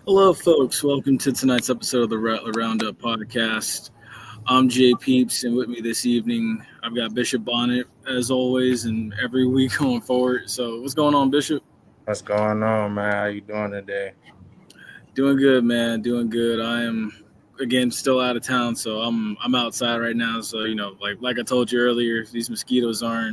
Hello, folks. Welcome to tonight's episode of the Rattler Roundup Podcast. I'm JPeeps, and with me this evening, I've got Bishop Bonnett, as always, and every week going forward. So, what's going on, Bishop? What's going on, man? How you doing today? Doing good, man. Doing good. I am again still out of town, so I'm outside right now. So, like I told you earlier, these mosquitoes they're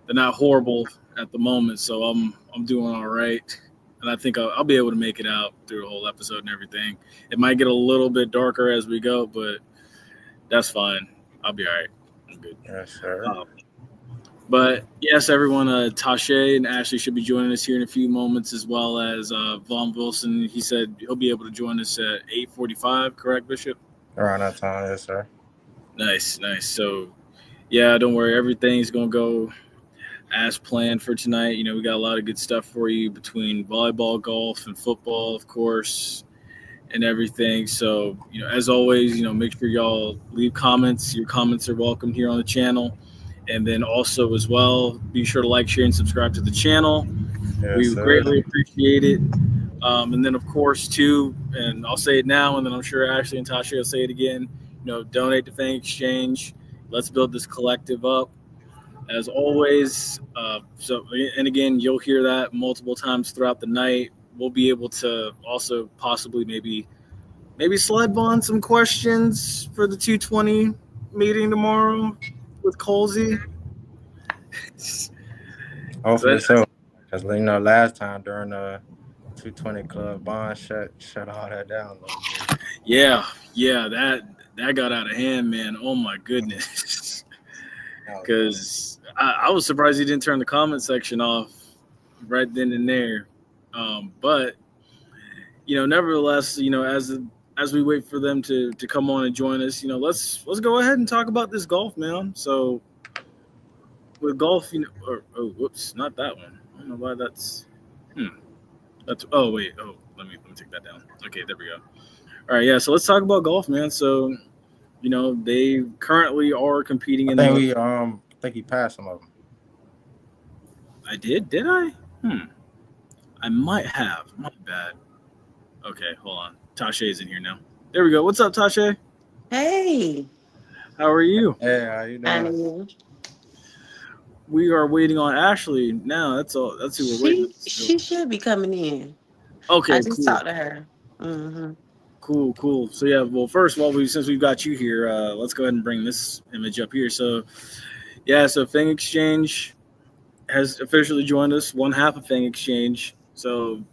not horrible at the moment. So I'm doing all right. And I think I'll be able to make it out through the whole episode and everything. It might get a little bit darker as we go, but that's fine. I'll be all right. I'm good. Yes, sir. But yes, everyone, Tashe and Ashley should be joining us here in a few moments, as well as Vaughn Wilson. He said he'll be able to join us at 8:45. Correct, Bishop? Around that time, yes, sir. Nice. So, yeah, don't worry. Everything's going to go as planned for tonight. We got a lot of good stuff for you between volleyball, golf, and football, of course, and everything. So, as always, make sure y'all leave comments. Your comments are welcome here on the channel. And then also as well, be sure to like, share, and subscribe to the channel. Yes, We sir. greatly appreciate it. And then, of course, too, and I'll say it now, and then I'm sure Ashley and Tasha will say it again, donate to Fang Exchange. Let's build this collective up. As always, and again, you'll hear that multiple times throughout the night. We'll be able to also possibly maybe slide on some questions for the 220 meeting tomorrow with Colsey. Hopefully so. Because, last time during the 220 Club, Bond shut all that down. Yeah, that got out of hand, man. Oh, my goodness. Because I was surprised he didn't turn the comment section off right then and there. But, nevertheless, as we wait for them to come on and join us, let's go ahead and talk about this golf, man. So with golf, whoops, not that one. I don't know why that's let me take that down. Okay, there we go. All right, yeah, so let's talk about golf, man. So, they currently are competing in I think he passed some of them. I did I? I might have. My bad. Okay, hold on. Tasha's in here now. There we go. What's up, Tasha? Hey. How are you? Hey, how you doing? We are waiting on Ashley now. That's all. That's who we're waiting. She should be coming in. Okay, I just cool. talked to her. Mm-hmm. Cool. So yeah, well, first of all, since we've got you here, let's go ahead and bring this image up here. So, yeah, so Fang Exchange has officially joined us. One half of Fang Exchange. So,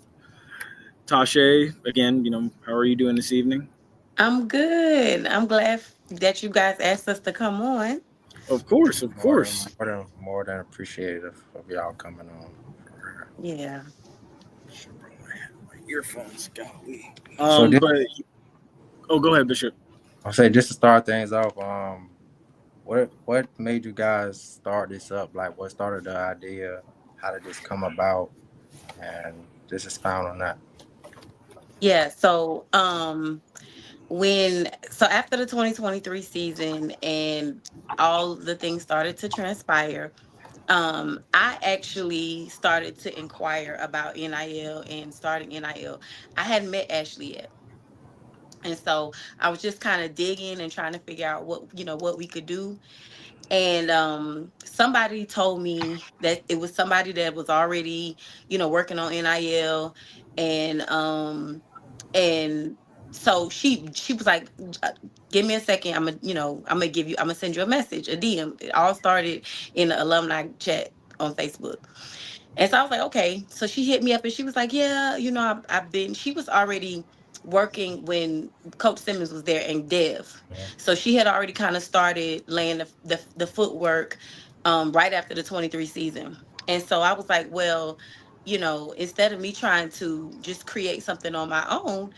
Tasha, again, how are you doing this evening? I'm good. I'm glad that you guys asked us to come on. Of course. More than appreciative of y'all coming on. Yeah. My earphones, golly. Go ahead, Bishop. I'll say just to start things off. What made you guys start this up? Like, what started the idea? How did this come about? And just expound on that. Yeah. So, after the 2023 season and all the things started to transpire, I actually started to inquire about NIL and starting NIL. I hadn't met Ashley yet. And so I was just kind of digging and trying to figure out what we could do. And somebody told me that it was somebody that was already, working on NIL. And so she was like, give me a second. I'm gonna send you a message, a DM. It all started in the alumni chat on Facebook. And so I was like, okay. So she hit me up and she was like, yeah, she was already working when Coach Simmons was there and Dev. Yeah. So she had already kind of started laying the footwork right after the 23 season. And so I was like, well, instead of me trying to just create something on my own,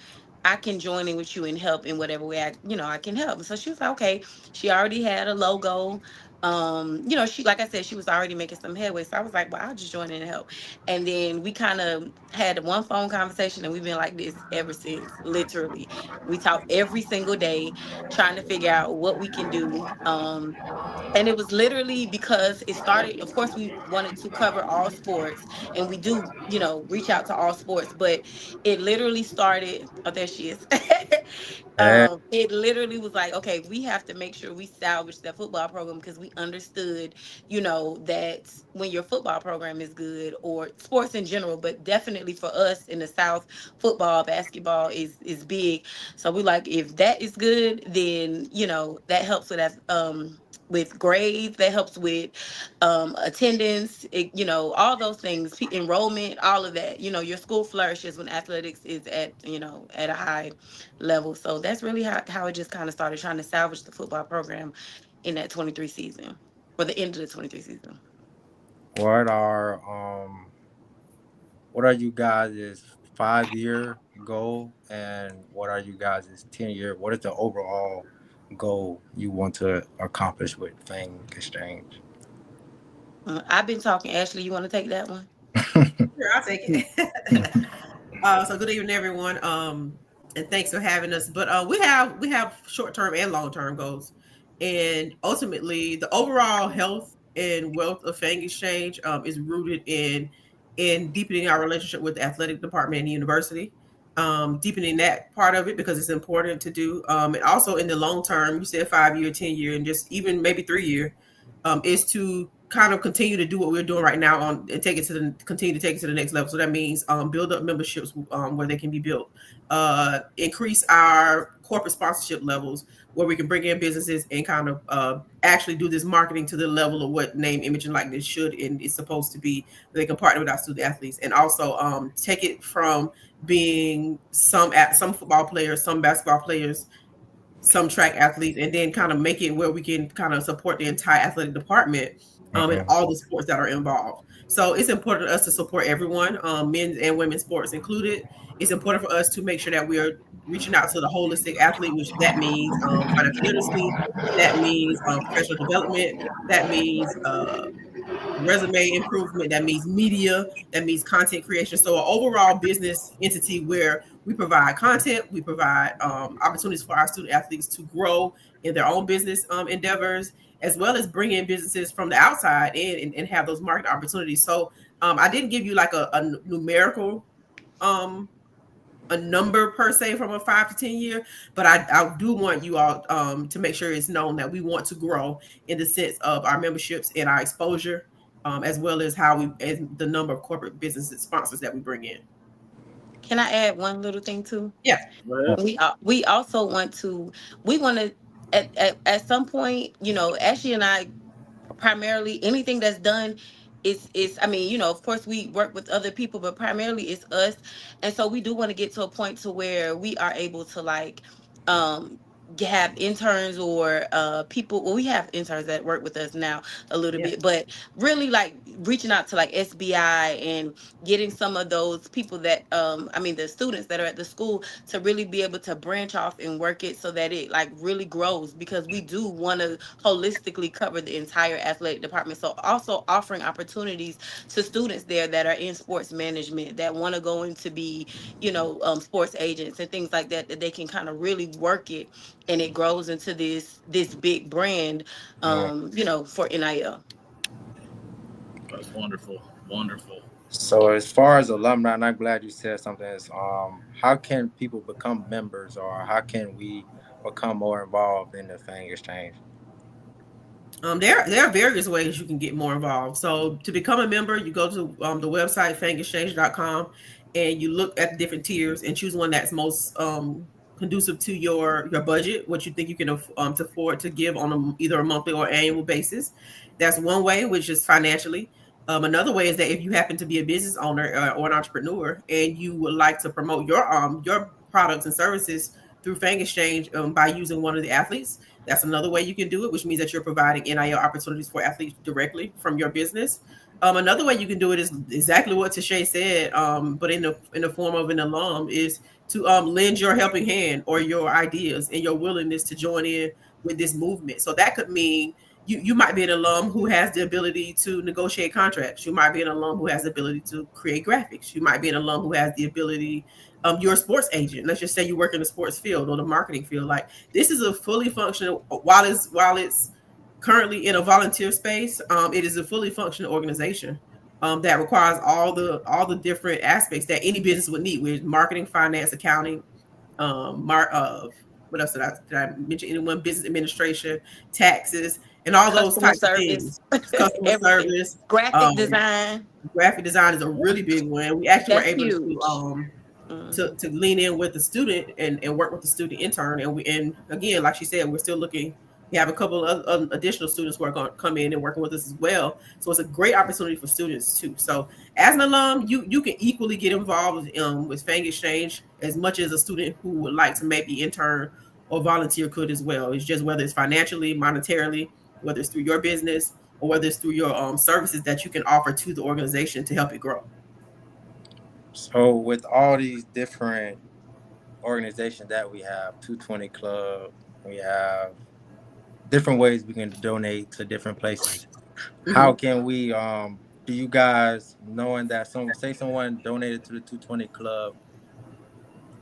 I can join in with you and help in whatever way I can help. And so she was like, okay. She already had a logo She, like I said, she was already making some headway. So I was like, well, I'll just join in and help. And then we kind of had one phone conversation, and we've been like this ever since. Literally, we talk every single day, trying to figure out what we can do. And it was literally because it started, of course, we wanted to cover all sports, and we do, reach out to all sports, but it literally started. Oh, there she is. Eh, It literally was like, okay, we have to make sure we salvage that football program, because we understood, that when your football program is good, or sports in general, but definitely for us in the South, football, basketball is big. So we like, if that is good, then that helps with that, with grades, that helps with attendance, all those things, enrollment, all of that. Your school flourishes when athletics is at a high level. So that's really how it just kind of started, trying to salvage the football program in that 23 season, or the end of the 23 season. what are what are you guys' 5-year goal, and what are you guys' 10-year? What is the overall goal you want to accomplish with Fang Exchange? I've been talking. Ashley, you want to take that one? Sure, I'll take it. So good evening, everyone. And thanks for having us. But we have short-term and long-term goals, and ultimately, the overall health and wealth of Fang Exchange is rooted in deepening our relationship with the athletic department and the university. Deepening that part of it, because it's important to do. And also in the long term, you said 5-year, 10-year, and just even maybe 3-year, is to kind of continue to do what we're doing right now and continue to take it to the next level. So that means build up memberships where they can be built, increase our corporate sponsorship levels, where we can bring in businesses and kind of actually do this marketing to the level of what name, image, and likeness should and is supposed to be. They can partner with our student athletes, and also take it from being some football players, some basketball players, some track athletes, and then kind of make it where we can kind of support the entire athletic department and all the sports that are involved. So it's important for us to support everyone, men's and women's sports included. It's important for us to make sure that we are reaching out to the holistic athlete, which that means financial literacy, that means professional development, that means resume improvement, that means media, that means content creation. So an overall business entity where we provide content, we provide opportunities for our student athletes to grow in their own business endeavors, as well as bring in businesses from the outside in and have those market opportunities. So I didn't give you like a numerical a number per se from a 5 to 10 year, but I do want you all to make sure it's known that we want to grow in the sense of our memberships and our exposure, as well as as the number of corporate businesses sponsors that we bring in. Can I add one little thing too? Yeah. We also want to at some point, Ashley and I, primarily anything that's done is I mean, of course we work with other people, but primarily it's us. And so we do want to get to a point to where we are able to have interns or people. Well, we have interns that work with us now a little bit, but really reaching out to SBI and getting some of those people that the students that are at the school to really be able to branch off and work it so that it really grows, because we do want to holistically cover the entire athletic department. So also offering opportunities to students there that are in sports management, that want to go into be sports agents and things like that they can kind of really work it, and it grows into this big brand, for NIL. That's wonderful. Wonderful. So as far as alumni, and I'm glad you said something, is how can people become members, or how can we become more involved in the Fang Exchange? There are various ways you can get more involved. So to become a member, you go to the website fangexchange.com, and you look at the different tiers and choose one that's most conducive to your budget, what you think you can afford to give on either a monthly or annual basis. That's one way, which is financially. Another way is that if you happen to be a business owner or an entrepreneur and you would like to promote your products and services through Fang Exchange by using one of the athletes, that's another way you can do it, which means that you're providing NIL opportunities for athletes directly from your business. Another way you can do it is exactly what Tashay said, but in the form of an alum, is to lend your helping hand or your ideas and your willingness to join in with this movement. So that could mean you might be an alum who has the ability to negotiate contracts. You might be an alum who has the ability to create graphics. You might be an alum who has the ability, you're a sports agent. Let's just say you work in the sports field or the marketing field. Like, this is a fully functional, while it's currently in a volunteer space, it is a fully functional organization that requires all the different aspects that any business would need, with marketing, finance, accounting, what else did I mention? Anyone, business administration, taxes, and all those types of things. Customer service, graphic design. Graphic design is a really big one. We actually were able to to lean in with the student and work with the student intern. And again, like she said, we're still looking. We have a couple of additional students who are going to come in and working with us as well. So it's a great opportunity for students too. So as an alum, you can equally get involved with Fang Exchange as much as a student who would like to maybe intern or volunteer could as well. It's just whether it's financially, monetarily, whether it's through your business, or whether it's through your services that you can offer to the organization to help it grow. So with all these different organizations that we have, 220 Club, we have different ways we can donate to different places. Mm-hmm. How can we, do you guys, knowing that someone donated to the 220 Club,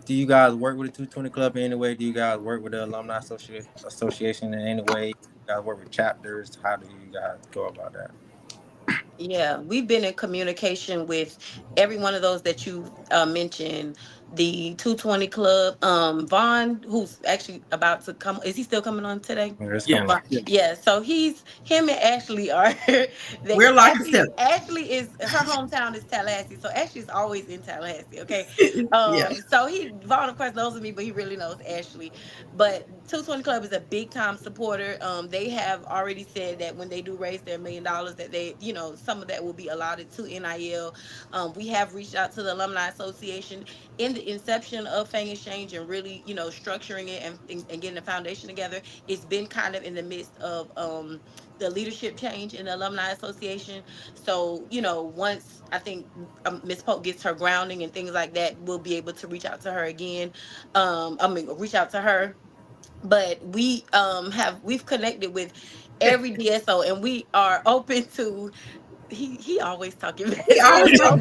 do you guys work with the 220 Club in any way? Do you guys work with the Alumni Association in any way? Do you guys work with chapters? How do you guys go about that? Yeah, we've been in communication with every one of those that you mentioned. The 220 Club, Vaughn, who's actually about to come. Is he still coming on today? Yeah. So him and Ashley are. We're like Ashley is, her hometown is Tallahassee, so Ashley's always in Tallahassee. Okay. So Vaughn, of course, knows me, but he really knows Ashley. But 220 Club is a big time supporter. They have already said that when they do raise their $1 million, that they, some of that will be allotted to NIL. We have reached out to the Alumni Association in the inception of Fang Exchange and really, structuring it and getting the foundation together. It's been kind of in the midst of the leadership change in the Alumni Association. So, once I think Ms. Polk gets her grounding and things like that, we'll be able to reach out to her again. Reach out to her. But we've connected with every DSO, and we are open to. He always talking. He always talking.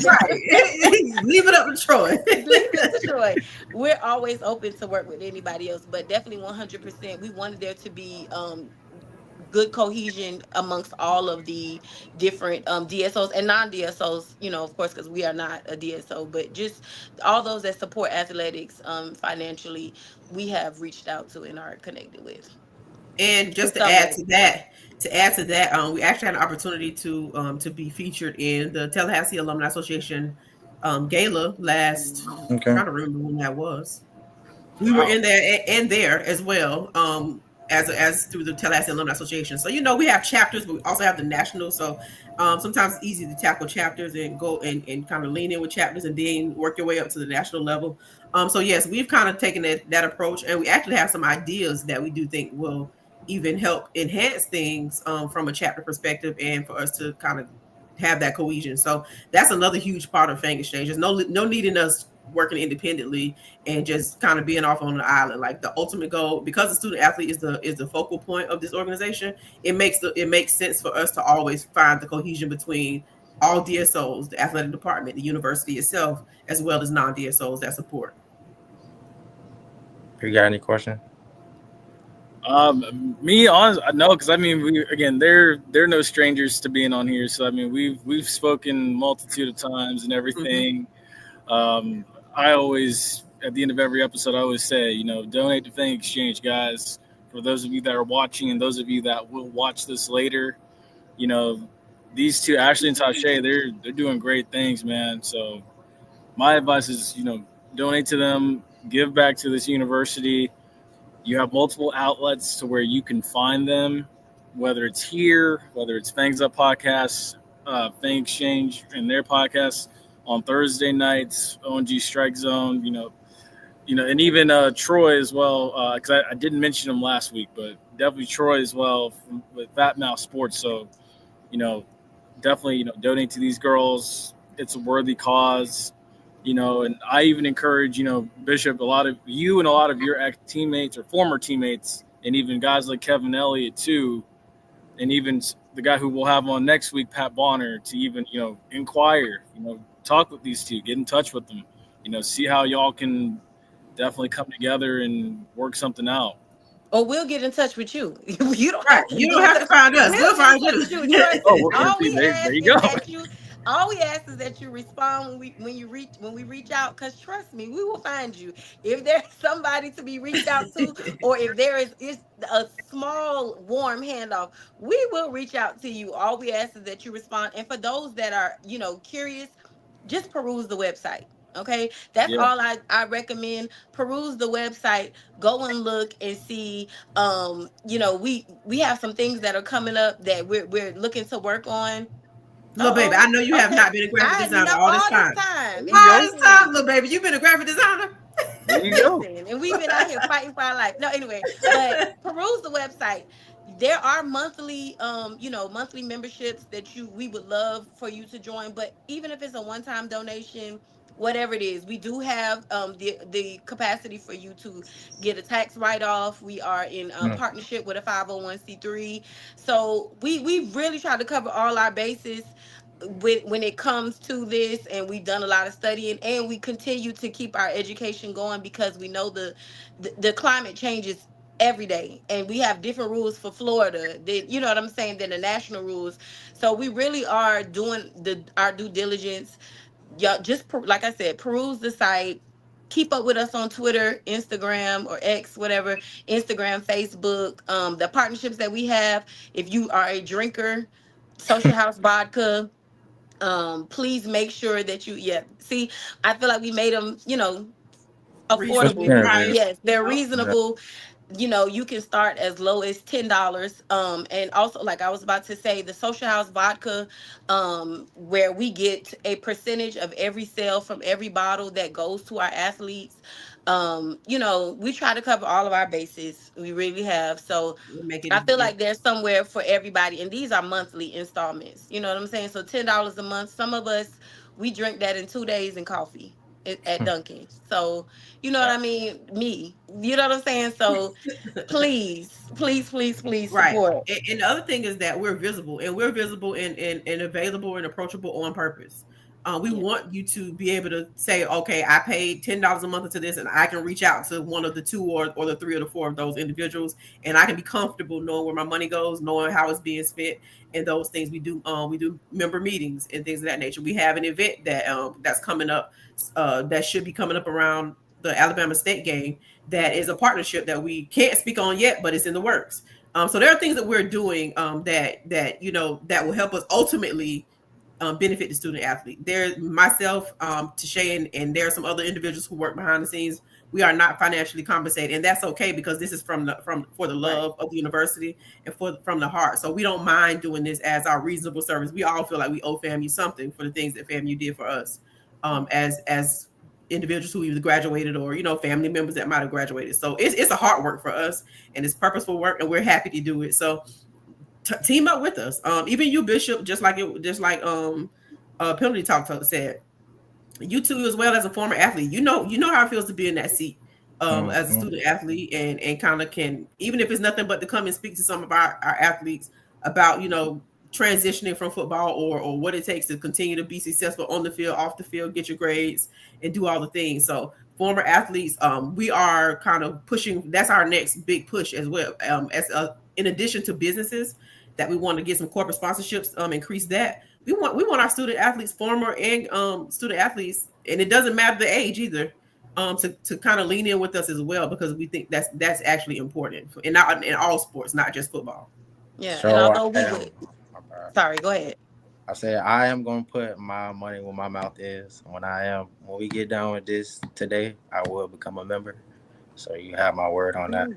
Leave it up to Troy. Leave it to Troy. We're always open to work with anybody else, but definitely 100%. We wanted there to be good cohesion amongst all of the different DSOs and non-DSOs, of course, because we are not a DSO, but just all those that support athletics financially, we have reached out to and are connected with. And just to add to that, we actually had an opportunity to be featured in the Tallahassee Alumni Association gala last. I'm trying to remember when that was. We were in there and there as well, as through the Tallahassee Alumni Association. So we have chapters, but we also have the national. So sometimes it's easy to tackle chapters and go and kind of lean in with chapters and then work your way up to the national level. So yes, we've kind of taken that approach, and we actually have some ideas that we do think will even help enhance things from a chapter perspective, and for us to kind of have that cohesion. So that's another huge part of Fang Exchange. There's no need in us working independently and just kind of being off on the island. Like, the ultimate goal, because the student athlete is the focal point of this organization, it makes sense for us to always find the cohesion between all DSOs, the athletic department, the university itself, as well as non-DSOs that support. You got any question? Me, honestly, no, because they're no strangers to being on here. So we've spoken multitude of times and everything. Mm-hmm. I always, at the end of every episode, I always say, donate to Fang Exchange, guys. For those of you that are watching and those of you that will watch this later, these two, Ashley and Tashay, they're doing great things, man. So my advice is, donate to them, give back to this university. You have multiple outlets to where you can find them, whether it's here, whether it's Fangs Up Podcast, Fang Exchange and their podcast on Thursday nights, ONG Strike Zone, and even Troy as well, because I didn't mention him last week, but definitely Troy as well with Fat Mouth Sports. So, definitely, donate to these girls. It's a worthy cause. And I even encourage, Bishop, a lot of you and a lot of your ex-teammates or former teammates, and even guys like Kevin Elliott too, and even the guy who we'll have on next week, Pat Bonner, to even, inquire, talk with these two, get in touch with them, see how y'all can definitely come together and work something out. Or we'll get in touch with you. You don't have to find us. We'll find you. There you go. All we ask is that you respond when we reach out, because trust me, we will find you. If there's somebody to be reached out to, or if there is a small warm handoff, we will reach out to you. All we ask is that you respond. And for those that are, curious, just peruse the website. Okay, that's all I recommend. Peruse the website, go and look and see. We have some things that are coming up that we're looking to work on. Little baby, I know you have not been a graphic designer all this time. All this time, little baby, you've been a graphic designer. There you go. And we've been out here fighting for our life. No, anyway, but peruse the website. There are monthly memberships that we would love for you to join. But even if it's a one-time donation, whatever it is, we do have the capacity for you to get a tax write-off. We are in partnership with a 501c3. So we really try to cover all our bases when it comes to this, and we've done a lot of studying, and we continue to keep our education going, because we know the climate changes every day, and we have different rules for Florida than than the national rules. So we really are doing our due diligence. Y'all just like I said, peruse the site, keep up with us on Twitter, Instagram, or X, whatever, Instagram, Facebook, the partnerships that we have. If you are a drinker, Social House Vodka, please make sure that I feel like we made them, affordable. Yes, they're reasonable. You can start as low as $10. And also, like I was about to say, the Social House Vodka, where we get a percentage of every sale from every bottle that goes to our athletes. We try to cover all of our bases. We really have. So I feel like there's somewhere for everybody. And these are monthly installments. You know what I'm saying? So $10 a month. Some of us, we drink that in 2 days in coffee at Dunkin'. So, you know what I mean? Me. You know what I'm saying? So please support. Right. And the other thing is that we're visible, and available and approachable on purpose. We want you to be able to say, okay, I paid $10 a month into this, and I can reach out to one of the 2 or the 3 or the 4 of those individuals, and I can be comfortable knowing where my money goes, knowing how it's being spent, and those things. We do member meetings and things of that nature. We have an event that's coming up, that should be coming up around the Alabama State game. That is a partnership that we can't speak on yet, but it's in the works. So there are things that we're doing that will help us ultimately benefit the student athlete. There's myself, Tashay, and there are some other individuals who work behind the scenes. We are not financially compensated, and that's okay, because this is for the love of the university and from the heart. So we don't mind doing this as our reasonable service. We all feel like we owe FAMU something for the things that FAMU did for us, as individuals who either graduated or family members that might have graduated. So it's a hard work for us, and it's purposeful work, and we're happy to do it. So team up with us. Even you, Bishop, just like Penalty Talk said, you too, as well as a former athlete, you know how it feels to be in that seat as a student athlete, and kind of can, even if it's nothing but to come and speak to some of our athletes about transitioning from football or what it takes to continue to be successful on the field, off the field, get your grades, and do all the things. So former athletes, we are kind of pushing. That's our next big push as well. In addition to businesses that we want to get some corporate sponsorships, increase that. We want our student athletes, former and student athletes, and it doesn't matter the age either, to kind of lean in with us as well, because we think that's actually important in all sports, not just football. Yeah. So, and although sorry, go ahead. I said I am going to put my money where my mouth is. When we get done with this today, I will become a member. So you have my word on that.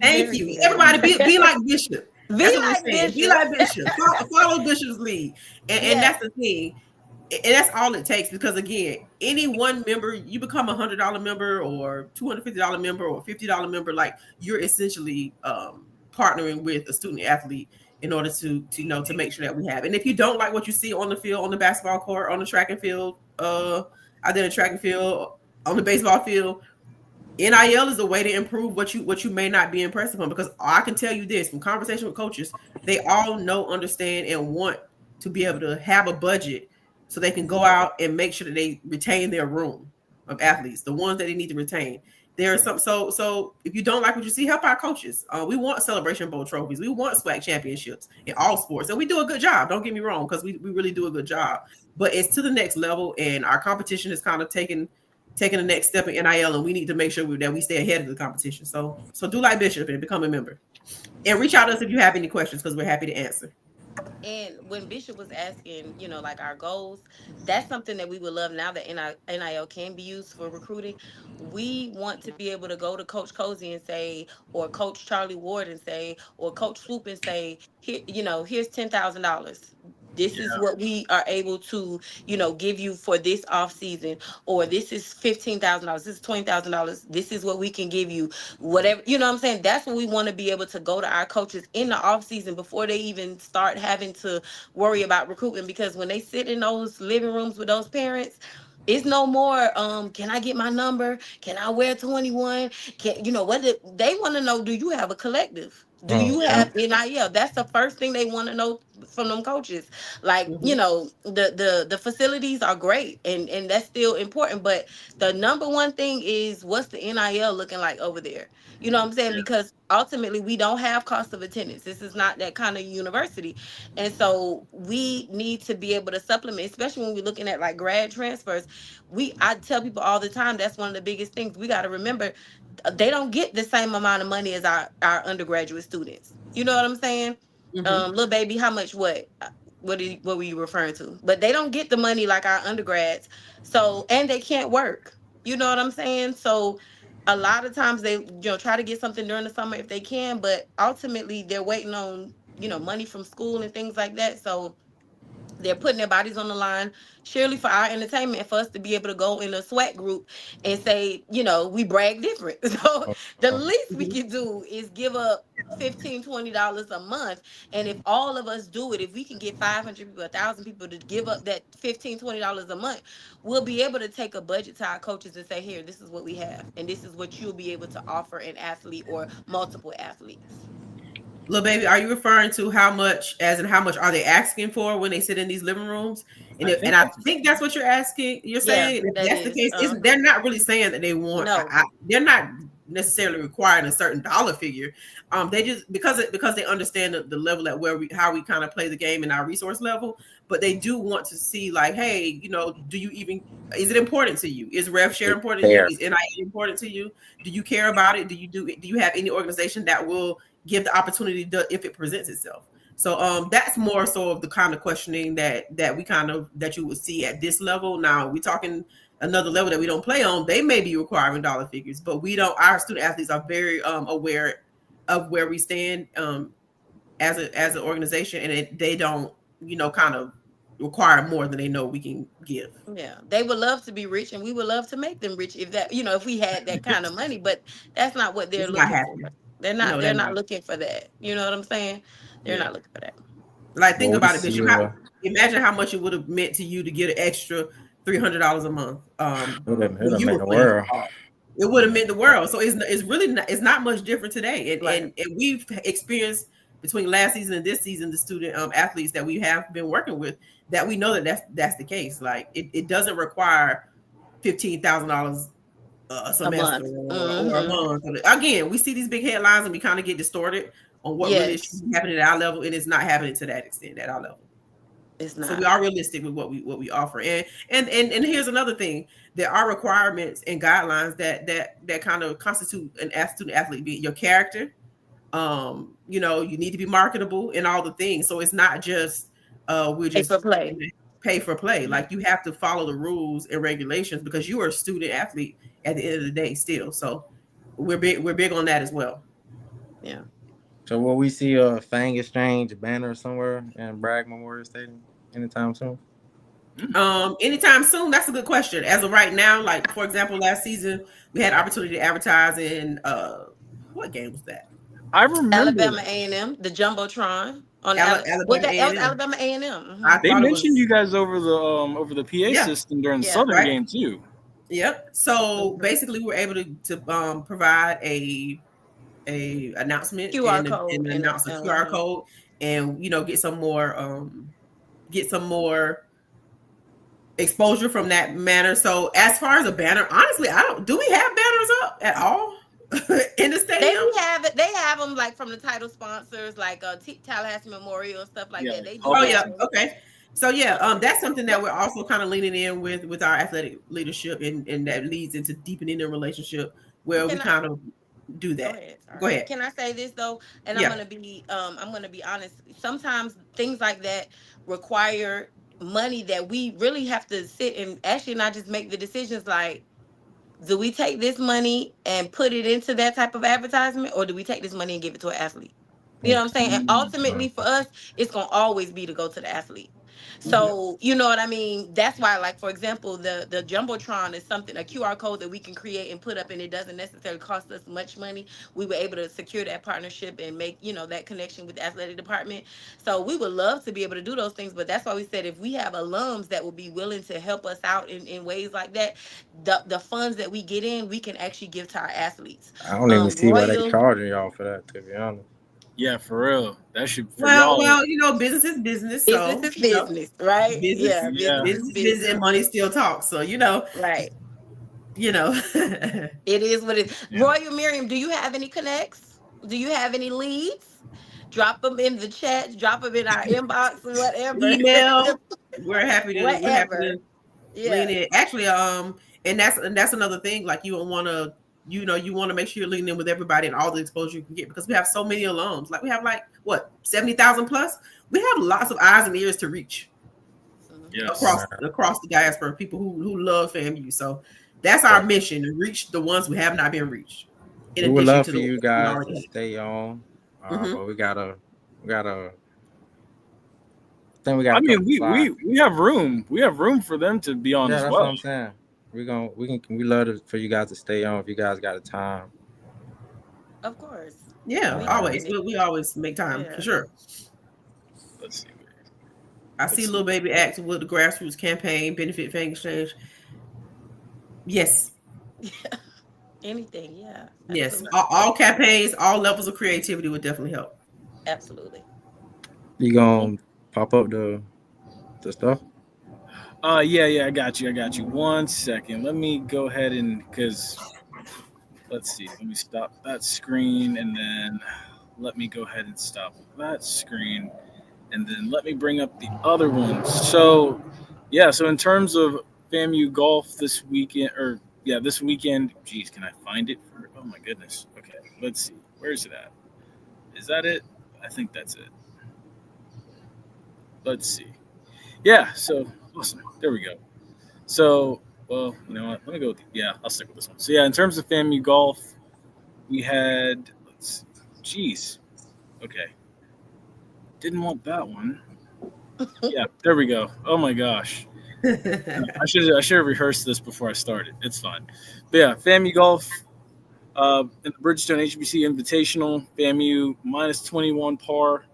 Thank you. Everybody be like Bishop. Be like Bishop. Follow Bishop's lead. And that's the thing. And that's all it takes, because again, any one member, you become $100 member or $250 member or $50 member, like you're essentially partnering with a student athlete in order to make sure that we have. And if you don't like what you see on the field, on the basketball court, on the track and field, out there in the track and field, on the baseball field, NIL is a way to improve what you may not be impressed upon, because I can tell you this from conversation with coaches, they all know, understand, and want to be able to have a budget so they can go out and make sure that they retain their room of athletes, the ones that they need to retain. There are some so if you don't like what you see, help our coaches. We want Celebration Bowl trophies. We want SWAC championships in all sports, and we do a good job. Don't get me wrong, because we really do a good job. But it's to the next level, and our competition is kind of taking the next step in NIL, and we need to make sure that we stay ahead of the competition. So do like Bishop and become a member, and reach out to us if you have any questions, because we're happy to answer. And when Bishop was asking, like our goals, that's something that we would love now that NIL can be used for recruiting. We want to be able to go to Coach Cozy and say, or Coach Charlie Ward and say, or Coach Swoop and say, here, here's $10,000. This is what we are able to, give you for this off season, or this is $15,000. This is $20,000. This is what we can give you, whatever, what I'm saying? That's what we want to be able to go to our coaches in the off season before they even start having to worry about recruitment, because when they sit in those living rooms with those parents, it's no more, can I get my number? Can I wear 21? What they want to know, do you have a collective? Do you have NIL? That's the first thing they want to know from them coaches. Like, the facilities are great, and that's still important. But the number one thing is, what's the NIL looking like over there? You know what I'm saying? Because ultimately, we don't have cost of attendance. This is not that kind of university. And so we need to be able to supplement, especially when we're looking at like grad transfers. I tell people all the time, that's one of the biggest things. We got to remember, they don't get the same amount of money as our undergraduate students. You know what I'm saying? Little baby, how much, what were you referring to? But they don't get the money like our undergrads. So, and they can't work. You know what I'm saying? So a lot of times they try to get something during the summer if they can, but ultimately they're waiting on, money from school and things like that. So they're putting their bodies on the line, surely for our entertainment, for us to be able to go in a SWAT group and say, we brag different. So the least we can do is give up $15, $20 a month. And if all of us do it, if we can get 500 people, 1,000 people to give up that $15, $20 a month, we'll be able to take a budget to our coaches and say, here, this is what we have. And this is what you'll be able to offer an athlete or multiple athletes. Little baby, are you referring to how much are they asking for when they sit in these living rooms? And I think that's what you're asking. You're saying if that's the case, they're not really saying that they want. No. They're not necessarily requiring a certain dollar figure. They just because they understand the level at how we kind of play the game and our resource level. But they do want to see, like, hey, is it important to you? Is rev share important to you? Is NIL important to you? Do you care about it? Do you have any organization that will give the opportunity if it presents itself? So that's more so of the kind of questioning that we that you would see at this level. Now we're talking another level that we don't play on. They may be requiring dollar figures, but we don't. Our student athletes are very aware of where we stand as an organization, and they don't kind of require more than they know we can give. Yeah, they would love to be rich, and we would love to make them rich if that if we had that kind of money. But that's not what they're looking for. They're not. They're not looking for that. You know what I'm saying? They're not looking for that. Like, think about it, Bishop. Imagine how much it would have meant to you to get an extra $300 a month. It would have meant the world. It would have meant the world. So it's really not much different today. And we've experienced between last season and this season, the student athletes that we have been working with, that we know that's the case. Like, it doesn't require $15,000 a semester or a month. Again, we see these big headlines and we kind of get distorted on what really is happening at our level, and it's not happening to that extent at our level. It's not. So we are realistic with what we offer. And here's another thing: there are requirements and guidelines that kind of constitute an student athlete. Be your character, you need to be marketable and all the things. So it's not just we're just pay for play. Like, you have to follow the rules and regulations because you are a student athlete at the end of the day still. So we're big on that as well. Yeah. So will we see a Fang Exchange banner somewhere in Bragg Memorial Stadium anytime soon? Anytime soon? That's a good question. As of right now, like, for example, last season we had opportunity to advertise in what game was that? I remember Alabama A&M, the Jumbotron on Alabama A&M. They mentioned you guys over the PA system during the Southern game too. Yep. So basically, we're able to provide a announcement QR code and announce a QR code, and get some more exposure from that manner. So as far as a banner, honestly, do we have banners up at all in the stadium? They have them like from the title sponsors, like Tallahassee Memorial, stuff like that. They do. Oh yeah, okay. So that's something that we're also kind of leaning in with our athletic leadership, and that leads into deepening the relationship where we kind of do that. Go ahead. Can I say this though? And I'm gonna be honest. Sometimes things like that require money that we really have to sit and actually not just make the decisions like, do we take this money and put it into that type of advertisement, or do we take this money and give it to an athlete? You know what I'm saying? And ultimately for us, it's going to always be to go to the athlete. So, you know what I mean? That's why, like, for example, the Jumbotron is something, a QR code that we can create and put up, and it doesn't necessarily cost us much money. We were able to secure that partnership and make, that connection with the athletic department. So we would love to be able to do those things. But that's why we said if we have alums that will be willing to help us out in ways like that, the funds that we get in, we can actually give to our athletes. I don't even see why they charging y'all for that, to be honest. Yeah, for real. That should. Well, business is business. Business is business, right? Business and money still talk. So right. It is what it is. Yeah. Royal Miriam, do you have any connects? Do you have any leads? Drop them in the chat. Drop them in our inbox or whatever. Email. We're happy to. Lean in. Actually, and that's another thing. Like you want to. You want to make sure you're leaning in with everybody and all the exposure you can get, because we have so many alums. Like we have 70,000 plus. We have lots of eyes and ears to reach across the diaspora. People who love FAMU. So that's our mission: to reach the ones who have not been reached. We would love for you guys to stay on, but we gotta. I mean, we have room. We have room for them to be on as well. That's what I'm saying. We love for you guys to stay on if you guys got the time. Of course. Yeah, always. We always make time for sure. Let's see. I see Lil Baby act with the grassroots campaign, benefit Fang Exchange. Yes. Yeah. Anything, yeah. Absolutely. Yes. All campaigns, all levels of creativity would definitely help. Absolutely. You gonna pop up the stuff? Yeah, I got you. 1 second. Let me go ahead let's see. Let me stop that screen, and then let me go ahead and stop that screen, and then let me bring up the other one. So in terms of FAMU golf this weekend, geez, can I find it? Oh my goodness. Okay, let's see. Where's it at? Is that it? I think that's it. Let's see. Yeah, so awesome. There we go. So, well, you know what? Let me go I'll stick with this one. So, in terms of FAMU golf, we had, okay. Didn't want that one. Yeah, there we go. Oh my gosh. I should have rehearsed this before I started. It's fine. But FAMU golf in the Bridgestone HBC Invitational, FAMU minus 21 par.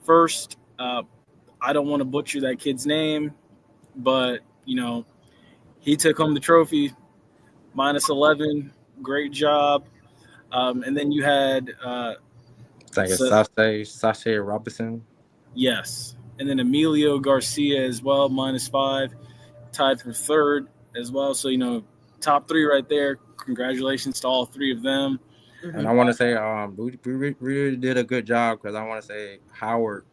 First, I don't want to butcher that kid's name, but, he took home the trophy, minus 11. Great job. And then you had Sasha Robinson. Yes. And then Emilio Garcia as well, minus 5, tied for third as well. So, top 3 right there. Congratulations to all 3 of them. Mm-hmm. And I want to say we really did a good job, because I want to say Howard,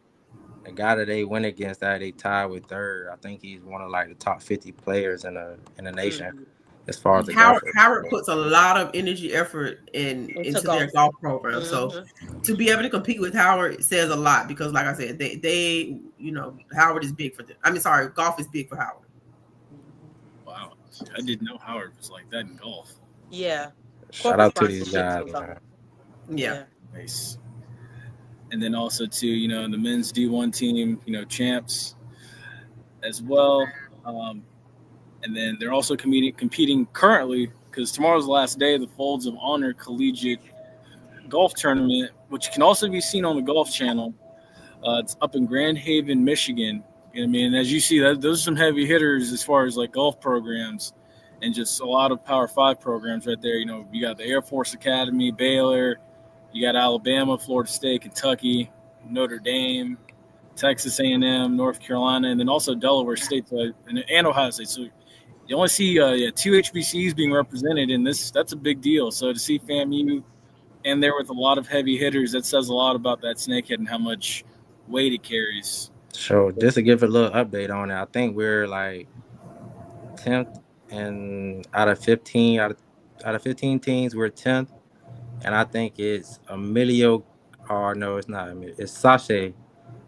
the guy that they went against, that they tied with third. I think he's one of the top 50 players in the nation as far as the Howard puts a lot of energy, effort into their golf program. Mm-hmm. So to be able to compete with Howard says a lot, because like I said, they Howard is big for them. Golf is big for Howard. Wow, I didn't know Howard was like that in golf. Yeah. Shout out to these guys, man. Yeah. Nice. And then also to, the men's D1 team, champs as well. And then they're also competing currently, because tomorrow's the last day of the Folds of Honor Collegiate Golf Tournament, which can also be seen on the Golf Channel. It's up in Grand Haven, Michigan. You know what I mean? As you see, those are some heavy hitters as far as golf programs. and just a lot of Power 5 programs right there. You know, you got the Air Force Academy, Baylor, you got Alabama, Florida State, Kentucky, Notre Dame, Texas A&M, North Carolina, and then also Delaware State and Ohio State. So you only see 2 HBCUs being represented in this. That's a big deal. So to see FAMU and there with a lot of heavy hitters, that says a lot about that snakehead and how much weight it carries. So just to give a little update on it, I think we're like 10th, and out of 15 teams, we're 10th, and I think it's Emilio. Or no, it's not Emilio. It's Sasha.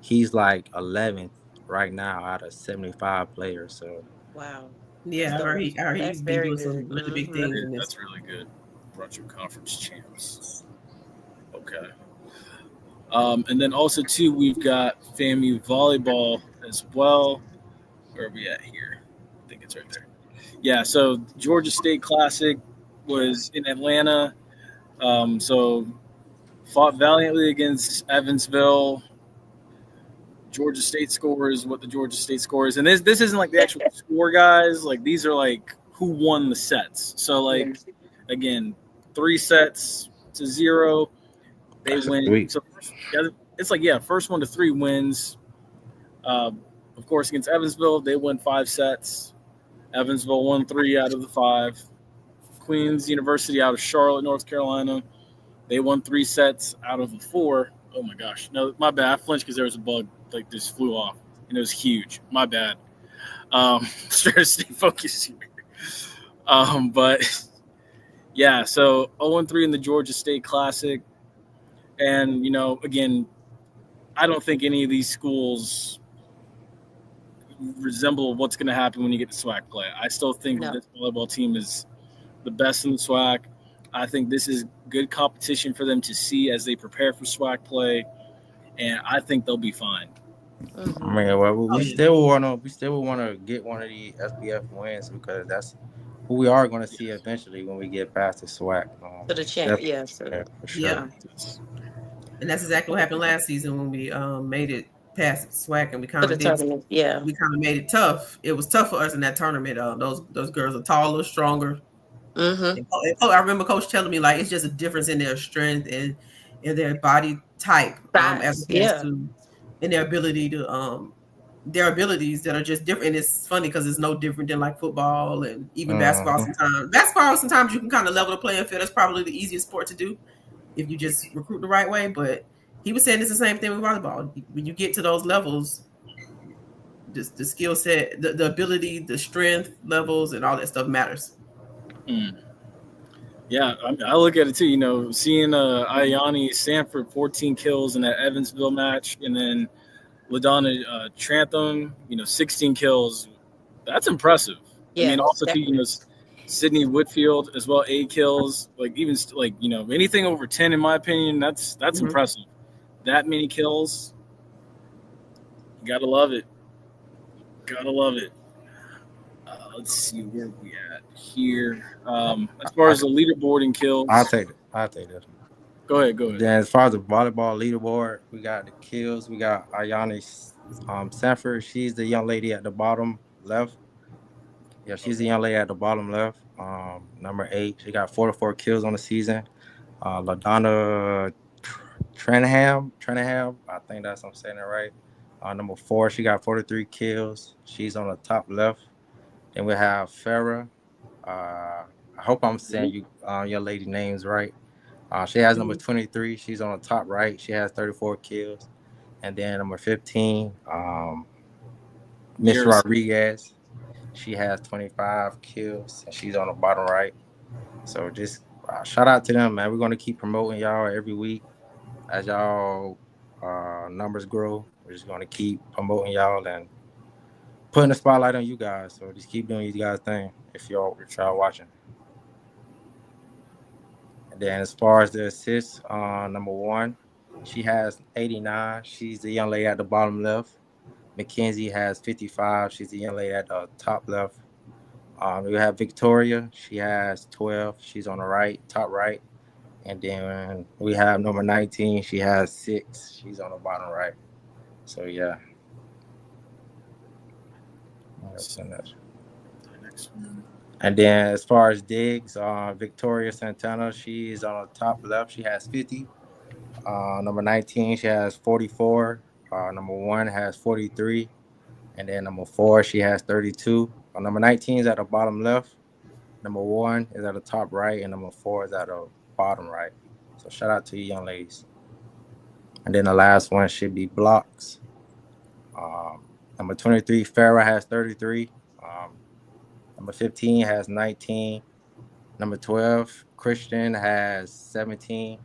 He's like 11th right now out of 75 players. So Wow. Yeah, I heard he's been very doing good. some really big things in this. That's really good. Brought you conference champs. Okay. And then also, too, we've got FAMU Volleyball as well. Where are we at here? I think it's right there. Yeah, so Georgia State Classic was in Atlanta. So fought valiantly against Evansville. Georgia State score is what the Georgia State score is. And this isn't like the actual score, guys. Like, these are like who won the sets. So, like, again, 3-0. They win. Sweet. So it's like, first 1 to 3 wins. Of course, against Evansville, they won 5 sets. Evansville won 3 out of the 5. Queens University out of Charlotte, North Carolina, they won 3 sets out of the 4. Oh my gosh. No, my bad. I flinched because there was a bug like this flew off, and it was huge. My bad. Trying to stay focused here. But yeah, so 0-3 in the Georgia State Classic. And, you know, again, I don't think any of these schools resemble what's going to happen when you get to SWAC play. I still think this volleyball team is the best in the SWAC. I think this is good competition for them to see as they prepare for SWAC play, and I think they'll be fine. I mean, well, we still want to get one of the SBF wins because that's who we are going to see eventually when we get past the SWAC. To the champ, for sure. Yeah. And that's exactly what happened last season when we made it past SWAC, and we kind of made it tough. It was tough for us in that tournament. Those girls are taller, stronger. And I remember Coach telling me, like, it's just a difference in their strength and in their body type, as opposed to in their ability to their abilities that are just different. And it's funny because it's no different than like football and even basketball. Sometimes you can kind of level the playing field. That's probably the easiest sport to do if you just recruit the right way. But he was saying it's the same thing with volleyball. When you get to those levels, just the skill set, the ability, the strength levels, and all that stuff matters. Yeah, I look at it too. You know, seeing Ayani Sanford 14 kills in that Evansville match, and then LaDonna Trantham, 16 kills. That's impressive. Yeah, I mean, also too, Sydney Whitfield as well, 8 kills. Like even anything over 10, in my opinion, that's impressive. That many kills, you gotta love it. Let's see where we at here. As far as the leaderboarding kills, I'll take this. Go ahead. Then as far as the volleyball leaderboard, we got the kills. We got Ayani Sanford. She's the young lady at the bottom left. Yeah, she's the young lady at the bottom left. Number 8. She got 44 kills on the season. LaDonna Trenham. I think I'm saying it right. Number 4, she got 43 kills. She's on the top left. Then we have Farah. I hope I'm saying your lady names right. She has number 23. She's on the top right. She has 34 kills. And then number 15, Miss Rodriguez. She has 25 kills, and she's on the bottom right. So just shout out to them, man. We're going to keep promoting y'all every week as y'all numbers grow. We're just going to keep promoting y'all and putting the spotlight on you guys. So just keep doing you guys' thing if y'all watching. And then as far as the assists, number 1, she has 89. She's the young lady at the bottom left. Mackenzie has 55. She's the young lady at the top left. We have Victoria. She has 12. She's on the top right. And then we have number 19. She has 6. She's on the bottom right. So, yeah. And then as far as digs, Victoria Santana, she's on the top left. She has 50. Number 19, she has 44. Number 1 has 43. And then number 4, she has 32. Number 19 is at the bottom left. Number 1 is at the top right. And number 4 is at the bottom right. So shout out to you young ladies. And then the last one should be blocks. Number 23, Farrah has 33. Number 15 has 19. Number 12, Christian has 17.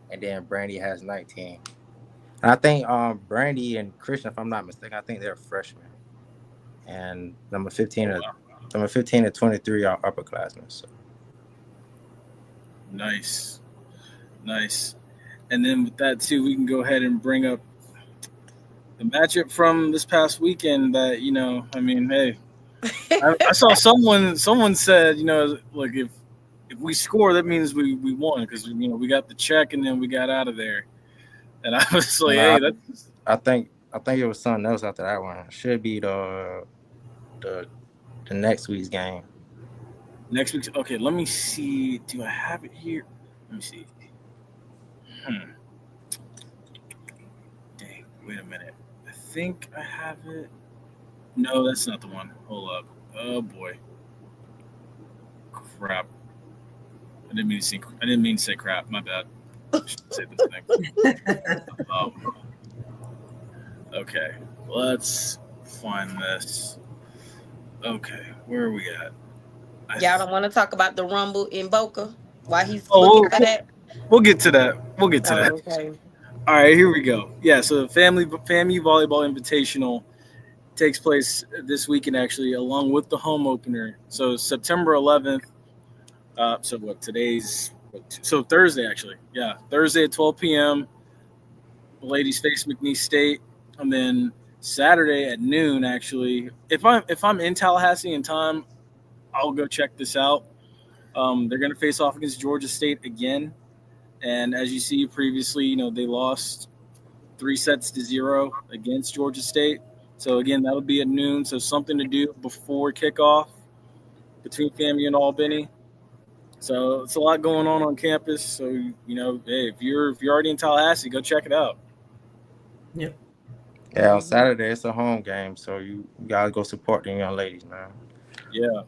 And then Brandy has 19. And I think Brandy and Christian, if I'm not mistaken, I think they're freshmen. And number 15 and 23 are upperclassmen. So. Nice. And then with that too, we can go ahead and bring up the matchup from this past weekend. That hey, I saw someone said, like if we score, that means we won because we got the check and then we got out of there. And I was like, hey, that's. I think it was something else after that one. It should be the next week's game. Next week's okay. Let me see. Do I have it here? Let me see. Dang. Wait a minute. I think I have it. No, that's not the one. Hold up. Oh boy. Crap. I didn't mean to say crap. My bad. I should say this thing. Okay. Let's find this. Okay. Where are we at? Y'all don't want to talk about the Rumble in Boca? Why he's looking for that? We'll get to that. Okay. All right, here we go. Yeah, so the FAMU Volleyball Invitational takes place this weekend, actually, along with the home opener. So September 11th. So Thursday, actually. Yeah, Thursday at 12 p.m. The ladies face McNeese State, and then Saturday at noon. Actually, if I'm in Tallahassee in time, I'll go check this out. They're going to face off against Georgia State again. And as you see previously, they lost 3-0 against Georgia State. So, again, that'll be at noon. So, something to do before kickoff between FAMU and Albany. So, it's a lot going on campus. So, hey, if you're already in Tallahassee, go check it out. Yep. Yeah, on Saturday, it's a home game. So, you got to go support the young ladies, man. Yeah.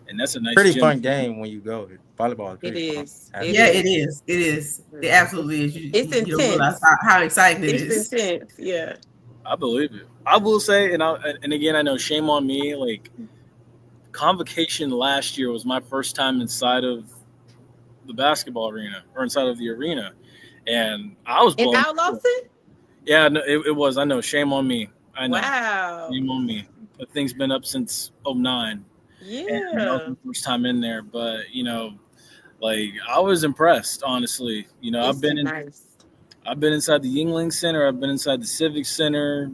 And that's a nice pretty fun game when you go. Volleyball is pretty fun. It is. It absolutely is. It's intense. You don't realize how exciting it is. It's intense, yeah. I believe it. I will say, and again, I know shame on me. Like, Convocation last year was my first time inside of the basketball arena or inside of the arena, and I was blown. In Mount Lawson? Yeah, no, it was. I know. Shame on me. I know. Wow. Shame on me. The thing's been up since 2009. Yeah. And that was my first time in there, but like I was impressed, honestly. I've been inside the Yingling Center, I've been inside the Civic Center,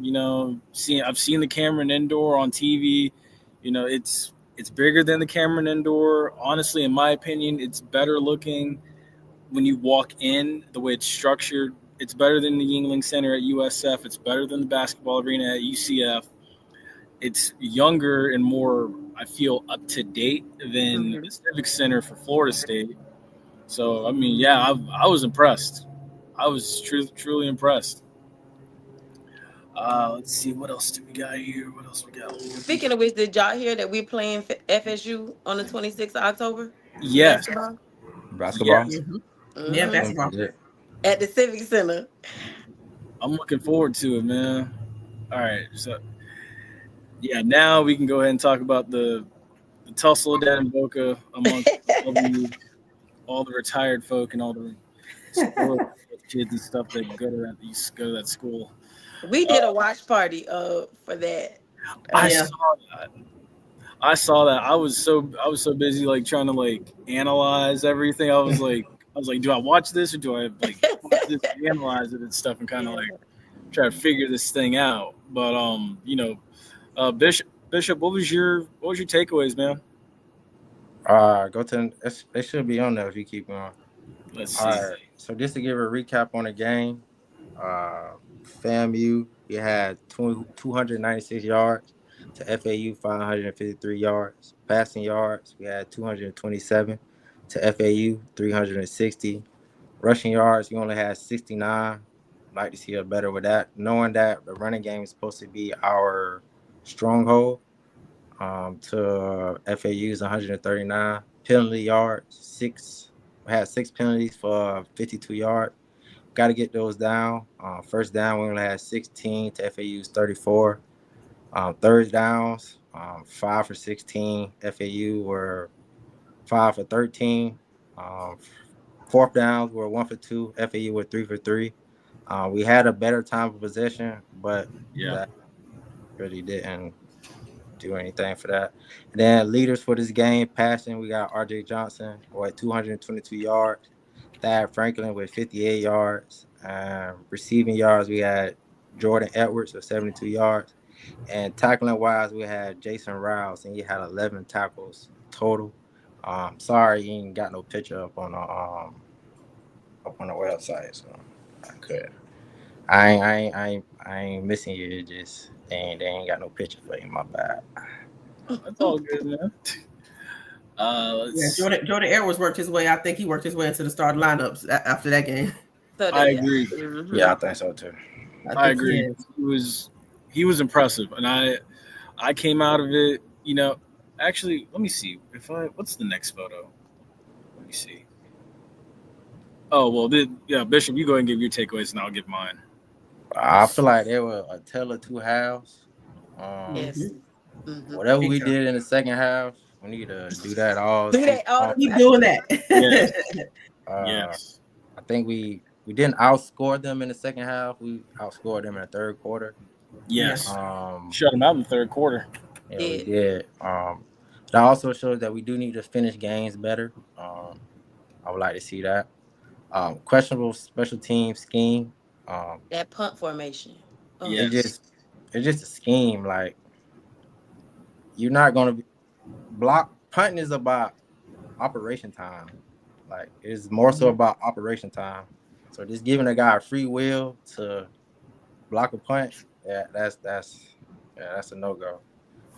I've seen the Cameron Indoor on TV. It's bigger than the Cameron Indoor. Honestly, in my opinion, it's better looking when you walk in, the way it's structured. It's better than the Yingling Center at USF. It's better than the basketball arena at UCF. It's younger and more, I feel, up to date than the Civic Center for Florida State. So, I mean, yeah, I was impressed. I was truly impressed. Let's see, what else do we got here? What else we got? Speaking of which, did y'all hear that we're playing FSU on the 26th of October? Yes. Basketball? Yes. Yeah, basketball. At the Civic Center. I'm looking forward to it, man. All right, so yeah, now we can go ahead and talk about the tussle down in Boca amongst all the retired folk and all the kids and stuff that go to that school. We did a watch party for that. I saw that. I was so busy like trying to like analyze everything. I was like, do I watch this or do I like watch this and analyze it and stuff and kind of like try to figure this thing out? But Bishop, what was your takeaways, man? They should be on there if you keep going. Let's see. All right. So just to give a recap on the game, FAMU, you had 296 yards. to FAU 553 yards. Passing yards, we had 227 to FAU 360. Rushing yards, we only had 69. Like to see us better with that, knowing that the running game is supposed to be our stronghold. To FAU's 139 penalty yards. We had 6 penalties for 52 yards. Got to get those down. First down, we only had 16 to FAU's 34. Third downs, 5 for 16. FAU were 5 for 13. Fourth downs were 1 for 2. FAU were 3 for 3. We had a better time of possession, but that really didn't do anything for that. And then leaders for this game, passing, we got RJ Johnson at 222 yards. Thad Franklin with 58 yards. Receiving yards, we had Jordan Edwards with 72 yards. And tackling wise, we had Jason Rouse, and he had 11 tackles total. Sorry, he ain't got no picture up on the website, so I could. I ain't missing you. Just they ain't got no picture for you. My bad. That's all good, man. Jordan Edwards worked his way. I think he worked his way into the starting lineups after that game. So I agree. Mm-hmm. Yeah, I think so too. I agree. He was impressive, and I came out of it. You know, actually, let me see what's the next photo. Let me see. Oh well, Bishop, you go ahead and give your takeaways, and I'll give mine. I feel like they were a tale of two halves. Yes. Mm-hmm. Whatever we did in the second half, we need to do that all. Keep doing that. Yes. Yes. I think we didn't outscore them in the second half. We outscored them in the third quarter. Yes. Shut them out in the third quarter. Yeah, we did. That also shows that we do need to finish games better. I would like to see that. Questionable special team scheme. That punt formation. Oh. Yes. It's just a scheme. Like, you're not gonna block. Punting is about operation time. Like, it's more so about operation time. So just giving a guy a free will to block a punt, that's a no-go.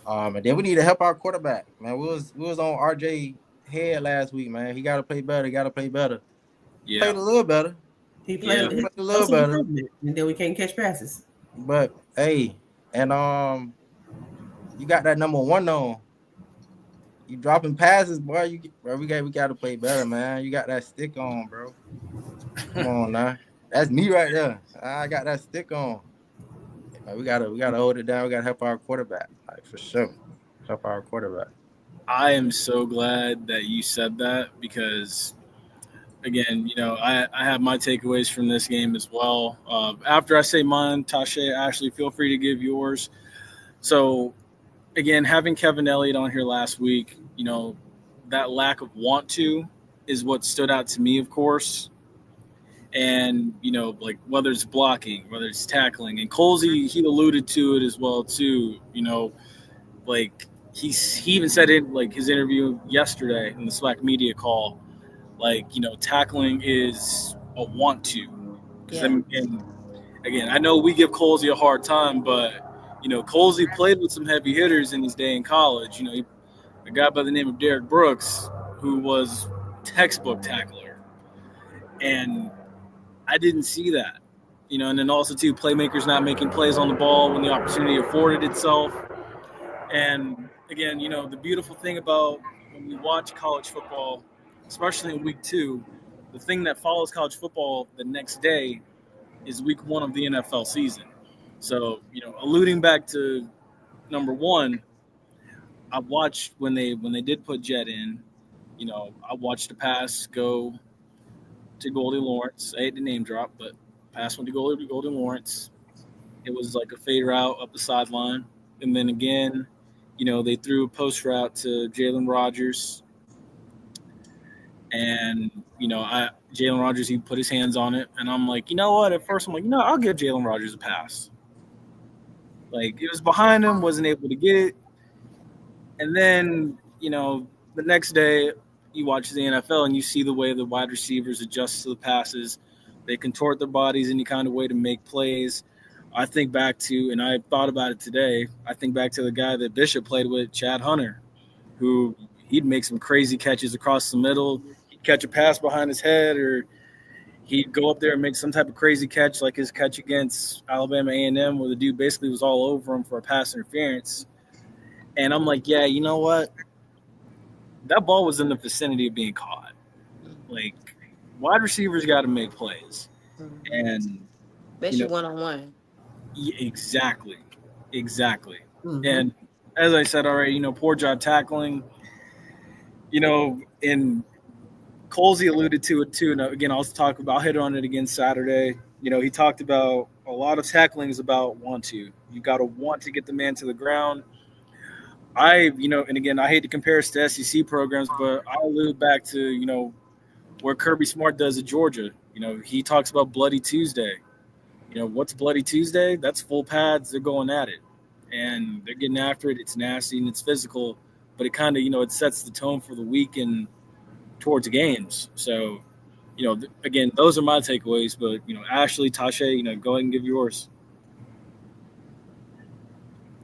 And then we need to help our quarterback, man. We was on RJ head last week, man. He got to play better. Yeah. Played a little better. He played a little better, and then we can't catch passes. But hey, and you got that number one on. You dropping passes, boy. We got to play better, man. You got that stick on, bro. Come on now. That's me right there. I got that stick on. We gotta hold it down. We gotta help our quarterback, like, for sure. Help our quarterback. I am so glad that you said that, because, again, you know, I have my takeaways from this game as well. After I say mine, Tasha, Ashley, feel free to give yours. So, again, having Kevin Elliott on here last week, you know, that lack of want to is what stood out to me, of course. And, you know, like, whether it's blocking, whether it's tackling, and Colsey, he alluded to it as well too. You know, like, he even said it, like, his interview yesterday in the SWAC media call, like, you know, tackling is a want to. Because and again, I know we give Colsey a hard time, but, you know, Colsey played with some heavy hitters in his day in college. You know, a guy by the name of Derek Brooks, who was textbook tackler, and I didn't see that, you know, and then also too, playmakers not making plays on the ball when the opportunity afforded itself. And again, you know, the beautiful thing about when we watch college football, especially in week 2, the thing that follows college football the next day is week 1 of the NFL season. So, you know, alluding back to number 1, I watched when they did put Jet in, you know, I watched the pass go to Goldie Lawrence. I hate to name drop, but pass went to Goldie Lawrence. It was like a fade route up the sideline. And then again, you know, they threw a post route to Jalen Rogers. And, you know, Jalen Rogers, he put his hands on it. And I'm like, you know what? At first, I'm like, no, I'll give Jalen Rogers a pass. Like, it was behind him, wasn't able to get it. And then, you know, the next day, you watch the NFL and you see the way the wide receivers adjust to the passes. They contort their bodies any kind of way to make plays. I think back to, and I thought about it today, I think back to the guy that Bishop played with, Chad Hunter, who he'd make some crazy catches across the middle. He'd catch a pass behind his head, or he'd go up there and make some type of crazy catch, like his catch against Alabama A&M, where the dude basically was all over him for a pass interference. And I'm like, yeah, you know what? That ball was in the vicinity of being caught. Like, wide receivers got to make plays. And especially one-on-one. Yeah, exactly. And as I said already, poor job tackling. And Colsey alluded to it too. And again, I'll hit on it again Saturday. He talked about a lot of tackling is about want to. You got to want to get the man to the ground. And again, I hate to compare us to SEC programs, but I'll allude back to, where Kirby Smart does at Georgia. He talks about Bloody Tuesday. What's Bloody Tuesday? That's full pads. They're going at it, and they're getting after it. It's nasty and it's physical, but it kind of, it sets the tone for the week and towards games. So, again, those are my takeaways. But, Ashley, Tasha, go ahead and give yours.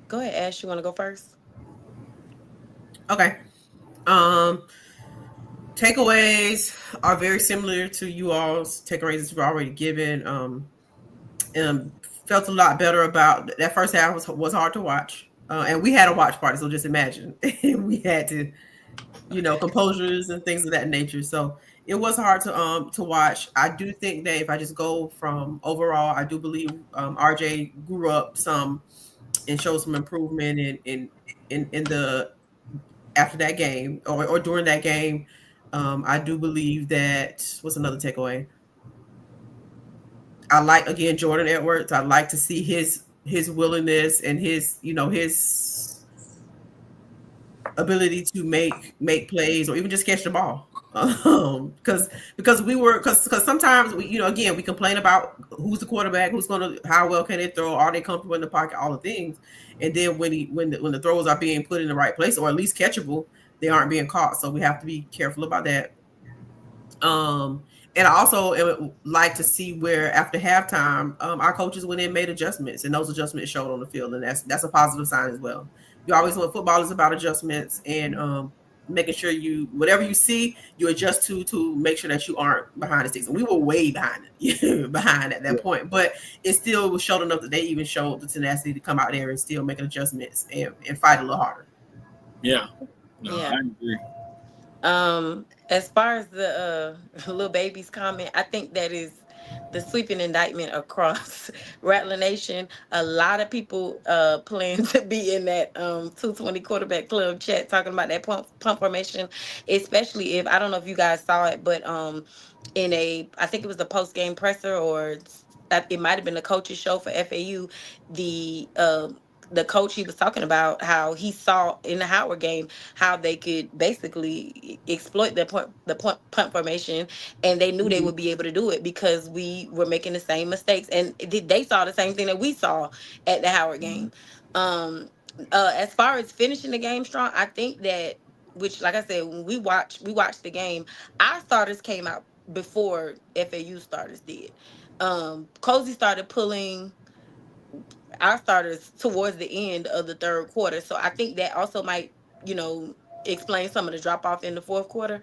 Go ahead, Ash. You want to go first? Okay. Takeaways are very similar to you all's takeaways you've already given. Felt a lot better about that first half. Was hard to watch, and we had a watch party, so just imagine we had to, composures and things of that nature. So it was hard to watch. I do think that if I just go from overall, I do believe RJ grew up some and showed some improvement in the after that game or during that game. I do believe that. What's another takeaway? I like, again, Jordan Edwards. I like to see his willingness and his ability to make plays or even just catch the ball. Because sometimes we complain about who's the quarterback, how well can they throw, are they comfortable in the pocket, all the things, and then when the throws are being put in the right place or at least catchable, they aren't being caught. So we have to be careful about that. And I also would like to see where after halftime, our coaches went in and made adjustments, and those adjustments showed on the field, and that's a positive sign as well. You always know football is about adjustments and making sure whatever you see, you adjust to make sure that you aren't behind the sticks. And we were way behind at that point, but it still was showed enough that they even showed the tenacity to come out there and still make adjustments and fight a little harder. Yeah. No, Yeah. I agree. As far as the little baby's comment, I think that is the sweeping indictment across Rattler Nation. A lot of people plan to be in that 220 quarterback club chat talking about that pump formation, especially if, I don't know if you guys saw it, but I think it was the post-game presser, or it might have been the coach's show for FAU, the coach, he was talking about how he saw in the Howard game how they could basically exploit the punt formation, and they knew they would be able to do it because we were making the same mistakes, and they saw the same thing that we saw at the Howard game. As far as finishing the game strong, I think that, which, like I said, when we watched the game, our starters came out before FAU starters did. Cozy started pulling our starters towards the end of the third quarter. So I think that also might, explain some of the drop off in the fourth quarter,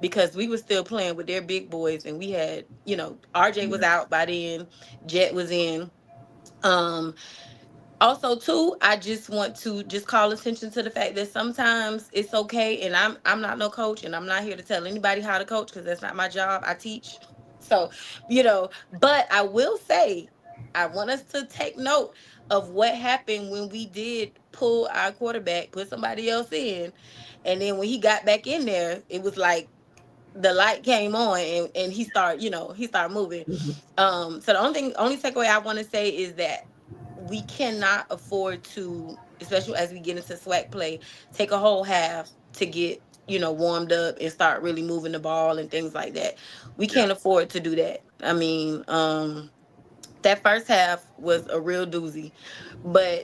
because we were still playing with their big boys, and we had, RJ was out by then, Jet was in. Also too, I just want to call attention to the fact that sometimes it's okay, and I'm not no coach, and I'm not here to tell anybody how to coach, because that's not my job. I teach. So, but I will say, I want us to take note of what happened when we did pull our quarterback, put somebody else in, and then when he got back in there, it was like the light came on, and he started moving. So the only takeaway I want to say is that we cannot afford to, especially as we get into SWAC play, take a whole half to get warmed up and start really moving the ball and things like that. We can't afford to do that. I mean, that first half was a real doozy, but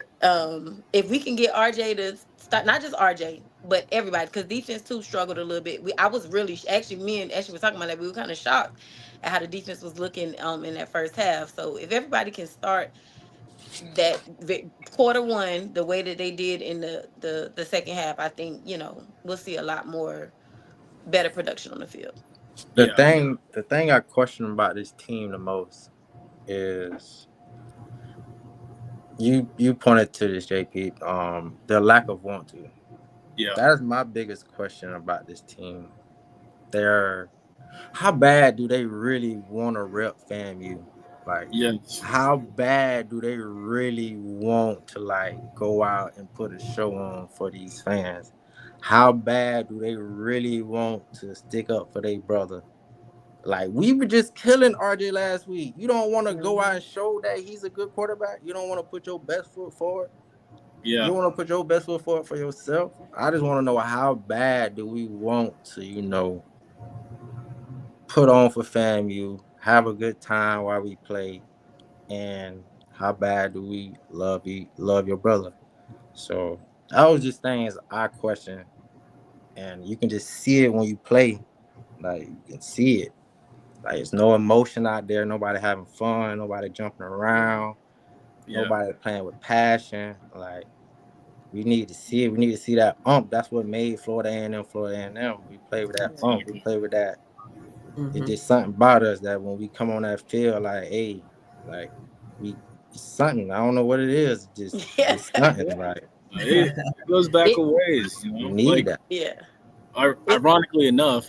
if we can get RJ to start, not just RJ, but everybody, because defense too struggled a little bit. I was really, actually, me and Ashley were talking about that. We were kind of shocked at how the defense was looking in that first half. So if everybody can start quarter one, the way that they did in the second half, I think, we'll see a lot more better production on the field. The thing I question about this team the most is you pointed to this, JP, the lack of want to. Yeah. That is my biggest question about this team. How bad do they really want to rep FAMU? Like, how bad do they really want to go out and put a show on for these fans? How bad do they really want to stick up for their brother? Like, we were just killing RJ last week. You don't want to go out and show that he's a good quarterback? You don't want to put your best foot forward? Yeah. You want to put your best foot forward for yourself? I just want to know how bad do we want to, put on for FAMU, have a good time while we play, and how bad do we love your brother? So that was just things I question, and you can just see it when you play. Like, you can see it. Like, there's no emotion out there. Nobody having fun. Nobody jumping around. Yeah. Nobody playing with passion. Like, we need to see it. We need to see that ump. That's what made Florida A&M Florida A&M. We play with that ump. We play with that. It's just something about us that when we come on that field, it's something. I don't know what it is. It's something. Like, it goes back a ways. You need that. Yeah. Ironically enough,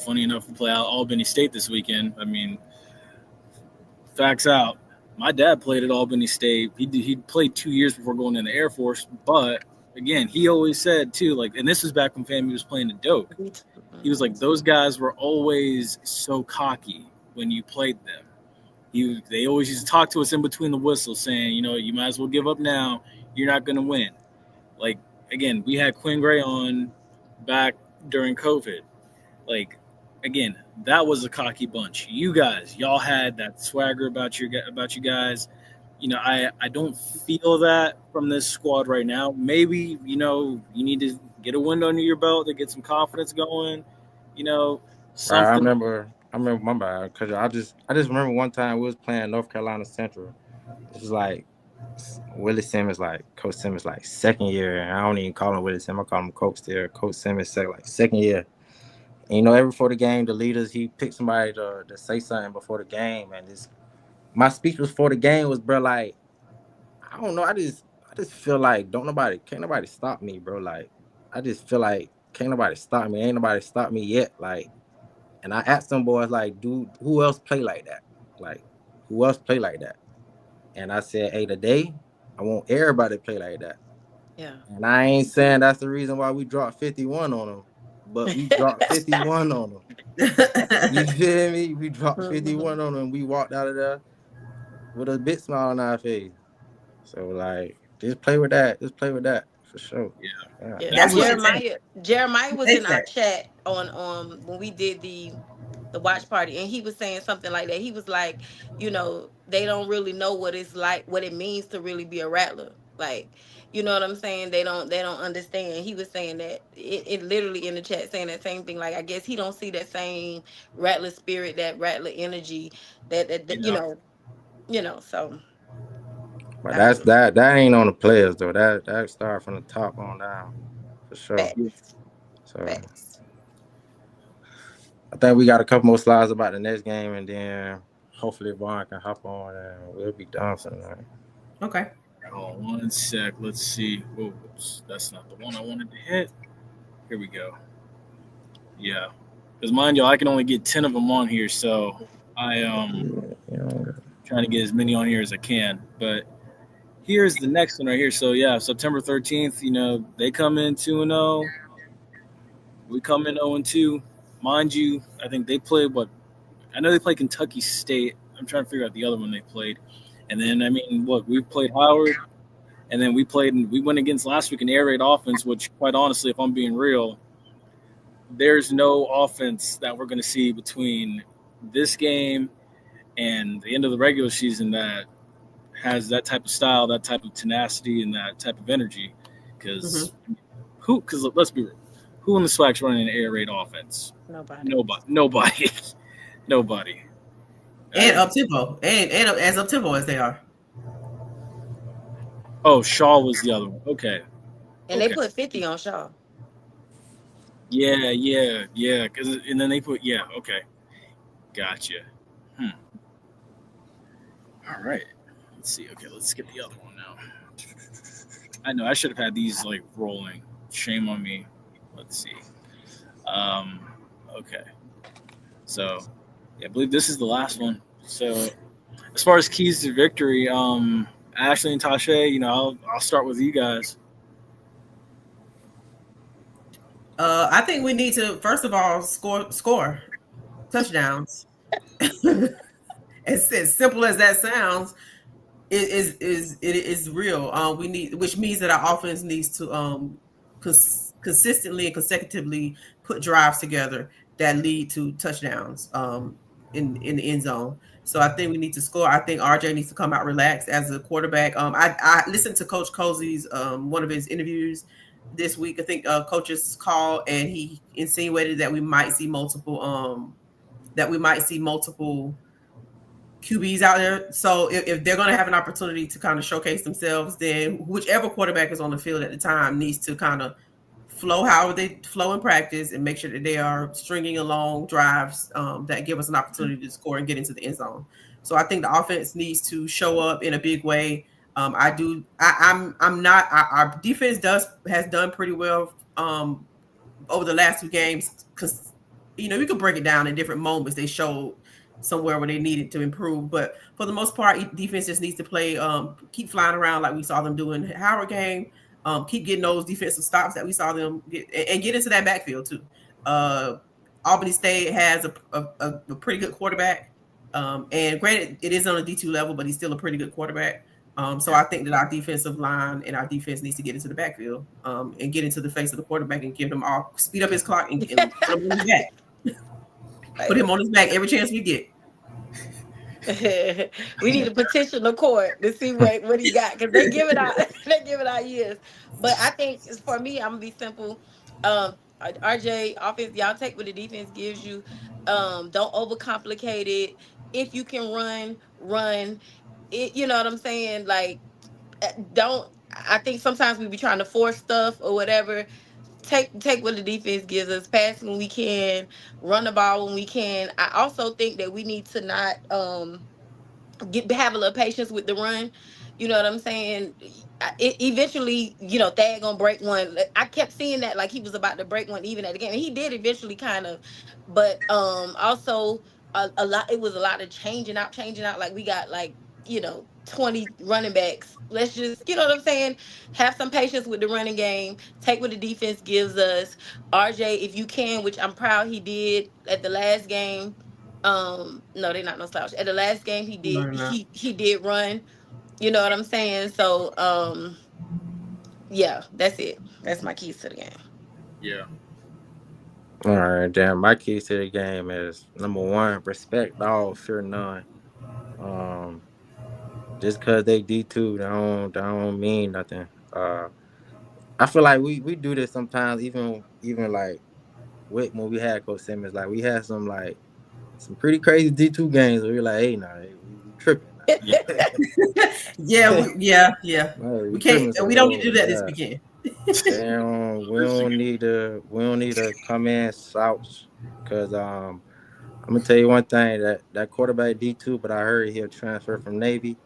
funny enough, we play Albany State this weekend. I mean, facts out. My dad played at Albany State. He played 2 years before going in the Air Force. But again, he always said too, and this was back when FAMU was playing the Doak. He was like, those guys were always so cocky when you played them. They always used to talk to us in between the whistles saying, you might as well give up now. You're not going to win. Again, we had Quinn Gray on back during COVID. Again, that was a cocky bunch. You guys, y'all had that swagger about you guys. I don't feel that from this squad right now. Maybe, you need to get a wind under your belt to get some confidence going. Something. I remember my bad, because I just remember one time we was playing North Carolina Central. It was Willie Simmons, Coach Simmons, second year, and I don't even call him Willie Simmons. I call him Coach there. Coach Simmons second year. And, every before the game, the leaders, he picked somebody to say something before the game, and my speech before the game was, bro, I don't know, I just feel can't nobody stop me, bro. I just feel can't nobody stop me. Ain't nobody stopped me yet. And I asked them boys, dude, who else play like that? Who else play like that? And I said, hey, today, I want everybody to play like that. Yeah. And I ain't saying that's the reason why we dropped 51 on them, but we dropped 51 on them. You feel me? We dropped 51 on them. We walked out of there with a big smile on our face. So, just play with that. Just play with that. For sure. Yeah. Jeremiah was in our chat on when we did the watch party, and he was saying something like that. He was like, they don't really know what it's like, what it means to really be a Rattler. You know what I'm saying? They don't understand. He was saying that it literally in the chat saying that same thing. I guess he don't see that same Rattler spirit, that Rattler energy, that so. But that ain't on the players though. That start from the top on down, for sure. Facts. So I think we got a couple more slides about the next game, and then hopefully Vaughn can hop on and we'll be done for tonight. Okay. Oh, 1 sec. Let's see. Whoops, that's not the one I wanted to hit. Here we go. Yeah, because mind you, I can only get 10 of them on here, so I trying to get as many on here as I can, but. Here's the next one right here. So, September 13th, they come in 2-0. We come in 0-2. Mind you, I think they played I know they played Kentucky State. I'm trying to figure out the other one they played. And then, we played Howard. And then we went against last week an air raid offense, which, quite honestly, if I'm being real, there's no offense that we're going to see between this game and the end of the regular season that has that type of style, that type of tenacity, and that type of energy. Because let's be real, who in the SWAC's running an air raid offense? Nobody. And up tempo, and as up tempo as they are. Oh, Shaw was the other one. Okay. And they put 50 on Shaw. Yeah. And then they put okay. Gotcha. All right. Let's see. Okay, let's get the other one now. I know I should have had these like rolling. Shame on me. Let's see. Okay. So, I believe this is the last one. So, as far as keys to victory, Ashley and Tasha, I'll start with you guys. I think we need to first of all score touchdowns. As simple as that sounds, it is real. We need, which means that our offense needs to consistently and consecutively put drives together that lead to touchdowns in the end zone. So I think we need to score. I think RJ needs to come out relaxed as a quarterback. I listened to Coach Cozy's one of his interviews this week. I think coach's call, and he insinuated that we might see multiple QBs out there. So if they're going to have an opportunity to kind of showcase themselves, then whichever quarterback is on the field at the time needs to kind of flow how they flow in practice and make sure that they are stringing along drives that give us an opportunity to score and get into the end zone. So I think the offense needs to show up in a big way. Our defense has done pretty well over the last 2 games, because we could break it down in different moments. They showed somewhere where they needed to improve, but for the most part, defense just needs to play, keep flying around like we saw them do in the Howard game. Keep getting those defensive stops that we saw them get, and get into that backfield too. Albany State has a pretty good quarterback, and granted, it is on a D2 level, but he's still a pretty good quarterback. So I think that our defensive line and our defense needs to get into the backfield and get into the face of the quarterback and give them all, speed up his clock and put him on his back. Put him on his back every chance we get. We need to petition the court to see what he got, because they give it out years. But I think for me, I'm gonna be simple. RJ, offense, y'all take what the defense gives you. Don't overcomplicate it. If you can run it, you know what I'm saying? Like, I think sometimes we be trying to force stuff or whatever. Take what the defense gives us, pass when we can, run the ball when we can. I also think that we need to not have a little patience with the run. You know what I'm saying? Eventually, Thad gonna break one. I kept seeing that like he was about to break one even at the game, and he did eventually kind of. But also a lot. It was a lot of changing out. Like we got 20 running backs. Let's just, you know what I'm saying? Have some patience with the running game. Take what the defense gives us. RJ, if you can, which I'm proud he did at the last game. No, they're not no slouch. At the last game he did he did run. You know what I'm saying? So yeah, that's it. That's my keys to the game. Yeah. All right, damn. My keys to the game is number 1, respect all, fear none. Just because they D2, don't mean nothing. I feel like we do this sometimes, even like when we had Coach Simmons, like we had some pretty crazy D2 games where we're like, hey, we tripping. Yeah. Right, we can't. We don't need to do that this weekend. We don't need to come in slouch, because I'm gonna tell you one thing, that quarterback D2, but I heard he'll transfer from Navy.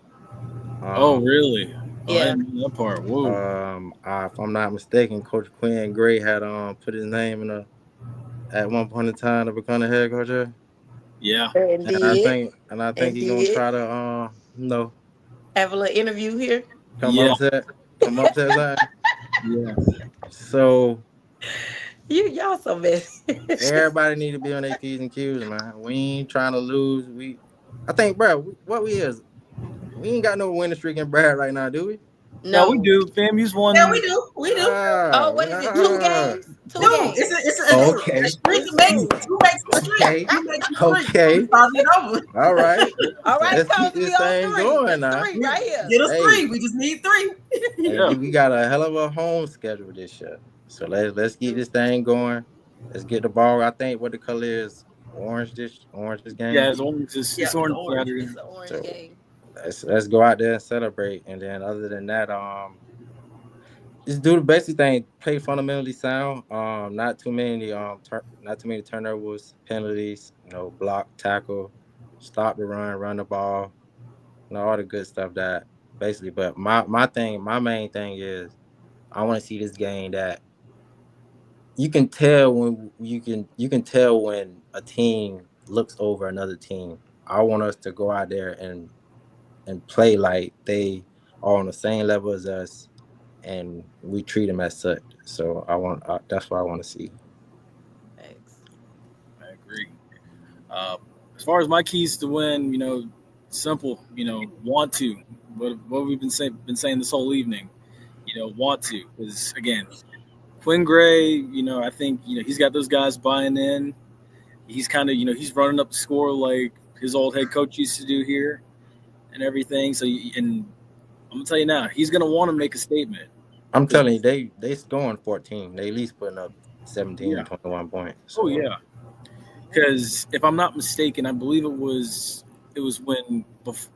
Oh, really? Yeah. I didn't know that part. Whoa. If I'm not mistaken, Coach Quinn Gray had put his name at one point in time to become the head coach here. Yeah. And I think he's gonna try to have a little interview here. Come up to that. Yeah. So y'all so bad. Everybody need to be on their P's and Q's, man. We ain't trying to lose. I think, bro, we ain't got no winning streak in Brad right now, do we? No, we do. FAMU's won. Yeah, we do. We do. What is it? 2 games? 2 games. It's okay. A streak makes a streak. Okay. All right. Let's keep this thing going now. 3 right here. Get us 3. We just need 3. Yeah. We got a hell of a home schedule this year. So let's get this thing going. Let's get the ball. I think what the color is, orange this game. Yeah, it's orange. It's orange. It's an orange game. let's go out there and celebrate. And then other than that, just do the basic thing. Play fundamentally sound. Not too many not too many turnovers, penalties. Block, tackle, stop the run, run the ball. All the good stuff that basically. But my main thing is I want to see this game that you can tell when you can tell when a team looks over another team. I want us to go out there and play like they are on the same level as us, and we treat them as such. So that's what I want to see. Thanks. I agree. As far as my keys to win, simple. Want to. What we've been saying this whole evening. Want to, because again, Quinn Gray. I think he's got those guys buying in. He's kind of he's running up the score like his old head coach used to do here, and everything. So and I'm gonna tell you now, he's gonna want to make a statement. I'm telling you, they scoring 14. They at least putting up 17 or 21 points. So. Oh yeah, because if I'm not mistaken, I believe it was when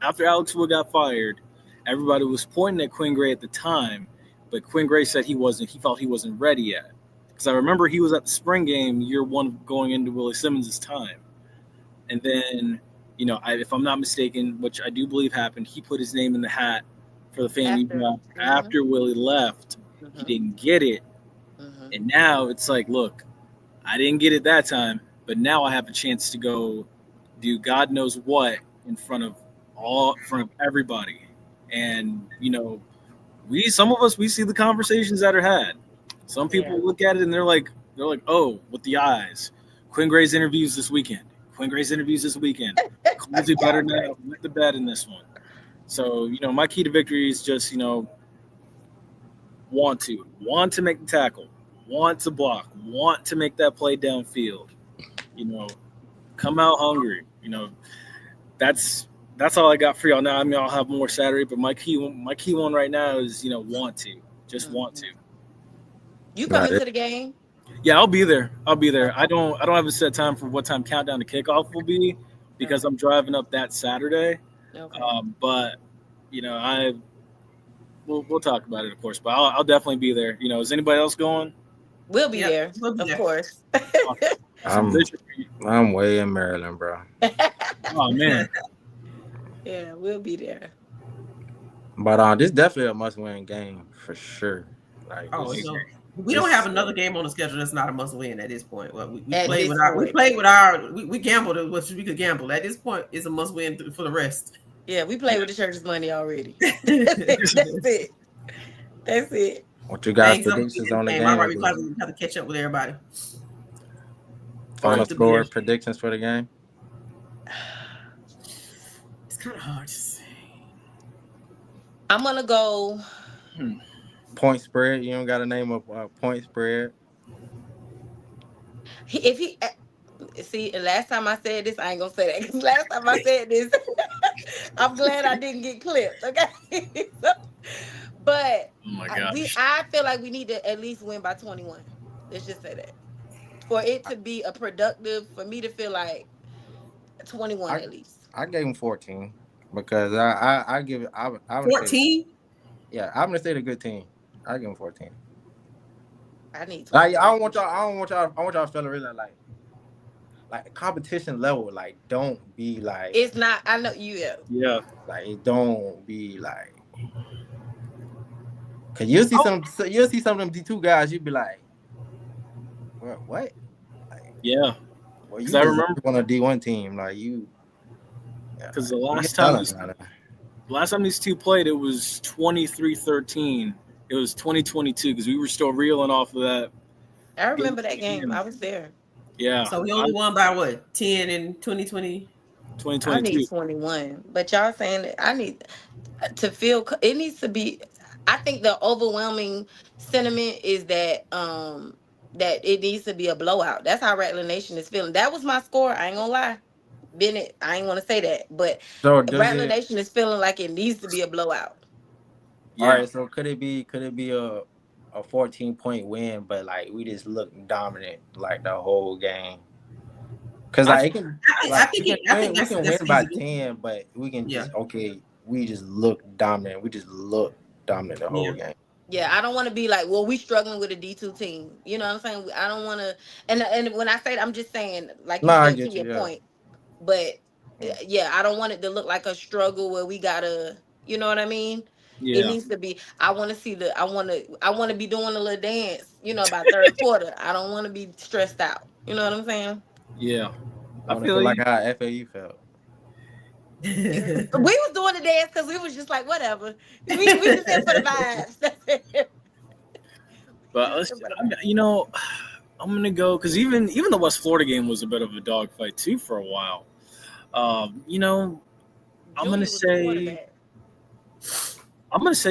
after Alex Wood got fired, everybody was pointing at Quinn Gray at the time, but Quinn Gray said he felt he wasn't ready yet. Because I remember he was at the spring game year one going into Willie Simmons' time, and then if I'm not mistaken, which I do believe happened, he put his name in the hat for the FAMU draft after Willie left. He didn't get it. And now it's like, look, I didn't get it that time, but now I have a chance to go do God knows what in front of everybody. And some of us see the conversations that are had. Some people look at it and they're like, oh, with the eyes. Quinn Gray's interviews this weekend. Coolsy better now. With the bet in this one. So, my key to victory is just, want to make the tackle, want to block, want to make that play downfield, come out hungry. That's all I got for y'all now. I mean, I'll have more Saturday, but my key one right now is, want to, just want to. You coming to the game? Yeah, I'll be there. I don't have a set time for what time countdown to kickoff will be because I'm driving up that Saturday. Okay. But we'll talk about it, of course. But I'll definitely be there. Is anybody else going? We'll be there, of course. I'm way in Maryland, bro. Oh man. Yeah, we'll be there. But this definitely a must-win game for sure. Like, we don't have another game on the schedule that's not a must-win at this point. Well, we gambled what we could gamble. At this point, it's a must-win for the rest. Yeah, we played with the church's money already. That's it. What you guys predictions on the game? All right, we probably have to catch up with everybody. Final score predictions for the game? It's kind of hard to say. I'm gonna go. Point spread. You don't got to name a point spread. Last time I said this, I ain't gonna say that because last time I said this, I'm glad I didn't get clipped. Okay, but oh my gosh. I feel like we need to at least win by 21. Let's just say that for it to be a productive, for me to feel like 21 at least. I gave him 14 because I give it. I 14. Yeah, I'm gonna say the good team. I give him 14. I need. I don't want y'all feeling really like competition level. Like, don't be like. It's not. I know you. Yeah. Like, don't be like. Cause you'll see some of them D2 guys. You'll be like, what? Like, yeah. Well, you I remember on a D1 team, like you. Because the last time these two played, it was 23-13. It was 2022 because we were still reeling off of that. I remember that game. I was there. Yeah. So we only won by what? 10 in 2020? 2022. I need 21. But y'all saying that I need to feel it needs to be. I think the overwhelming sentiment is that that it needs to be a blowout. That's how Rattler Nation is feeling. That was my score. I ain't gonna lie. Bennett, I ain't want to say that, but Rattler Nation is feeling like it needs to be a blowout. Yeah. All right, so could it be a 14-point win, but like we just look dominant like the whole game? Because like we can win by 10, but we can just we just looked dominant. We just looked dominant the whole game. Yeah, I don't want to be like, well, we struggling with a D2 team. You know what I'm saying? I don't want to. And when I say that, I'm just saying, like you said, to your point. But yeah, I don't want it to look like a struggle where we gotta, you know what I mean? Yeah. It needs to be. I want to see I want to be doing a little dance. You know, by third quarter. I don't want to be stressed out. You know what I'm saying? Yeah, I feel like how FAU felt. We was doing the dance because we was just like, whatever. We just there for the vibes. But you know, I'm gonna go because even the West Florida game was a bit of a dogfight too for a while. You know, I'm gonna say,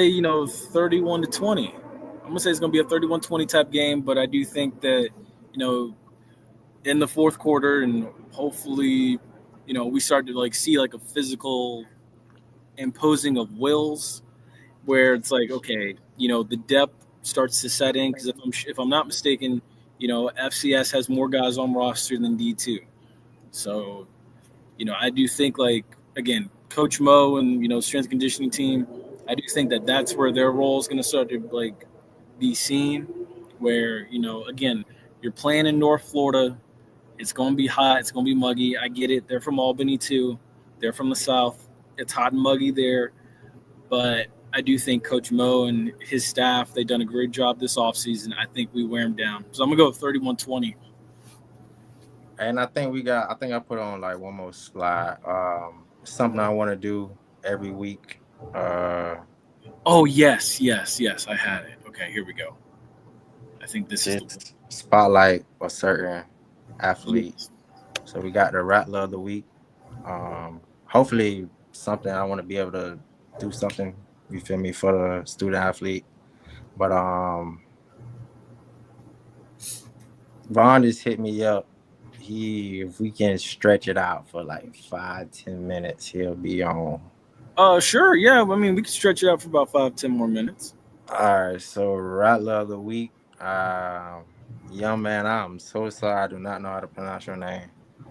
you know, 31-20. I'm gonna say it's gonna be a 31-20 type game, but I do think that, you know, in the fourth quarter and hopefully, you know, we start to like see like a physical imposing of wills where it's like, okay, you know, the depth starts to set in because if I'm not mistaken, you know, FCS has more guys on roster than D2. So, you know, I do think like, again, Coach Mo and, you know, strength and conditioning team, I do think that that's where their role is going to start to like be seen where, you know, again, you're playing in North Florida. It's going to be hot. It's going to be muggy. I get it. They're from Albany, too. They're from the South. It's hot and muggy there. But I do think Coach Mo and his staff, they've done a great job this offseason. I think we wear them down. So I'm going to go 31-20. And I think I put on like one more slide. Something I want to do every week. Oh, yes. I had it. Okay, here we go. I think this is spotlight a certain athlete. So we got the Rattler of the week. Hopefully something I want to be able to do something, you feel me, for the student athlete. But Vaughn just hit me up. If we can stretch it out for like 5-10 minutes, he'll be on. Sure, yeah. I mean, we can stretch it out for about 5-10 more minutes. All right, so Rattler of the week. Young man, I'm so sorry I do not know how to pronounce your name.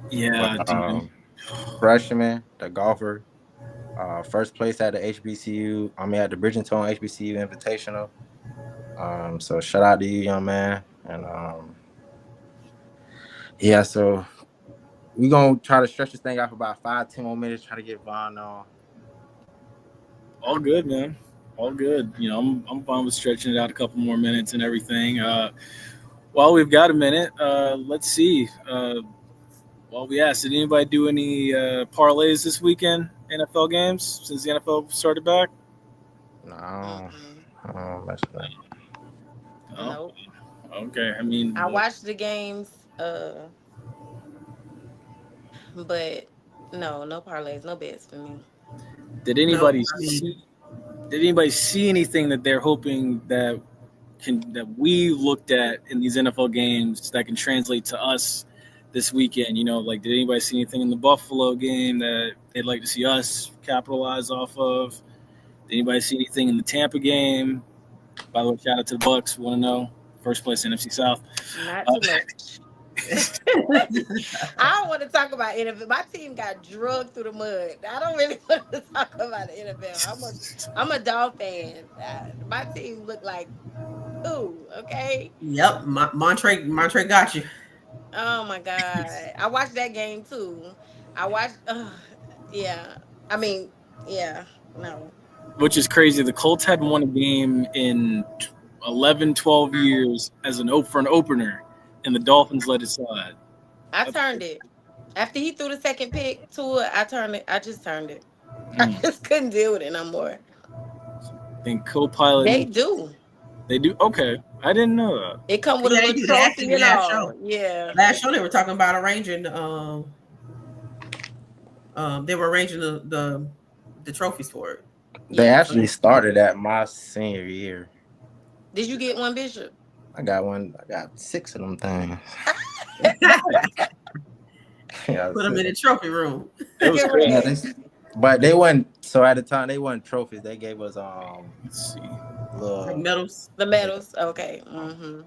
Yeah, but, freshman, the golfer, first place at the HBCU. At the Bridgeton HBCU Invitational. So shout out to you, young man. And yeah, so we're gonna try to stretch this thing out for about 5-10 more minutes, try to get Vaughn on. All good, man. All good. You know, I'm fine with stretching it out a couple more minutes and everything. While we've got a minute, let's see. While we asked, did anybody do any parlays this weekend, NFL games, since the NFL started back? No. Nope. Okay. I mean, I watched the games, but no parlays, no bets for me. Did anybody see anything that they're hoping that we looked at in these NFL games that can translate to us this weekend? You know, like, did anybody see anything in the Buffalo game that they'd like to see us capitalize off of? Did anybody see anything in the Tampa game? By the way, shout out to the Bucks. Want to know? First place NFC South. Not too much. I don't want to talk about NFL. My team got drugged through the mud. I don't really want to talk about the NFL. I'm a dog fan. My team looked like, ooh, okay. Yep, Montre got you. Oh my God, I watched that game too. Yeah. I mean, yeah, no. Which is crazy. The Colts hadn't won a game in 11, 12 years for an opener. And the Dolphins let it slide. I turned it. After he threw the second pick to it, I turned it. I just turned it. I just couldn't deal with it no more. And co-pilot. They do. They do? Okay. I didn't know that. It come with a little trophy and all. Yeah. Last show they were talking about arranging they were arranging the trophies for it. They actually started at my senior year. Did you get one, Bishop? I got one. I got 6 of them things. Put them in the trophy room. But they weren't. So at the time, they weren't trophies. They gave us let's see, like medals. The medals. Okay. Mm-hmm.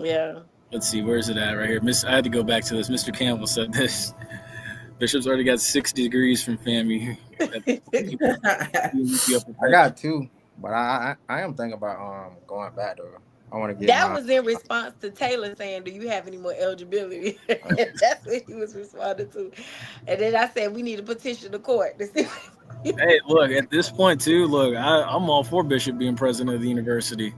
Yeah. Let's see. Where's it at? Right here. I had to go back to this. Mr. Campbell said this. Bishop's already got 6 degrees from FAMU I got two, but I am thinking about going back though. I want to get that was in response to Taylor saying, "Do you have any more eligibility?" That's what he was responding to. And then I said, "We need to petition the court to see." Hey, look, at this point too, look, I'm all for Bishop being president of the university.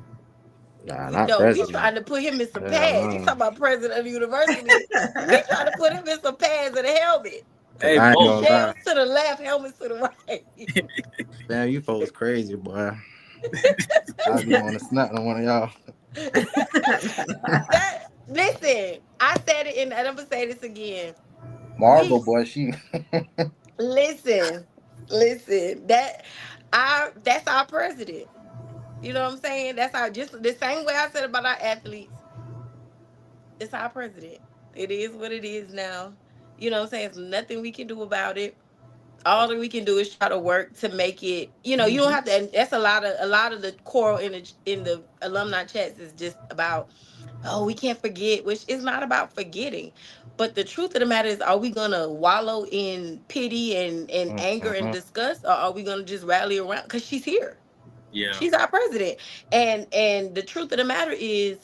Nah, not No, president. we trying to put him in some pads. You talking about president of the university? We trying to put him in some pads and a helmet. Hey, shells to the left, helmets to the right. Man, you folks crazy, boy. I be want to snap on one of y'all. Listen, I said it, and I'm gonna say this again. Marvel, boy, she. Listen. That's our president. You know what I'm saying? That's just the same way I said about our athletes. It's our president. It is what it is now. You know what I'm saying? There's nothing we can do about it. All that we can do is try to work to make it. You know, you don't have to. And that's a lot of the core in the alumni chats is just about, oh, we can't forget, which is not about forgetting. But the truth of the matter is, are we gonna wallow in pity and anger and disgust, or are we gonna just rally around? Because she's here. Yeah, she's our president, and the truth of the matter is,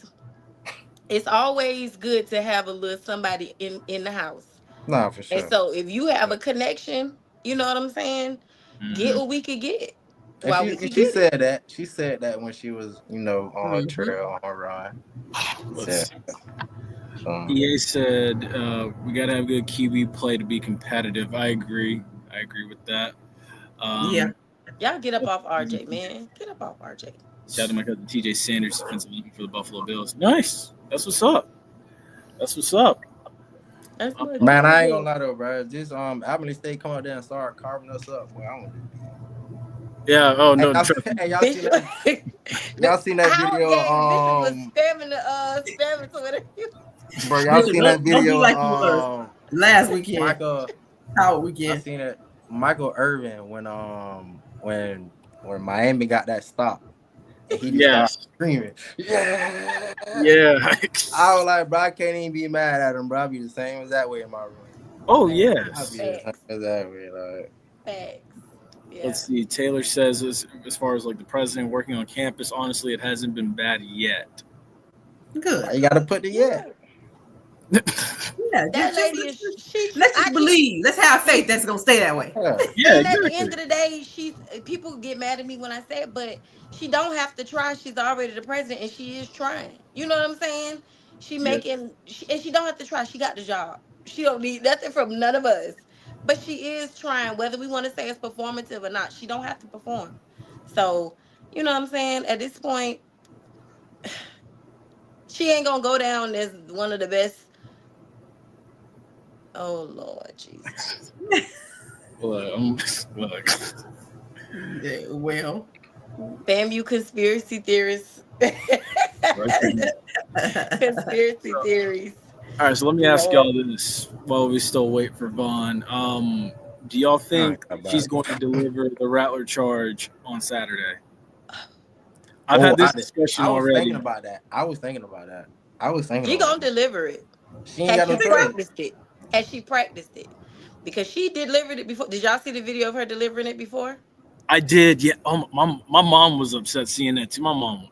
it's always good to have a little somebody in the house. No, for sure. And so if you have a connection, you know what I'm saying, get what we could get. She said that. She said that when she was, on her trail, on her ride. EA said we gotta have good QB play to be competitive. I agree with that. Yeah. Y'all get up off RJ, man. Get up off RJ. Shout out to my cousin TJ Sanders, defensive lineman for the Buffalo Bills. Nice. That's what's up. Man, I ain't gonna lie though, bro. This Albany State come out there and start carving us up, boy. I want to. Yeah. Oh no. Hey, y'all seen that video? Spamming Twitter. Bro, y'all seen that video? Last weekend. How weekend? I seen it. Michael Irvin when Miami got that stop. And he started screaming. Yeah. I was like, bro, I can't even be mad at him, bro. I'll be the same as that way in my room. Oh yeah. I'll be the same as that way, like. Facts. Yeah. Let's see. Taylor says as far as like the president working on campus, honestly, it hasn't been bad yet. Good. You got to put the Yeah, that lady is. Let's just believe. Let's have faith that's gonna stay that way. Yeah. And at the end of the day, people get mad at me when I say it, but she don't have to try. She's already the president, and she is trying. You know what I'm saying? She don't have to try. She got the job. She don't need nothing from none of us. But she is trying, whether we want to say it's performative or not. She don't have to perform. So, you know what I'm saying? At this point, she ain't gonna go down as one of the best. Oh Lord Jesus. Look. Yeah, well, FAMU conspiracy theorists. Conspiracy theories. All right, so let me ask y'all this while we still wait for Vaughn. Do y'all think she's going to deliver the Rattler charge on Saturday? I've had this discussion already. I was thinking about that. She gonna deliver it. Has she practiced it? Because she delivered it before. Did y'all see the video of her delivering it before? I did, yeah. My mom was upset seeing that too. My mom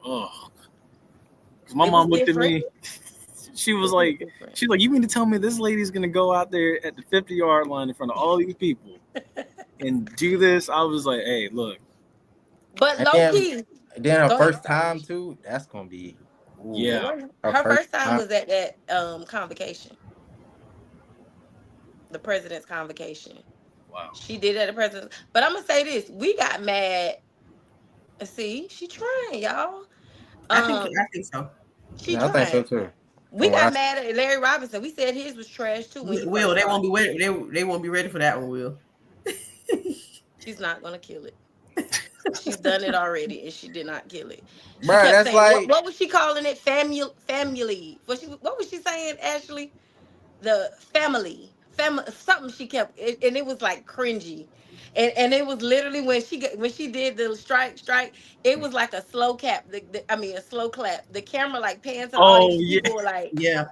looked at me. She was like, you mean to tell me this lady's gonna go out there at the 50-yard line in front of all these people and do this? I was like, hey, look. But low key. Then her first time too, that's gonna be her first time was at that convocation. The president's convocation. Wow. She did at the president. But I'm gonna say this: we got mad. See, she trying, y'all. I think so. I think so too. We got mad at Larry Robinson. We said his was trash too. Will, they won't be ready. They won't be ready for that one. Will. She's not gonna kill it. She's done it already, and she did not kill it. Bro, that's saying, like what was she calling it? Family. What was she saying, Ashley? The family. Something she kept, and it was like cringy, and it was literally when she did the strike. It was like a slow clap. A slow clap. The camera like pans to all these people were like, yeah.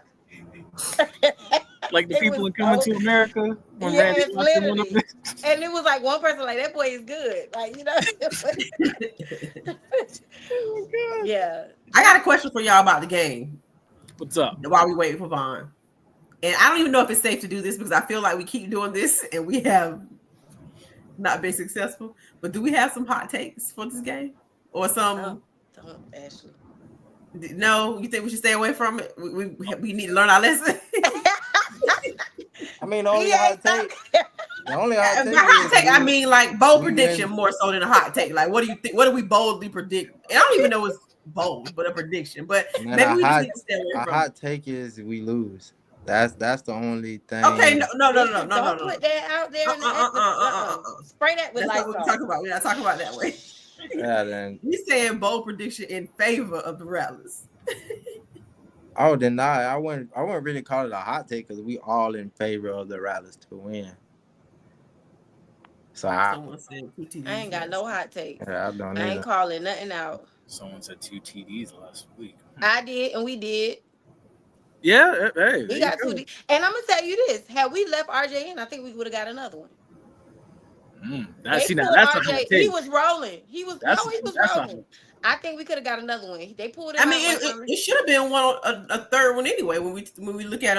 Like the people in Coming to America. When Randy literally. And it was like one person like, that boy is good. Like, you know. Oh my God. Yeah. I got a question for y'all about the game. What's up? While we wait for Vaughn. And I don't even know if it's safe to do this because I feel like we keep doing this and we have not been successful. But do we have some hot takes for this game? Or some... Don't, Ashley. No, you think we should stay away from it? We need to learn our lesson. I mean, the only hot take. I mean, like bold prediction more so than a hot take. Like, what do you think? What do we boldly predict? I don't even know it's bold, but a prediction. But man, maybe we just need to stay away from it. A hot take is we lose. That's the only thing. Okay, no. Don't put that out there. Spray that with That's Lysol. not what we're talking about. We're not talking about that way. Yeah, then We saying bold prediction in favor of the Rattlers. Oh, then I wouldn't really call it a hot take because we all in favor of the Rattlers to win. So Someone said I ain't got no hot take. Yeah, I ain't calling nothing out. Someone said 2 TDs last week. I did, and we did. Yeah, hey. We got 2 TDs. And I'm going to tell you this. Had we left RJ in, I think we would have got another one. That's RJ, a hot take. He was rolling. He was rolling. I think we could have got another one. They pulled it. I mean, it should have been a third one anyway. When we look at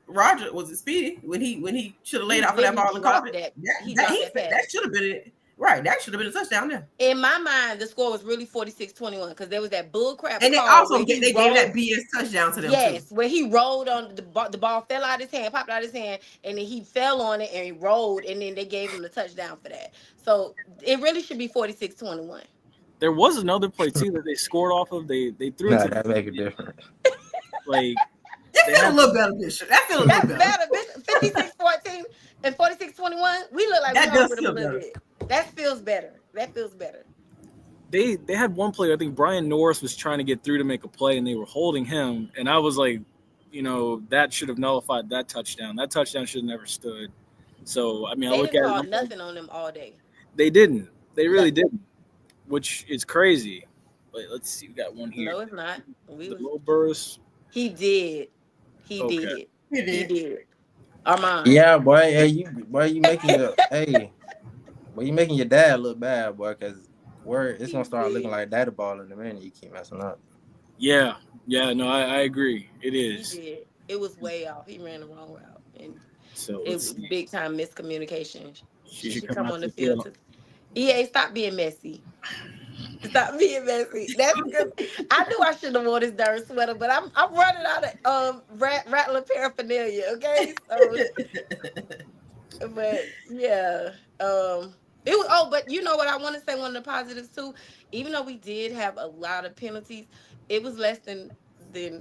Roger, was it Speedy when he should have laid out for that ball and caught it? That should have been it. Right, that should have been a touchdown there. In my mind, the score was really 46-21 because there was that bull crap. And they also they gave that BS touchdown to them. Yes, too. where he rolled on the ball fell out his hand, popped out his hand, and then he fell on it and he rolled, and then they gave him the touchdown for that. So it really should be 46-21. There was another play too that they scored off of. They threw it to that make a difference. Like that feels a little better, Bishop. That feels a little better. 56-14 and 46-21. We look like that we does over feel them a little better. bit. That feels better. They had one player. I think Brian Norris was trying to get through to make a play, and they were holding him. And I was like, that should have nullified that touchdown. That touchdown should have never stood. So I mean, I look didn't at call it. Nothing on them all day. They didn't. They really didn't. Which is crazy. Wait, let's see. We got one here. No, it's not. Low burst. He did. He did. Armand. Yeah, boy. Hey, you making you making your dad look bad, boy, because it's gonna start looking like daddy ball in a minute. You keep messing up. Yeah. No, I agree. It is. He did. It was way off. He ran the wrong route, and so it was big time miscommunication. She should come on the field. EA, stop being messy. Stop being messy. That's good. I knew I shouldn't have worn this darn sweater, but I'm running out of Rattler paraphernalia. Okay, so, but yeah, it was. Oh, but you know what? I want to say one of the positives too. Even though we did have a lot of penalties, it was less than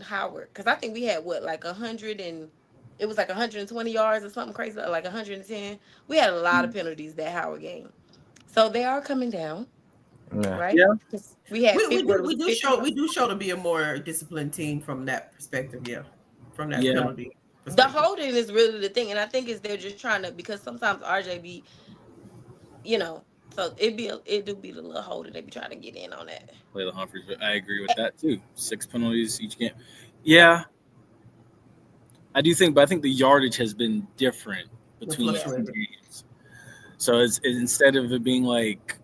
Howard because I think we had like 100 and it was like 120 yards or something crazy, like 110. We had a lot of penalties that Howard game. So they are coming down, right? Yeah. We do show to be a more disciplined team from that perspective. Yeah, from that penalty. The holding is really the thing, and I think they're just trying to because sometimes RJ be, so it do be the little holding they be trying to get in on that. Layla Humphreys, I agree with that too. 6 penalties each game. Yeah, I do think, but I think the yardage has been different between the two games. So it's instead of it being like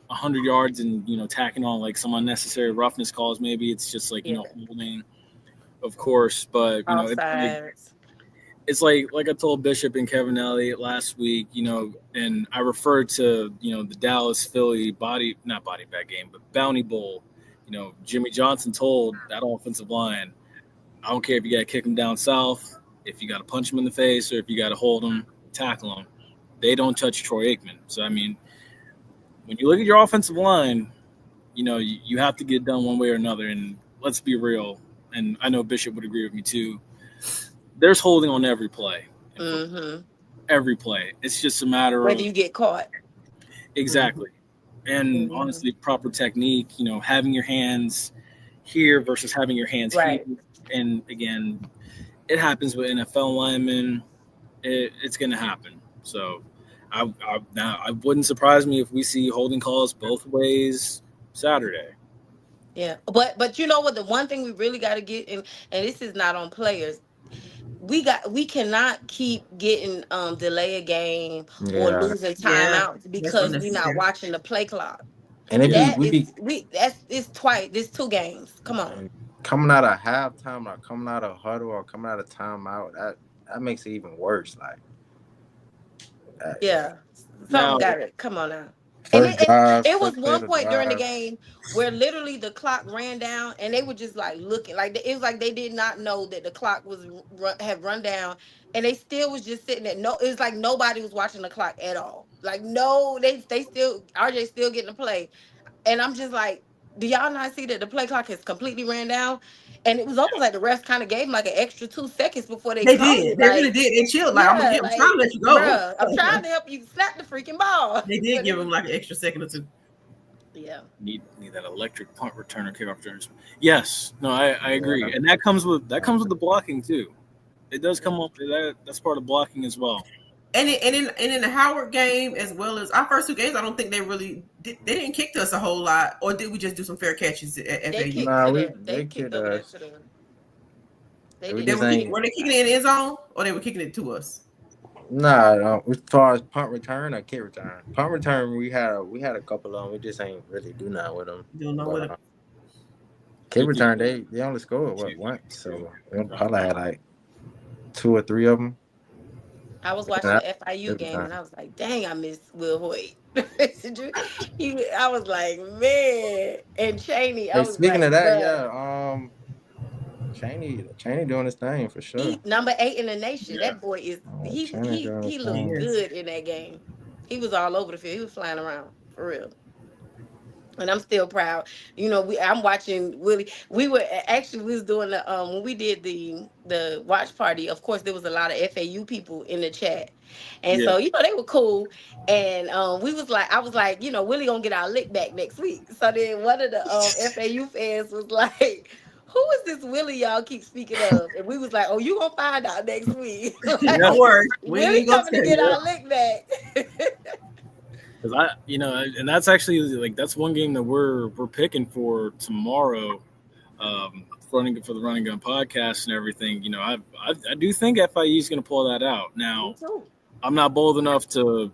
100 yards and tacking on like some unnecessary roughness calls, maybe it's just like holding, of course. But it's like I told Bishop and Kevin Elliott last week, and I referred to the Dallas Philly not body bag game, but Bounty Bowl. Jimmy Johnson told that offensive line, I don't care if you got to kick him down south, if you got to punch him in the face, or if you got to hold him, tackle him. They don't touch Troy Aikman. So, I mean, when you look at your offensive line, you have to get it done one way or another. And let's be real, and I know Bishop would agree with me too, there's holding on every play. Mm-hmm. Every play. It's just a matter of whether you get caught. Exactly. And honestly, proper technique, having your hands here versus having your hands here. And again, it happens with NFL linemen. It's going to happen. So I wouldn't surprise me if we see holding calls both ways Saturday. Yeah, but you know what? The one thing we really got to get in, and this is not on players, we cannot keep getting delay a game or losing timeouts because we're not watching the play clock. And if it's twice. There's 2 games. Come on. Coming out of halftime or coming out of huddle or coming out of timeout, that makes it even worse. Like, something got it. Come on now. And it was one point during the game where literally the clock ran down and they were just like looking like it was like they did not know that the clock had run down, and they still was just sitting there. It was like nobody was watching the clock at all. Like they still RJ still getting to play, and I'm just like, do y'all not see that the play clock has completely ran down? And it was almost like the refs kind of gave them like an extra 2 seconds before they did. They really did. They chilled. Like, I'm trying to let you go. Bruh, I'm trying to help you snap the freaking ball. They did give them like an extra second or 2. Yeah. Need that electric punt return or kickoff returns. Yes. No, I agree. And that comes with the blocking too. It does come up that's part of blocking as well. And in the Howard game, as well as our first 2 games, I don't think they really they didn't kick to us a whole lot, or did we just do some fair catches at FAU? They kicked us. Were they kicking it in the end zone, or they were kicking it to us? No. As far as punt return or kick return, punt return we had a couple of them. We just ain't really do nothing with them. Don't know what. Kick return, they only scored once, so we probably had like 2 or 3 of them. I was watching the FIU game and I was like, dang, I miss Will Hoyt. I was like, man. And Chaney. Speaking of that, Chaney doing his thing for sure. Number 8 in the nation. That boy is he looked good in that game. He was all over the field. He was flying around for real. And I'm still proud. You know, I'm watching Willie. We was doing the when we did the watch party. Of course, there was a lot of FAU people in the chat, and so they were cool. And I was like, Willie gonna get our lick back next week. So then one of the FAU fans was like, who is this Willie y'all keep speaking of? And we was like, oh, you gonna find out next week. Don't worry, Willie coming to get our lick back. Because and that's actually like that's one game that we're picking for tomorrow, for the Running Gun podcast and everything. I do think FIU is going to pull that out. Now, I'm not bold enough to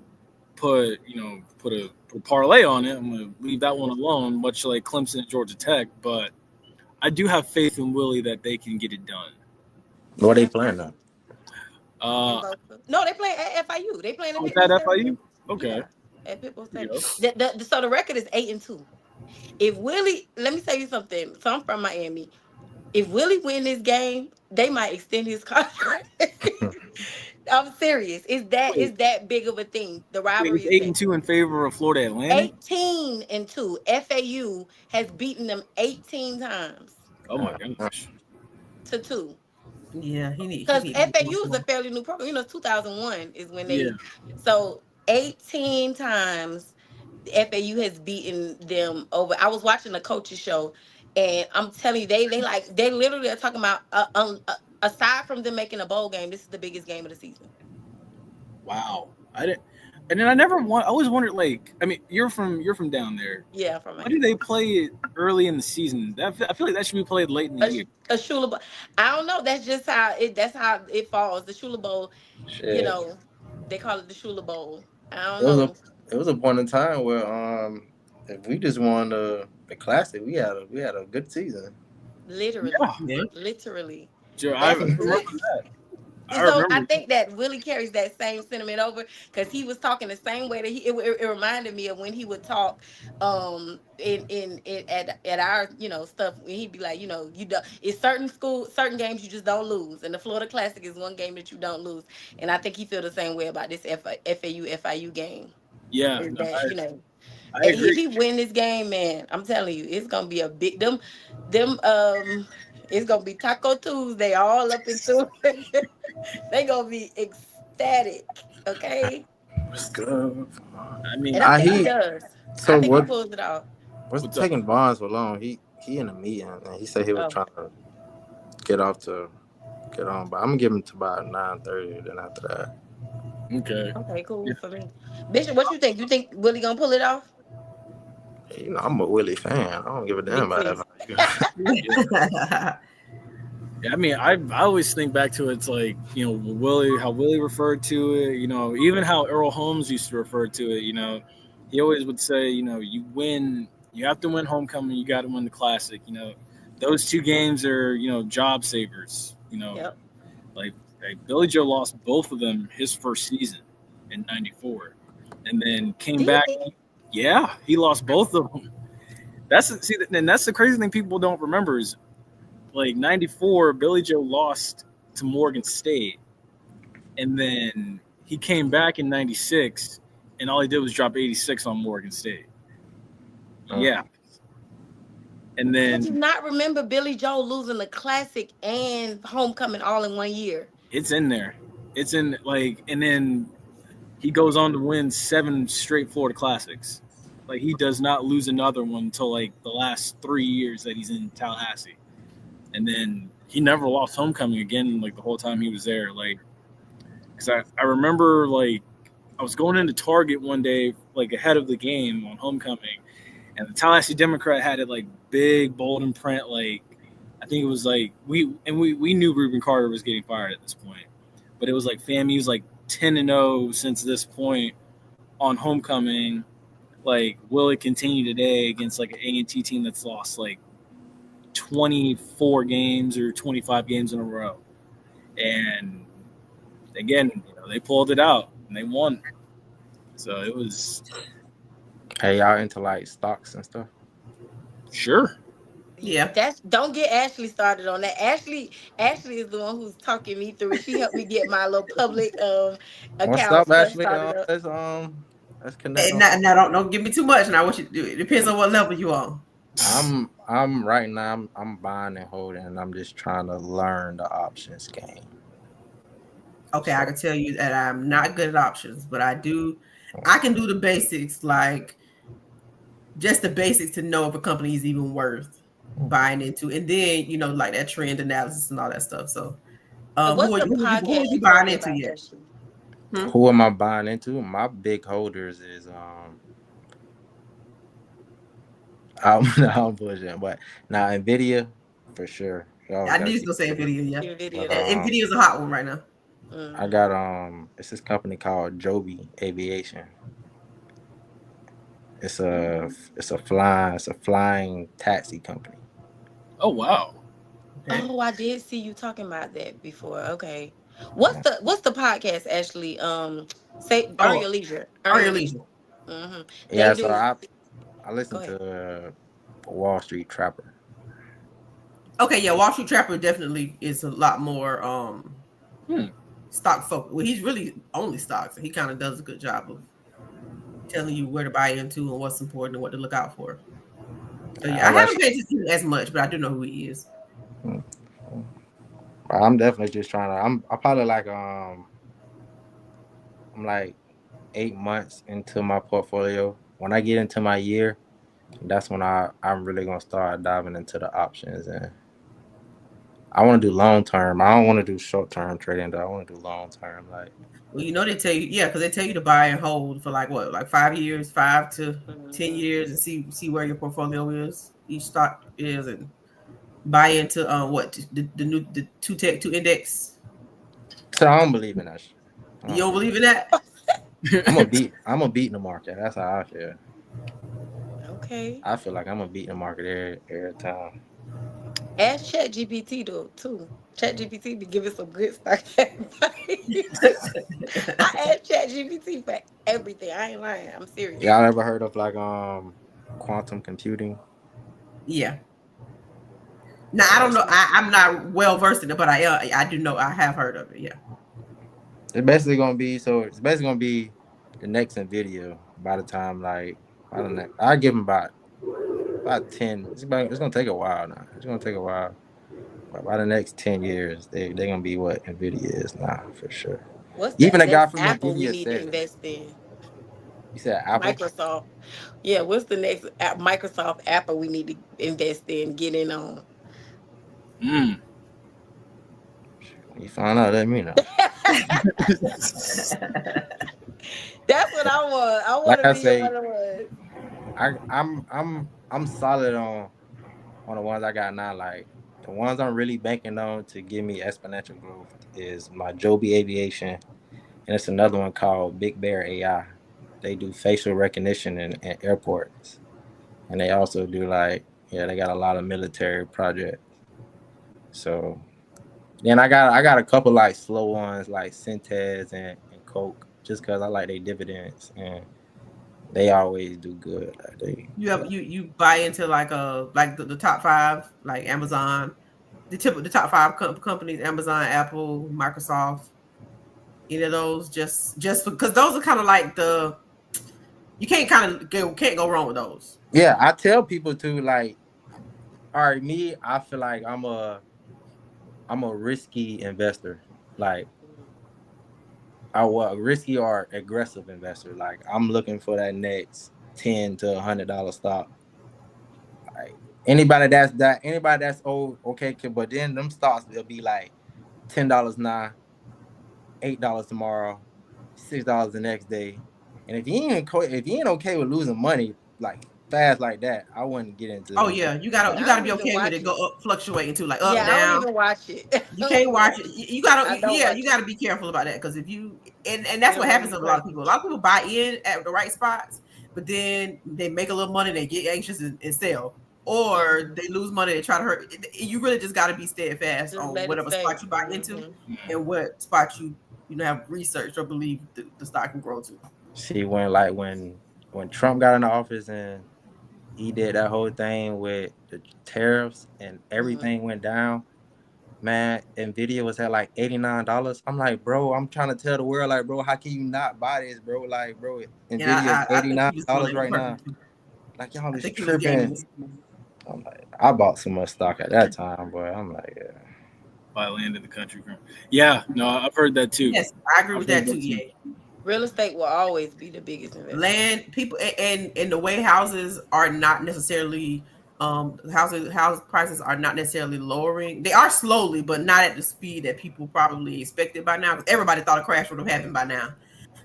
put a parlay on it. I'm going to leave that one alone, much like Clemson and Georgia Tech. But I do have faith in Willie that they can get it done. What are they playing on? No, they play at FIU. They playing at FIU. Okay. Yeah. At Pitbull Stadium. So the record is 8-2. If Willie, let me tell you something. So I'm from Miami. If Willie win this game, they might extend his contract. I'm serious. It's that big of a thing. The rivalry is 8-2 in favor of Florida Atlantic. 18-2. FAU has beaten them 18 times. Oh my gosh. To 2. Yeah, because FAU is a fairly new program. 2001 is when they. So 18 times FAU has beaten them over. I was watching a coach's show, and I'm telling you, they literally are talking about aside from them making a bowl game, this is the biggest game of the season. Wow, I always wondered, like, I mean, you're from down there. Yeah, from. Why do they play it early in the season? I feel like that should be played late in the year. A Shula Bowl. I don't know. That's just how it. That's how it falls. The Shula Bowl. Shit. They call it the Shula Bowl. I don't know. It was a point in time where if we just won the classic, we had a good season. Literally, literally. Sure, I remember that. I think that Willie carries that same sentiment over because he was talking the same way that it reminded me of when he would talk at our stuff. When he'd be like, it's certain games you just don't lose, and the Florida Classic is one game that you don't lose. And I think he feel the same way about this FAU game. Yeah, if he win this game, man, I'm telling you, it's gonna be a big it's gonna be Taco Tuesday all up into it. They gonna be ecstatic, okay? It's good. I mean, I think he does. So I think he pulls it off. What's taking Vaughn so long? He in a meeting and he said he was trying to get on, but I'm gonna give him to about 9:30. Then after that. Okay, cool for me. Bishop, what you think? You think Willie gonna pull it off? I'm a Willie fan. I don't give a damn about that. Yeah, I mean, I always think back to it, it's like, you know, how Willie referred to it, you know, even how Earl Holmes used to refer to it, you know, he always would say, you know, you have to win homecoming, you got to win the classic, you know, those two games are, you know, job savers, you know, Yep. like Billy Joe lost both of them his first season in '94, and then came Did back. he? Yeah, he lost both of them. That's the crazy thing people don't remember is, like, '94, Billy Joe lost to Morgan State, and then he came back in '96, and all he did was drop 86 on Morgan State. Yeah, and I do then not remember Billy Joe losing the classic and homecoming all in 1 year. it's in there. It's in, like, and then he goes on to win 7 straight Florida Classics. Like, he does not lose another one until, like, the last 3 years that he's in Tallahassee. And then he never lost homecoming again, like, the whole time he was there. Like, because I remember, like, I was going into Target one day, like, ahead of the game on homecoming, and the Tallahassee Democrat had it, like, big, bold in print. Like, I think it was, like, we knew Reuben Carter was getting fired at this point. But it was, like, FAMU's, like, 10-0 since this point on homecoming. Like, will it continue today against, like, an A&T team that's lost, like, 24 games or 25 games in a row? And again, you know, they pulled it out and they won. So it was. Hey, y'all into like stocks and stuff? Sure. Yeah. Don't get Ashley started on that. Ashley is the one who's talking me through it. She helped me get my little public What's account up, stuff Ashley? started up. Let's connect. Now don't give me too much. Now what you do? It depends on what level you on. I'm right now. I'm buying and holding, and I'm just trying to learn the options game. Okay, I can tell you that I'm not good at options, but I can do the basics, like just the basics to know if a company is even worth buying into, and then, you know, like that trend analysis and all that stuff. So, who are you buying into yet? Who am I buying into? My big holders is I'm bullshitting, but now Nvidia for sure. I knew you was gonna say Nvidia. Yeah, Nvidia is a hot one right now. I got it's this company called Joby Aviation. It's a flying taxi company. Oh wow. Okay. Oh, I did see you talking about that before. Okay. What's the podcast, Ashley? Say Earn Your Leisure. Earn Your Leisure. Mm-hmm. Yeah, so I listen to Wall Street Trapper. Okay, yeah, Wall Street Trapper definitely is a lot more stock focused. Well, he's really only stocks, and he kind of does a good job of telling you where to buy into and what's important and what to look out for. So yeah, I haven't paid attention as much, but I do know who he is. I'm definitely just trying to. I'm probably like I'm like 8 months into my portfolio. When I get into my year, that's when I'm really gonna start diving into the options, and I want to do long term. I don't want to do short term trading though. I want to do long term. Like, well, you know, they tell you, because they tell you to buy and hold for like 5 years, 5 to 10 years, and see where your portfolio is, each stock is, and buy into the two index. So I don't believe in that shit. You don't believe in that? I'm gonna beat the market. That's how I feel. Okay. I feel like I'm gonna beat the market every time. Ask ChatGPT too. ChatGPT be giving some good stock advice. I ask ChatGPT for everything. I ain't lying. I'm serious. Y'all ever heard of like quantum computing? Yeah. Now I don't know. I'm not well versed in it, but I do know. I have heard of it. Yeah. It's basically gonna be the next Nvidia by the time, like, I don't know. I give them about 10. It's gonna take a while now. It's gonna take a while. But by the next 10 years, they're gonna be what Nvidia is now for sure. What's even a guy from Apple Nvidia we need said to invest in? You said Apple? Microsoft. Yeah, what's the next Microsoft Apple we need to invest in, get in on? You find out, let me know. That's what I want. I want to be one of the ones. I'm solid on the ones I got now, like the the ones I'm really banking on to give me exponential growth is my Joby Aviation, and it's another one called Big Bear AI. They do facial recognition in airports, and they also do they got a lot of military projects. So then I got a couple like slow ones like Syntez and Coke, just because I like their dividends and they always do good. You buy into like the top 5, like Amazon, the top 5 companies: Amazon, Apple, Microsoft. Any of those, just because those are kind of like you can't go wrong with those. Yeah, I tell people to like, all right, me, I feel like I'm a risky investor. Like, a risky or aggressive investor. Like, I'm looking for that next $10 to $100 stock. Like, anybody that's okay, but then them stocks will be like $10 now, $8 tomorrow, $6 the next day. And if you ain't okay with losing money like fast like that, I wouldn't get into. Oh yeah, you gotta be okay with it go up, fluctuating too, like up, down. I don't even watch it. You can't watch it. You gotta be careful about that, because if you and that's what happens to a lot of people. A lot of people buy in at the right spots, but then they make a little money, they get anxious and sell, or they lose money, they try to hurt. You really just gotta be steadfast on whatever spot you buy into and what spot you have researched or believe the stock can grow to. See, when Trump got in the office and he did that whole thing with the tariffs and everything went down, man, Nvidia was at like $89. I'm like, bro, I'm trying to tell the world, like, bro, how can you not buy this, bro? Like, bro, Nvidia is $89 right now. Like, y'all is tripping. I'm like, I bought so much stock at that time, boy. I'm like, yeah. Buy land in the country. Yeah, no, I've heard that too. Yes, I agree with that too. Yeah. Real estate will always be the biggest investment. Land, people, and the way houses are not necessarily house prices are not necessarily lowering. They are slowly, but not at the speed that people probably expected by now. Because everybody thought a crash would have happened by now.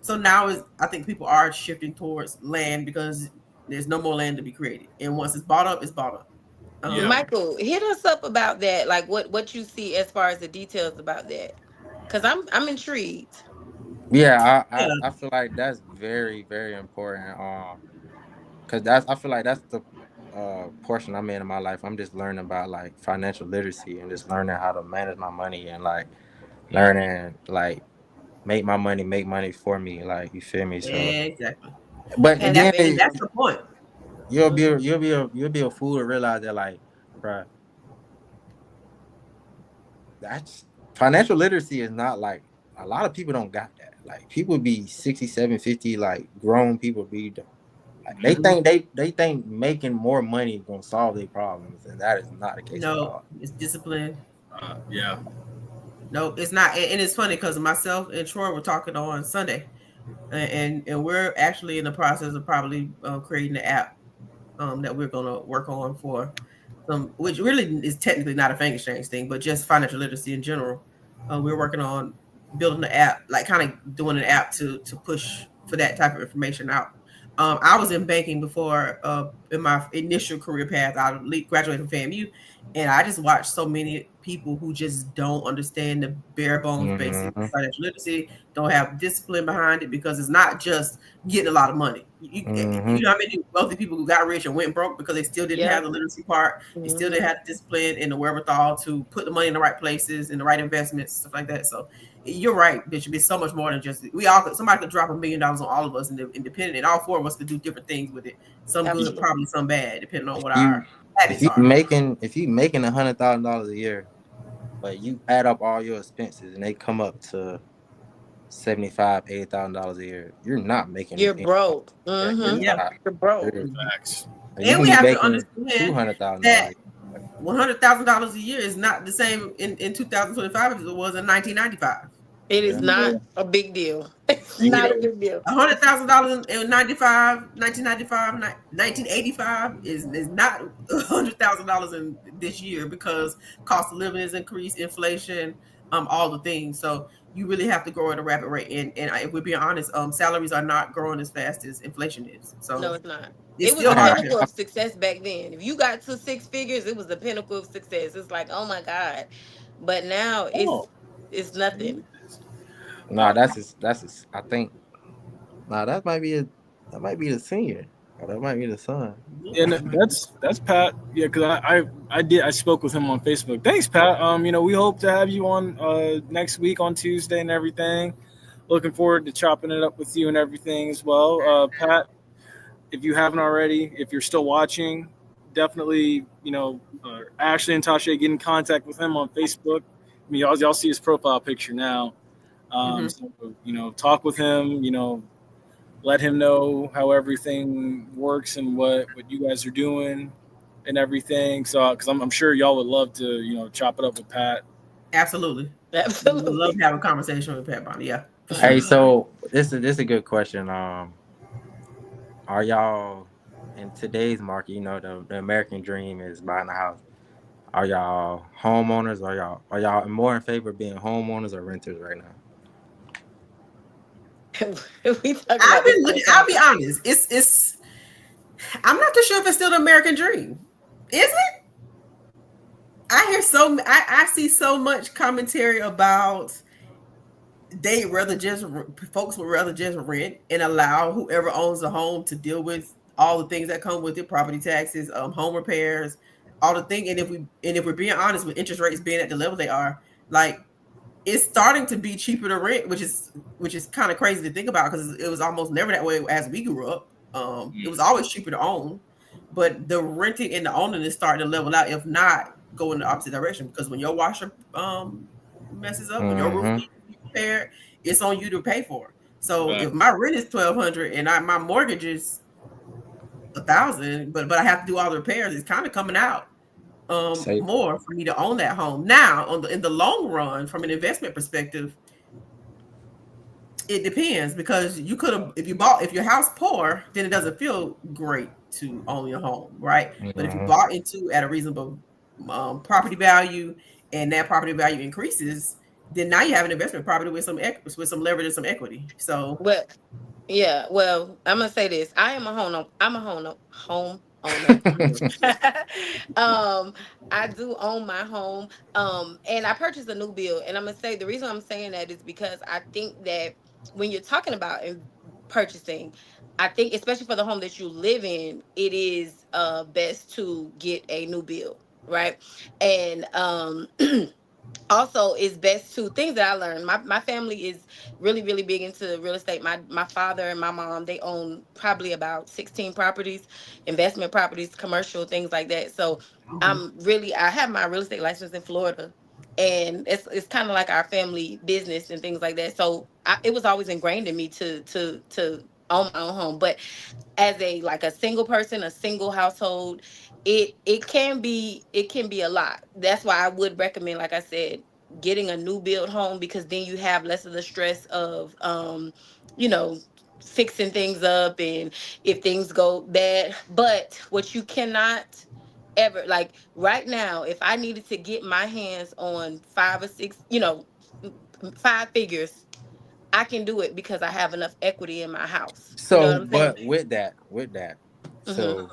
So now I think people are shifting towards land because there's no more land to be created, and once it's bought up, it's bought up. Michael, hit us up about that. Like what you see as far as the details about that, because I'm intrigued. Yeah, I feel like that's very, very important. Because I feel like that's the portion I'm in my life. I'm just learning about like financial literacy and just learning how to manage my money and like learning like make money for me. Like, you feel me? So exactly. But and again, that's the point. You'll be a fool to realize that, like, bro, that's financial literacy is not like a lot of people don't got that. Like, people be 67, 50, like grown people be like, they think making more money gonna solve their problems, and that is not the case at all. It's discipline. Yeah. No, it's not, and it's funny because myself and Troy were talking on Sunday, and we're actually in the process of probably creating an app that we're going to work on for which really is technically not a Fang Exchange thing, but just financial literacy in general. We're working on building the app, like kind of doing an app to push for that type of information out. I was in banking before in my initial career path. I graduated from FAMU, and I just watched so many people who just don't understand the bare bones basic financial literacy, don't have discipline behind it, because it's not just getting a lot of money. You know how many wealthy people who got rich and went broke because they still didn't have the literacy part. They still didn't have the discipline and the wherewithal to put the money in the right places, in the right investments, stuff like that. So you're right. There should be so much more than just somebody could drop $1 million on all of us independent, and all four of us could do different things with it. Some good, probably some bad, depending on what our habits are. If you making $100,000 a year, but you add up all your expenses and they come up to $75,000, $80,000 a year, you're not making. You're broke. You're broke. And we have to understand that $100,000 a year is not the same in 2025 as it was in 1995. It is not a big deal. It's not a big deal. $100,000 in 1985 is not $100,000 in this year, because cost of living is increased, inflation, all the things. So you really have to grow at a rapid rate. And if we're being honest, salaries are not growing as fast as inflation is. So no, it's not. It's It was still the hard. pinnacle of success back then. If you got to 6 figures, it was the pinnacle of success. It's like, oh my God. But now it's nothing. Nah, I think. Nah, that might be the senior. Or that might be the son. Yeah, no, that's Pat. Yeah, because I spoke with him on Facebook. Thanks, Pat. We hope to have you on next week on Tuesday and everything. Looking forward to chopping it up with you and everything as well. Pat, if you haven't already, if you're still watching, definitely, Ashley and Tasha, get in contact with him on Facebook. I mean, y'all see his profile picture now. So, talk with him, let him know how everything works and what you guys are doing and everything. So, because I'm sure y'all would love to, chop it up with Pat. Absolutely. Absolutely. We love to have a conversation with Pat Bonnett. Yeah. For sure. Hey, so this is a good question. Are y'all in today's market? The American dream is buying a house. Are y'all homeowners? Are y'all more in favor of being homeowners or renters right now? I'll be honest. It's. I'm not too sure if it's still the American dream. Is it? I see so much commentary about folks would rather just rent and allow whoever owns the home to deal with all the things that come with it, property taxes, home repairs, all the thing. And if we're being honest, with interest rates being at the level they are, like, it's starting to be cheaper to rent, which is kind of crazy to think about because it was almost never that way as we grew up. It was always cheaper to own, but the renting and the owning is starting to level out, if not go in the opposite direction. Because when your washer messes up, when your roof needs to be repaired, it's on you to pay for it. So if my rent is $1,200 and my mortgage is $1,000, but I have to do all the repairs, it's kind of coming out more for me to own that home. Now, in the long run, from an investment perspective, it depends, because you could have, if your house poor, then it doesn't feel great to own your home, right? But if you bought into at a reasonable property value, and that property value increases, then now you have an investment property with some leverage and some equity. So, well, I'm gonna say this: I am a home owner. I do own my home, and I purchased a new build. And I'm gonna say the reason I'm saying that is because I think that when you're talking about purchasing, I think especially for the home that you live in, it is best to get a new build, right? And also it's best to things that I learned. My family is really, really big into real estate. My father and my mom, they own probably about 16 properties, investment properties, commercial, things like that. So I have my real estate license in Florida, and it's kind of like our family business and things like that. So it was always ingrained in me to own my own home. But as a single person, a single household, it can be a lot. That's why I would recommend, like I said, getting a new build home, because then you have less of the stress of fixing things up and if things go bad. But what you cannot ever, like right now, if I needed to get my hands on 5 or 6, 5 figures, I can do it because I have enough equity in my house. So, you know what I'm saying? but with that, so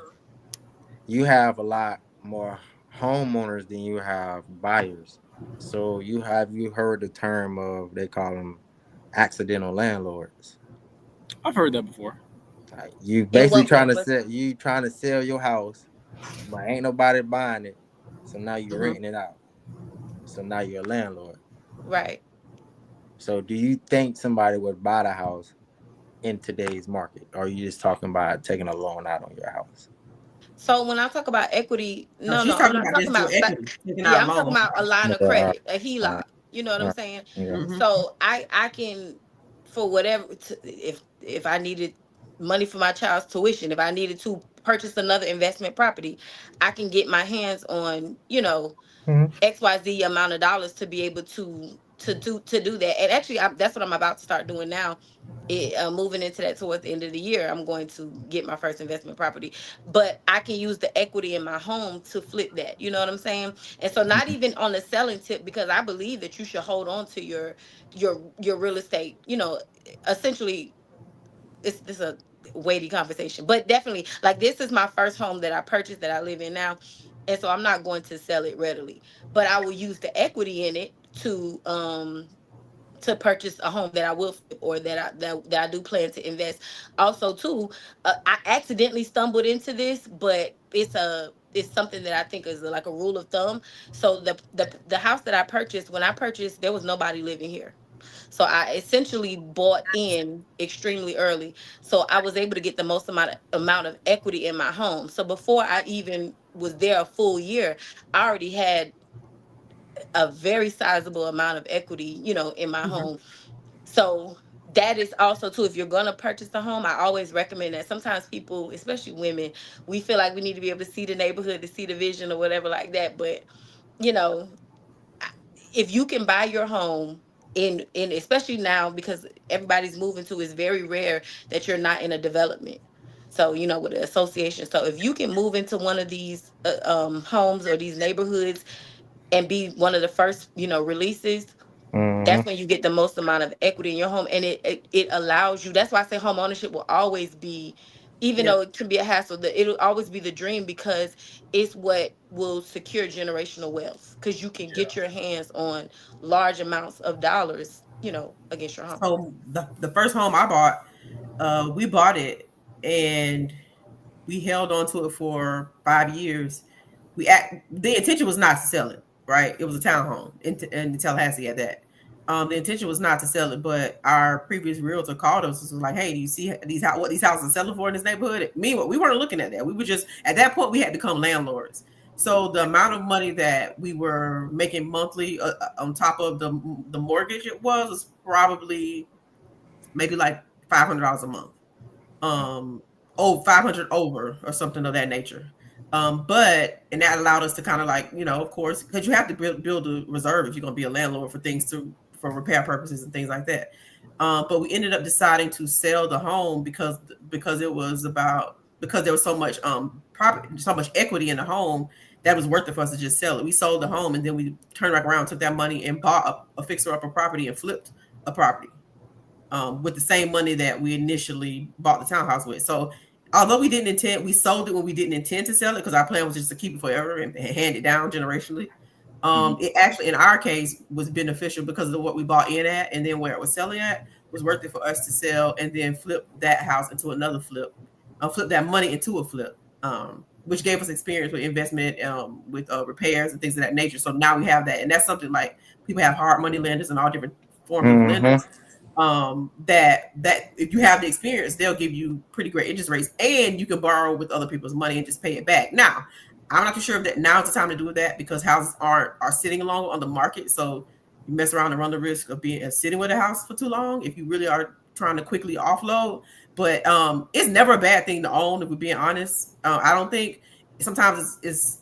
you have a lot more homeowners than you have buyers. So you heard the term of, they call them accidental landlords? I've heard that before. You basically trying to sell your house, but ain't nobody buying it. So now you're renting it out. So now you're a landlord. Right. So do you think somebody would buy the house in today's market? Or are you just talking about taking a loan out on your house? So when I talk about equity, I'm not talking about equity. I'm talking about a line of credit, a HELOC. You know what I'm saying? So I can, for whatever, if I needed money for my child's tuition, if I needed to purchase another investment property, I can get my hands on, XYZ amount of dollars to be able to do that. And actually, that's what I'm about to start doing now. Moving into that towards the end of the year, I'm going to get my first investment property, but I can use the equity in my home to flip that. You know what I'm saying? And so not even on the selling tip, because I believe that you should hold on to your real estate. Essentially, it's a weighty conversation. But definitely, like, this is my first home that I purchased that I live in now, and so I'm not going to sell it readily. But I will use the equity in it to purchase a home that I will flip, or that I do plan to invest. Also, too, I accidentally stumbled into this, but it's something that I think is like a rule of thumb. So the house that I purchased, when I purchased, there was nobody living here. So I essentially bought in extremely early. So I was able to get the most amount of equity in my home. So before I even was there a full year, I already had a very sizable amount of equity, in my home. So that is also too, if you're going to purchase a home, I always recommend that. Sometimes people, especially women, we feel like we need to be able to see the neighborhood, to see the vision or whatever like that. But, you know, if you can buy your home in especially now, because everybody's moving to, it's very rare that you're not in a development. So, with the association. So if you can move into one of these homes or these neighborhoods and be one of the first, releases, that's when you get the most amount of equity in your home. And it allows you, that's why I say home ownership will always be, even though it can be a hassle, it'll always be the dream, because it's what will secure generational wealth, because you can get your hands on large amounts of dollars, against your home. So the first home I bought, we bought it and we held on to it for 5 years. The intention was not to sell it, right? It was a townhome in Tallahassee at that. The intention was not to sell it, but our previous realtor called us and was like, "Hey, do you see what these houses are selling for in this neighborhood?" Meanwhile, we weren't looking at that. We were just, at that point, we had become landlords. So the amount of money that we were making monthly on top of the mortgage was probably maybe like $500 a month. 500 over or something of that nature. And that allowed us to kind of like, of course, because you have to build a reserve if you're going to be a landlord for repair purposes and things like that. But we ended up deciding to sell the home because there was so much property, so much equity in the home that was worth it for us to just sell it. We sold the home and then we turned back around, took that money and bought a fixer-upper property and flipped a property with the same money that we initially bought the townhouse with. So although we sold it when we didn't intend to sell it, because our plan was just to keep it forever and hand it down generationally. It actually, in our case, was beneficial because of what we bought in at, and then where it was selling at was worth it for us to sell and then flip that house into another flip, flip that money into a flip, which gave us experience with investment, with repairs and things of that nature. So now we have that, and that's something like people have hard money lenders and all different forms of lenders. That if you have the experience, they'll give you pretty great interest rates, and you can borrow with other people's money and just pay it back. Now, I'm not too sure if that now is the time to do that, because houses are sitting long on the market. So you mess around and run the risk of sitting with a house for too long if you really are trying to quickly offload. But it's never a bad thing to own, if we're being honest. I don't think, sometimes it's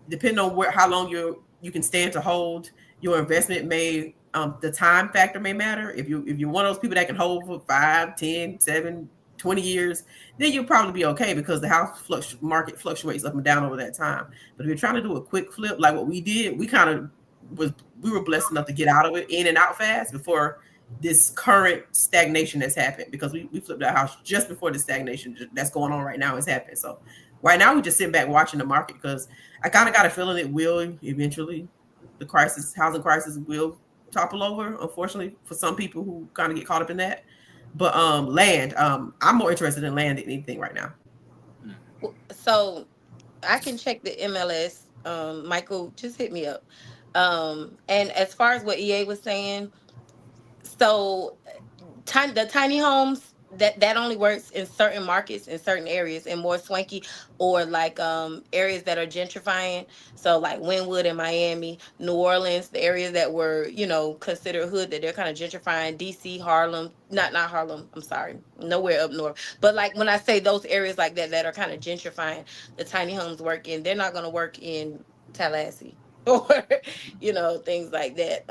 depending on how long you can stand to hold your investment. The time factor may matter. If you're one of those people that can hold for 5, 10, 7, 20 years, then you'll probably be okay, because the house market fluctuates up and down over that time. But if you're trying to do a quick flip like what we did, we were blessed enough to get out of it in and out fast before this current stagnation has happened, because we flipped our house just before the stagnation that's going on right now has happened. So right now we just sit back watching the market, because I kind of got a feeling it will eventually, housing crisis will topple over, unfortunately, for some people who kind of get caught up in that. But land, I'm more interested in land than anything right now. So I can check the MLS. Michael, just hit me up. And as far as what EA was saying, so the tiny homes, that only works in certain markets, in certain areas, and more swanky, or like areas that are gentrifying. So like Wynwood in Miami, New Orleans, the areas that were considered hood, that they're kind of gentrifying. DC, Harlem, not Harlem, I'm sorry, nowhere up north. But like when I say those areas like that are kind of gentrifying, the tiny homes work in. They're not going to work in Tallahassee or things like that.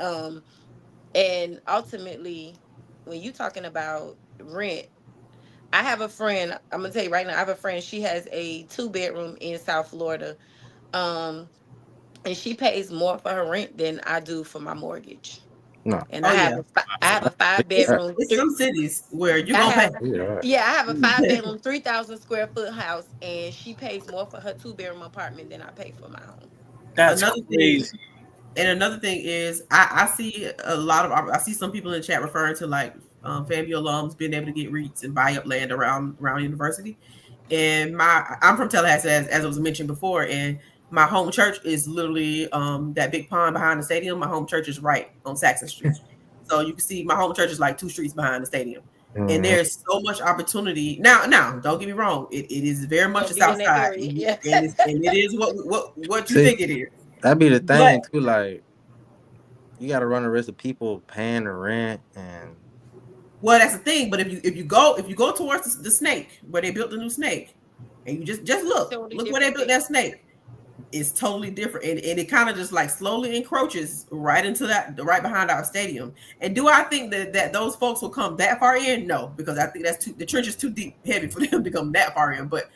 And ultimately, when you're talking about rent, I have a friend, I'm gonna tell you right now, I have a friend, she has a 2-bedroom in South Florida, and she pays more for her rent than I do for my mortgage. No. And I have a 5-bedroom. It's some cities where you I gonna have, pay. yeah, I have a 5-bedroom, 3,000 square foot house, and she pays more for her 2-bedroom apartment than I pay for my home. That's crazy. Another thing is, I see a lot of, I see some people in the chat referring to like FAMU alums being able to get REITs and buy up land around university. And I'm from Tallahassee, as it was mentioned before, and my home church is literally that big pond behind the stadium. My home church is right on Saxon Street. So you can see my home church is like 2 streets behind the stadium. And there's so much opportunity. Now, don't get me wrong. It is very much a south side. Yeah. And it is what you think it is. That'd be the thing too. Like, you got to run the risk of people paying the rent and. Well, that's the thing. But if you go towards the snake where they built the new snake, and you just look where they built that snake, it's totally different, and it kind of just like slowly encroaches right into that, right behind our stadium. And do I think that those folks will come that far in? No, because I think the trench is too deep, heavy for them to come that far in. But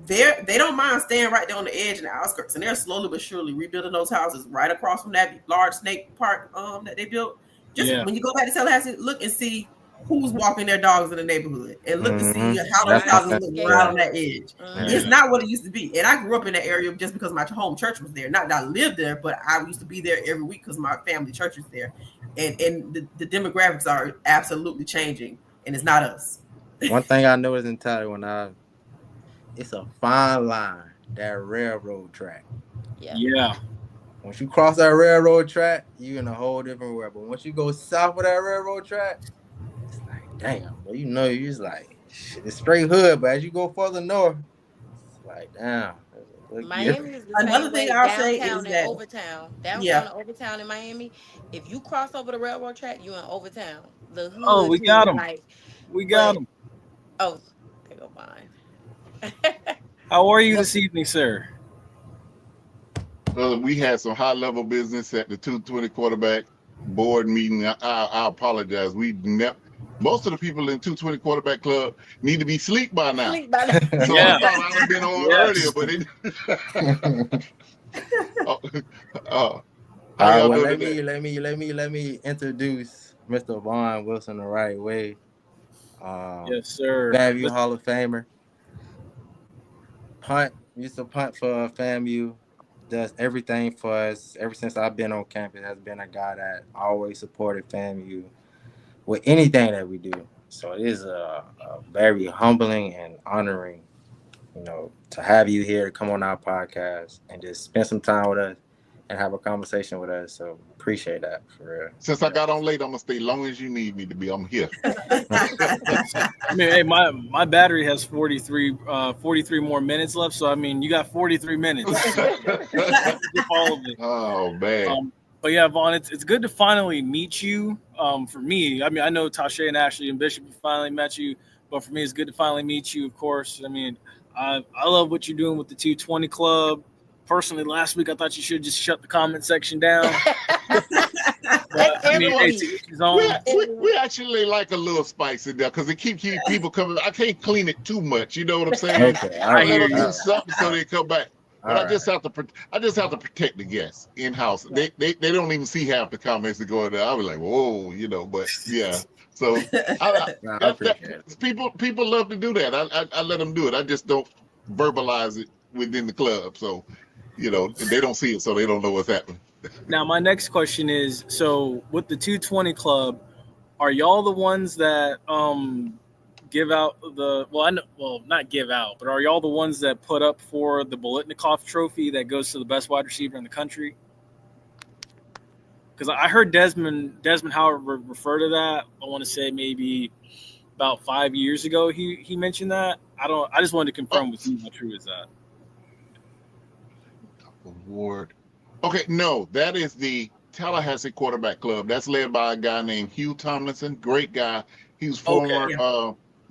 they don't mind staying right there on the edge and the outskirts, and they're slowly but surely rebuilding those houses right across from that large snake park that they built. When you go back to Tallahassee, look and see who's walking their dogs in the neighborhood, and look to see how those houses look right on that edge. It's not what it used to be. And I grew up in that area just because my home church was there. Not that I lived there, but I used to be there every week because my family church is there. And the demographics are absolutely changing, and it's not us. One thing I noticed in Tyler it's a fine line, that railroad track. Yeah. Once you cross that railroad track, you're in a whole different world. But once you go south of that railroad track, it's like, damn, well, you're just like, shit, it's straight hood. But as you go further north, it's like, damn. Miami is the another same thing way. I'll say is Downtown that and Overtown in Miami. If you cross over the railroad track, you're in Overtown. The hood we got them. We got them. Oh, there go mine. How are you this evening, sir? We had some high-level business at the 220 quarterback board meeting. I apologize. Most of the people in 220 quarterback club need to be asleep by now. So I thought I'd have been on earlier, but let me introduce Mr. Vaughn Wilson the right way. Yes, sir. FAMU Hall of Famer. Used to punt for FAMU. Does everything for us. Ever since I've been on campus, has been a guy that always supported FAMU with anything that we do. So it is a very humbling and honoring, to have you here to come on our podcast and just spend some time with us and have a conversation with us. So appreciate that, for real. Since I got on late, I'm gonna stay long as you need me to be. I'm here. I mean, hey, my battery has 43 more minutes left. So I mean, you got 43 minutes. All of it. Oh man. But yeah, Vaughn, it's good to finally meet you. For me, I mean, I know Tasha and Ashley and Bishop finally met you, but for me, it's good to finally meet you. Of course, I mean, I love what you're doing with the 220 Club. Personally, last week I thought you should just shut the comment section down. But, I mean, we actually like a little spice in there because it keeps people coming. I can't clean it too much. You know what I'm saying? Okay, I let them do something so they come back. But I just have to protect the guests in house. They don't even see half the comments that go in there. I was like, whoa, But yeah, so I appreciate it. People love to do that. I let them do it. I just don't verbalize it within the club. So they don't see it, so they don't know what's happening. Now, my next question is: so with the 220 Club, are y'all the ones that give out not give out, but are y'all the ones that put up for the Bolitnikoff Trophy that goes to the best wide receiver in the country? Because I heard Desmond Howard refer to that. I want to say maybe about 5 years ago he mentioned that. I just wanted to confirm with you how true is that. Award. Okay, no, that is the Tallahassee Quarterback Club. That's led by a guy named Hugh Tomlinson. Great guy. He was former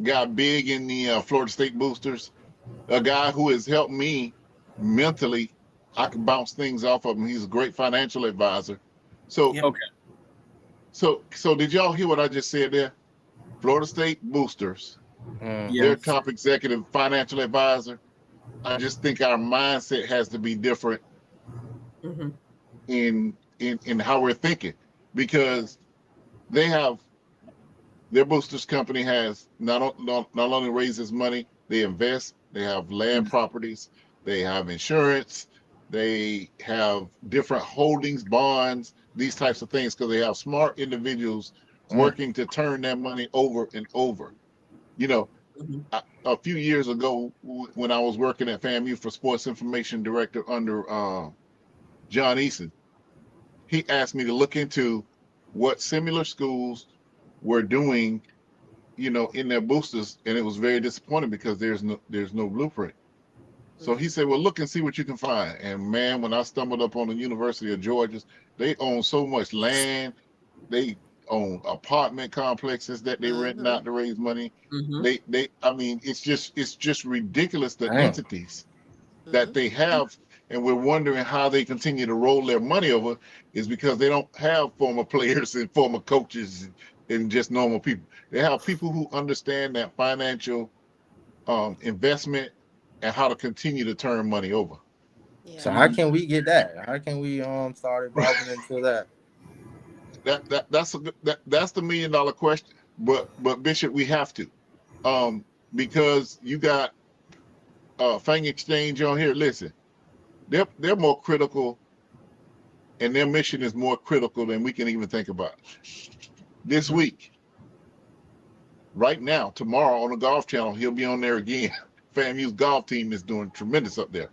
guy big in the Florida State Boosters. A guy who has helped me mentally. I can bounce things off of him. He's a great financial advisor. So So did y'all hear what I just said there? Florida State Boosters. Their top executive financial advisor. I just think our mindset has to be different in how we're thinking, because they have their boosters company has not only raises money, they invest, they have land properties, they have insurance, they have different holdings, bonds, these types of things, because they have smart individuals working to turn that money over and over. You know, a few years ago when I was working at FAMU for sports information director under John Eason, he asked me to look into what similar schools were doing, you know, in their boosters, and it was very disappointing because there's no blueprint. So he said, well, look and see what you can find. And man, when I stumbled up on the University of Georgia, they own so much land. They own apartment complexes that they rent out to raise money. I mean, it's just ridiculous, the entities that they have. And we're wondering how they continue to roll their money over is because they don't have former players and former coaches and just normal people. They have people who understand that financial investment and how to continue to turn money over. Yeah. So how can we get that? How can we start evolving into that? That's the $1 million question. But Bishop, we have to, because you got Fang Exchange on here. Listen, they're more critical, and their mission is more critical than we can even think about. This week, right now, tomorrow on the Golf Channel, he'll be on there again. FAMU's golf team is doing tremendous up there.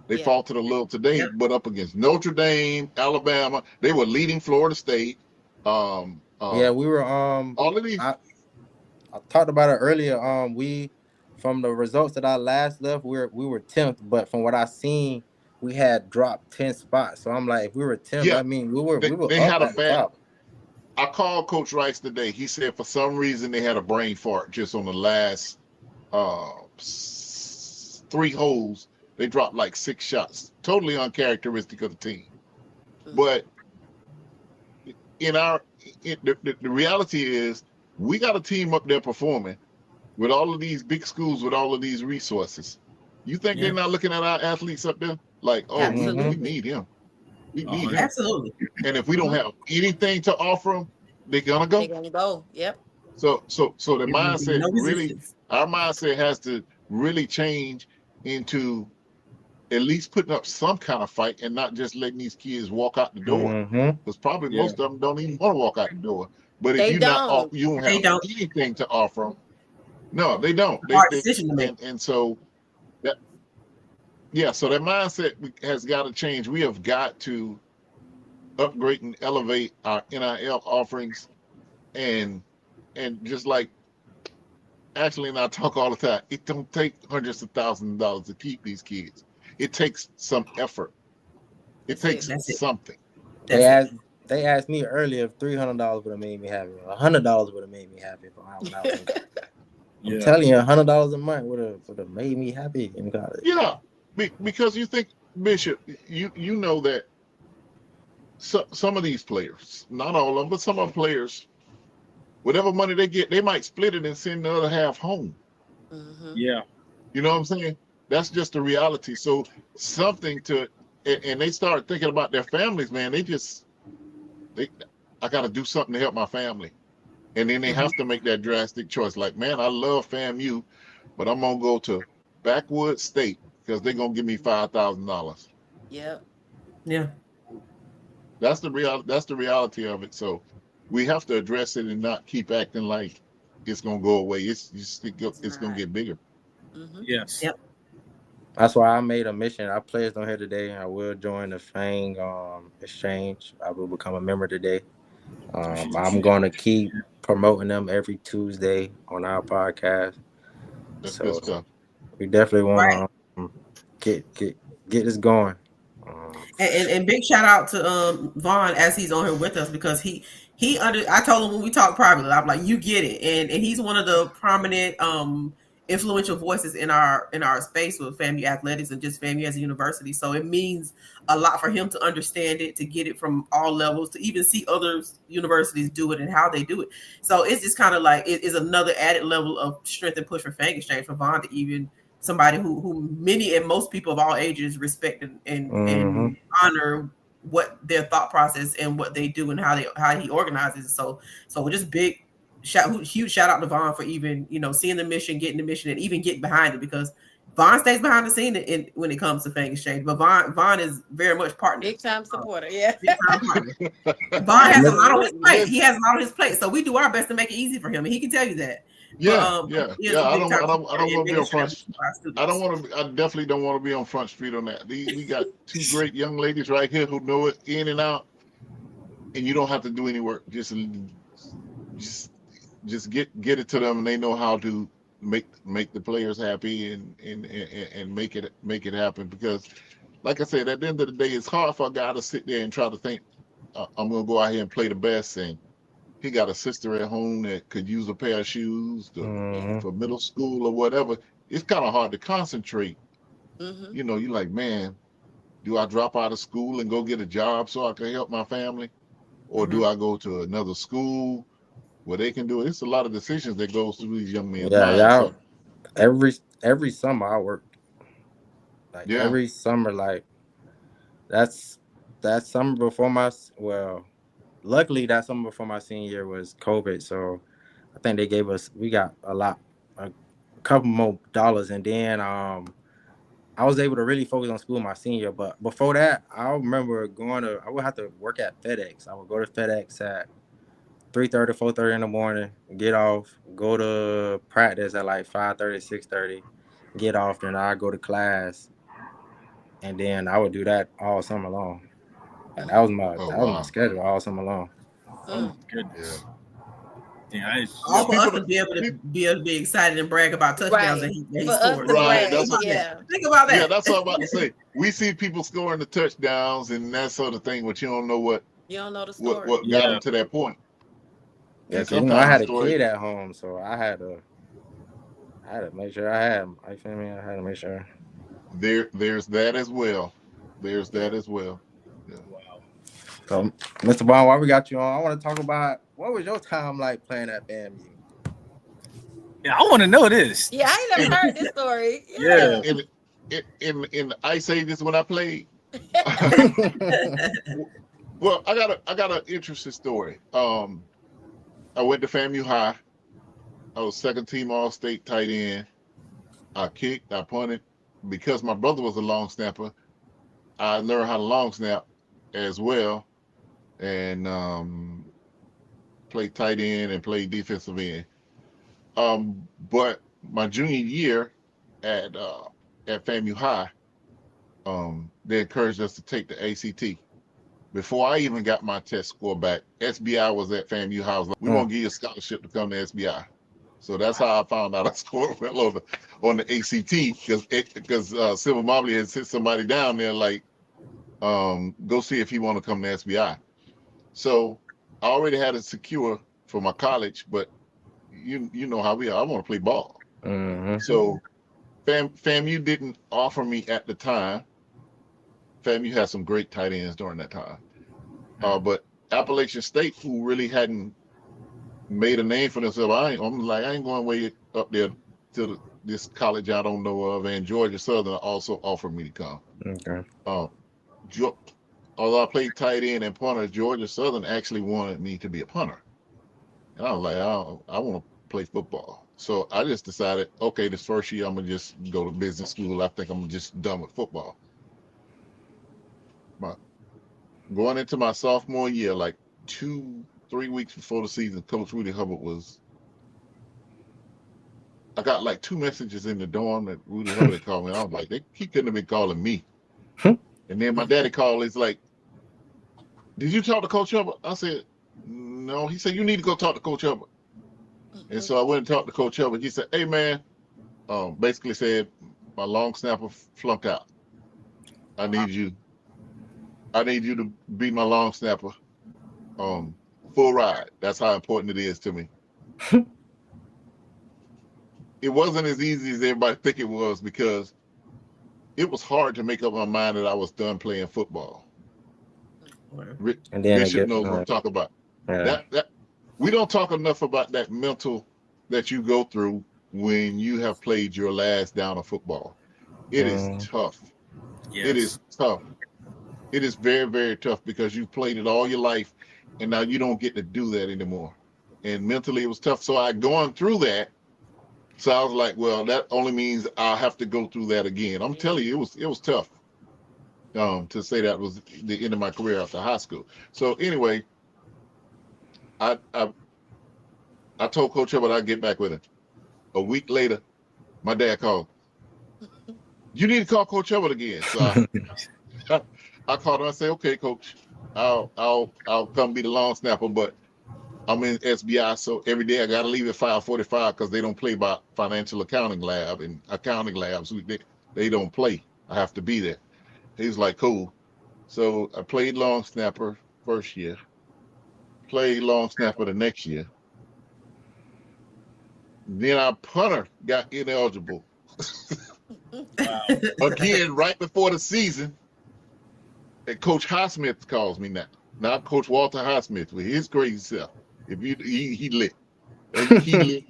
They faltered a little today, but up against Notre Dame, Alabama, they were leading Florida State. We were all of these. I talked about it earlier. We, from the results that I last left, we were 10th, but from what I seen, we had dropped 10 spots. So I'm like, if we were 10th, I mean, we were they up had at the top. I called Coach Rice today. He said for some reason they had a brain fart just on the last 3 holes. They dropped like 6 shots, totally uncharacteristic of the team. But the reality is we got a team up there performing with all of these big schools, with all of these resources. You think they're not looking at our athletes up there like, oh, we need him. We need him. Absolutely. And if we don't have anything to offer them, they're gonna go. They're gonna go. Yep. So the mindset our mindset has to really change into at least putting up some kind of fight and not just letting these kids walk out the door. Because probably most of them don't even want to walk out the door. But if you don't have anything to offer them, no, they don't. Decision to make. And so so that mindset has got to change. We have got to upgrade and elevate our NIL offerings, and just like Ashley and I talk all the time, it don't take hundreds of thousands of dollars to keep these kids. It takes some effort. It takes something. They asked me earlier if $300 would have made me happy. $100 would have made me happy when I was in college. I'm telling you, $100 a month would have made me happy in college. Yeah, because you think, Bishop, you know that some of these players, not all of them, but some of the players, whatever money they get, they might split it and send the other half home. Yeah. You know what I'm saying? That's just the reality. So and they start thinking about their families, man. I got to do something to help my family. And then they have to make that drastic choice. Like, man, I love FAMU, but I'm going to go to Backwood State because they're going to give me $5,000. Yep. Yeah. That's the reality of it. So we have to address it and not keep acting like it's going to go away. It's going to get bigger. Yes. Yep. That's why I made a mission. I pledged on here today. I will join the Fang Exchange. I will become a member today. I'm going to keep promoting them every Tuesday on our podcast. That's good stuff. We definitely want to get this going. And big shout out to Vaughn as he's on here with us, because I told him when we talked privately, I'm like, you get it, and he's one of the prominent influential voices in our space with FAMU athletics and just FAMU as a university. So it means a lot for him to understand it, to get it from all levels, to even see other universities do it and how they do it. So it's just kind of like it is another added level of strength and push for Fang Exchange, for Vaughn to even somebody who many and most people of all ages respect and honor what their thought process and what they do and how he organizes. So just huge shout out to Vaughn for even, seeing the mission, getting the mission, and even getting behind it, because Vaughn stays behind the scene when it comes to Fang Exchange, but Vaughn is very much partner. Big time supporter, yeah. Big time partner. Vaughn has a lot on his plate. He has a lot on his plate, so we do our best to make it easy for him, and he can tell you that. Yeah. I don't want to be on front. I definitely don't want to be on Front Street on that. We got two great young ladies right here who know it in and out, and you don't have to do any work. Just get it to them, and they know how to make the players happy and make it happen. Because, like I said, at the end of the day, it's hard for a guy to sit there and try to think, I'm gonna go out here and play the best, and he got a sister at home that could use a pair of shoes for middle school or whatever. It's kind of hard to concentrate. You're like, man, do I drop out of school and go get a job so I can help my family, or do I go to another school where they can do it? It's a lot of decisions that goes through these young men. Yeah. Every summer I worked. Every summer, that summer before luckily that summer before my senior year was COVID, so I think we got a couple more dollars, and then I was able to really focus on school my senior year. But before that, I remember I would have to work at FedEx. I would go to FedEx at 3:30, 4:30 in the morning, get off, go to practice at 5:30, 6:30, get off, then I go to class, and then I would do that all summer long. And that was my schedule all summer long. Oh goodness. Yeah, all for us to be able to be excited and brag about touchdowns that he scored. Right. Think about that. Yeah, that's what I'm about to say. We see people scoring the touchdowns and that sort of thing, but you don't know the story. What got them to that point. Yeah, I had a kid at home, so I had to make sure I had him. I had to make sure. There's that as well. Yeah. Wow. So, Mr. Vaughn, while we got you on, I want to talk about what was your time like playing at FAMU? Yeah, I want to know this. Yeah, I ain't never heard this story. Yeah. In the ice ages when I played. Well, I got an interesting story. I went to FAMU High. I was second team All-State tight end. I kicked, I punted. Because my brother was a long snapper, I learned how to long snap as well, and played tight end and played defensive end. But my junior year at FAMU High, they encouraged us to take the ACT. Before I even got my test score back, SBI was at FAMU High. We won't give you a scholarship to come to SBI. So that's how I found out I scored well on the ACT, because Silver Mobley had sent somebody down there go see if he want to come to SBI. So I already had it secure for my college, but you know how we are. I want to play ball. So FAMU didn't offer me at the time. FAMU had some great tight ends during that time. But Appalachian State, who really hadn't made a name for themselves, I ain't going way up there to this college I don't know of. And Georgia Southern also offered me to come. Okay. Although I played tight end and punter, Georgia Southern actually wanted me to be a punter. And I was like, I want to play football. So I just decided, okay, this first year I'm going to just go to business school. I think I'm just done with football. Going into my sophomore year, 2-3 weeks before the season, Coach Rudy Hubbard I got 2 messages in the dorm that Rudy Hubbard called me. I was like, he couldn't have been calling me. And then my daddy called. He's like, did you talk to Coach Hubbard? I said, no. He said, you need to go talk to Coach Hubbard. And so I went and talked to Coach Hubbard. He said, hey, man, basically said, my long snapper flunked out. I need you to be my long snapper. Full ride. That's how important it is to me. It wasn't as easy as everybody think it was, because it was hard to make up my mind that I was done playing football. And then Bishop knows what I'm talking about. Yeah. That we don't talk enough about that mental that you go through when you have played your last down of football. It is tough. Yes. It is tough. It is very, very tough because you've played it all your life, and now you don't get to do that anymore. And mentally, it was tough. So I gone through that. So I was like, well, that only means I'll have to go through that again. I'm telling you, it was tough. To say that was the end of my career after high school. So anyway, I told Coach Hubbard I'd get back with him. A week later, my dad called. You need to call Coach Hubbard again. So I called him. I said, okay, Coach, I'll come be the long snapper, but I'm in SBI, so every day I got to leave at 5:45 because they don't play by financial accounting lab, and accounting labs, they don't play. I have to be there. He was like, cool. So I played long snapper first year, played long snapper the next year. Then our punter got ineligible. Wow. Again, right before the season, and Coach Highsmith calls me now. Not Coach Walter Highsmith with his crazy self. If you he lit. He lit.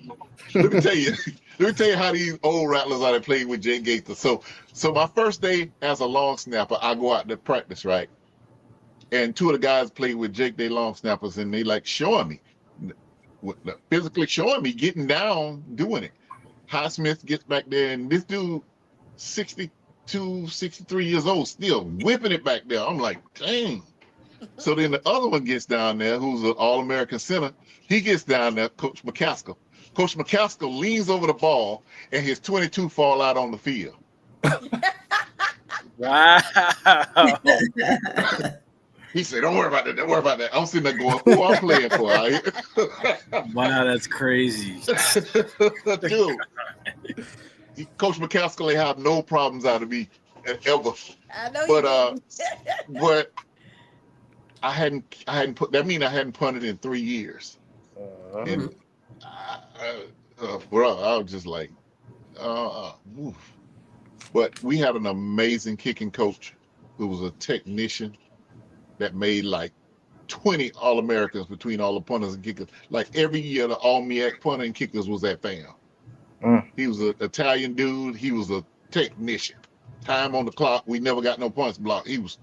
Let me tell you how these old Rattlers are that played with Jay Gaither. So my first day as a long snapper, I go out to practice, right? And two of the guys played with Jake, they long snappers, and they like showing me, physically showing me, getting down, doing it. Highsmith gets back there, and this dude, 62, 63 years old, still whipping it back there. I'm like, dang. So then the other one gets down there, who's an All-American center. He gets down there, Coach McCaskill. Coach McCaskill leans over the ball, and his 22 fall out on the field. Wow. He said, don't worry about that. Don't worry about that. I'm sitting there going, who I'm playing for? Wow, that's crazy. Dude, Coach McCaskill ain't have no problems out of me ever. I know but I hadn't put, that mean I hadn't punted in 3 years. And bro, I was just like, oof. But we had an amazing kicking coach who was a technician that made like 20 All-Americans between all the punters and kickers. Like every year, the All-MEAC punter and kickers was at FAM. He was an Italian dude. He was a technician. Time on the clock. We never got no punts blocked. He was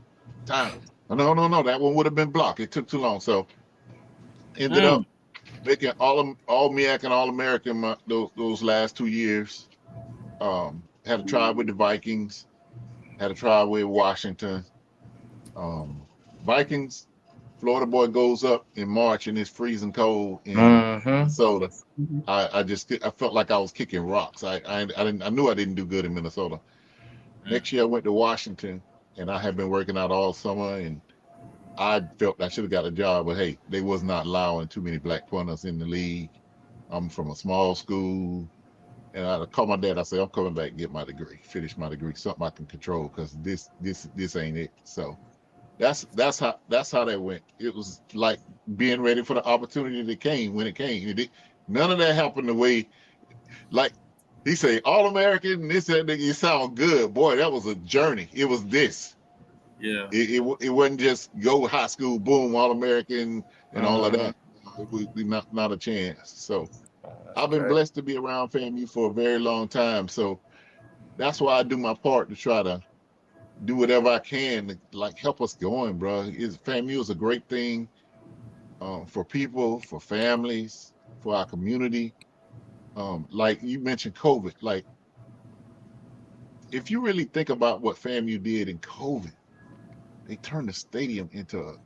time. No. That one would have been blocked. It took too long. So ended up making All-MEAC and All-American those last 2 years. Had a try with the Vikings. Had a try with Washington. Vikings, Florida boy goes up in March and it's freezing cold in Minnesota. I felt like I was kicking rocks. I knew I didn't do good in Minnesota. Next year I went to Washington and I had been working out all summer and I felt I should have got a job, but hey, they was not allowing too many black punters in the league. I'm from a small school. And I called my dad. I said, I'm coming back and get my degree, finish my degree, something I can control, because this ain't it. So that's how that went. It was like being ready for the opportunity that came when it came. None of that happened the way, like he said, All-American, this, that, it sound good. Boy, that was a journey. It was this. Yeah. It wasn't just go high school, boom, All-American and all of that. Not a chance. So I've been blessed to be around FAMU for a very long time. So that's why I do my part to try to do whatever I can to like help us going, bro. FAMU is a great thing for people, for families, for our community. Like you mentioned COVID, like if you really think about what FAMU did in COVID, they turned the stadium into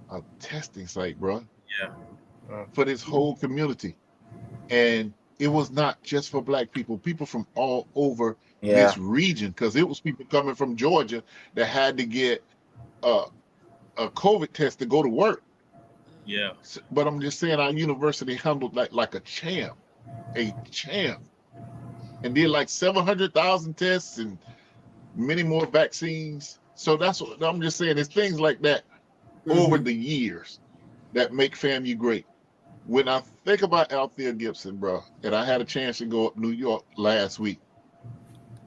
a testing site, bro. Yeah. For this whole community. And it was not just for black people from all over this region, because it was people coming from Georgia that had to get a COVID test to go to work. Yeah. But I'm just saying our university handled like a champ, and did like 700,000 tests and many more vaccines. So that's what I'm just saying. It's things like that over the years that make FAMU great. When I think about Althea Gibson, bro, and I had a chance to go up New York last week,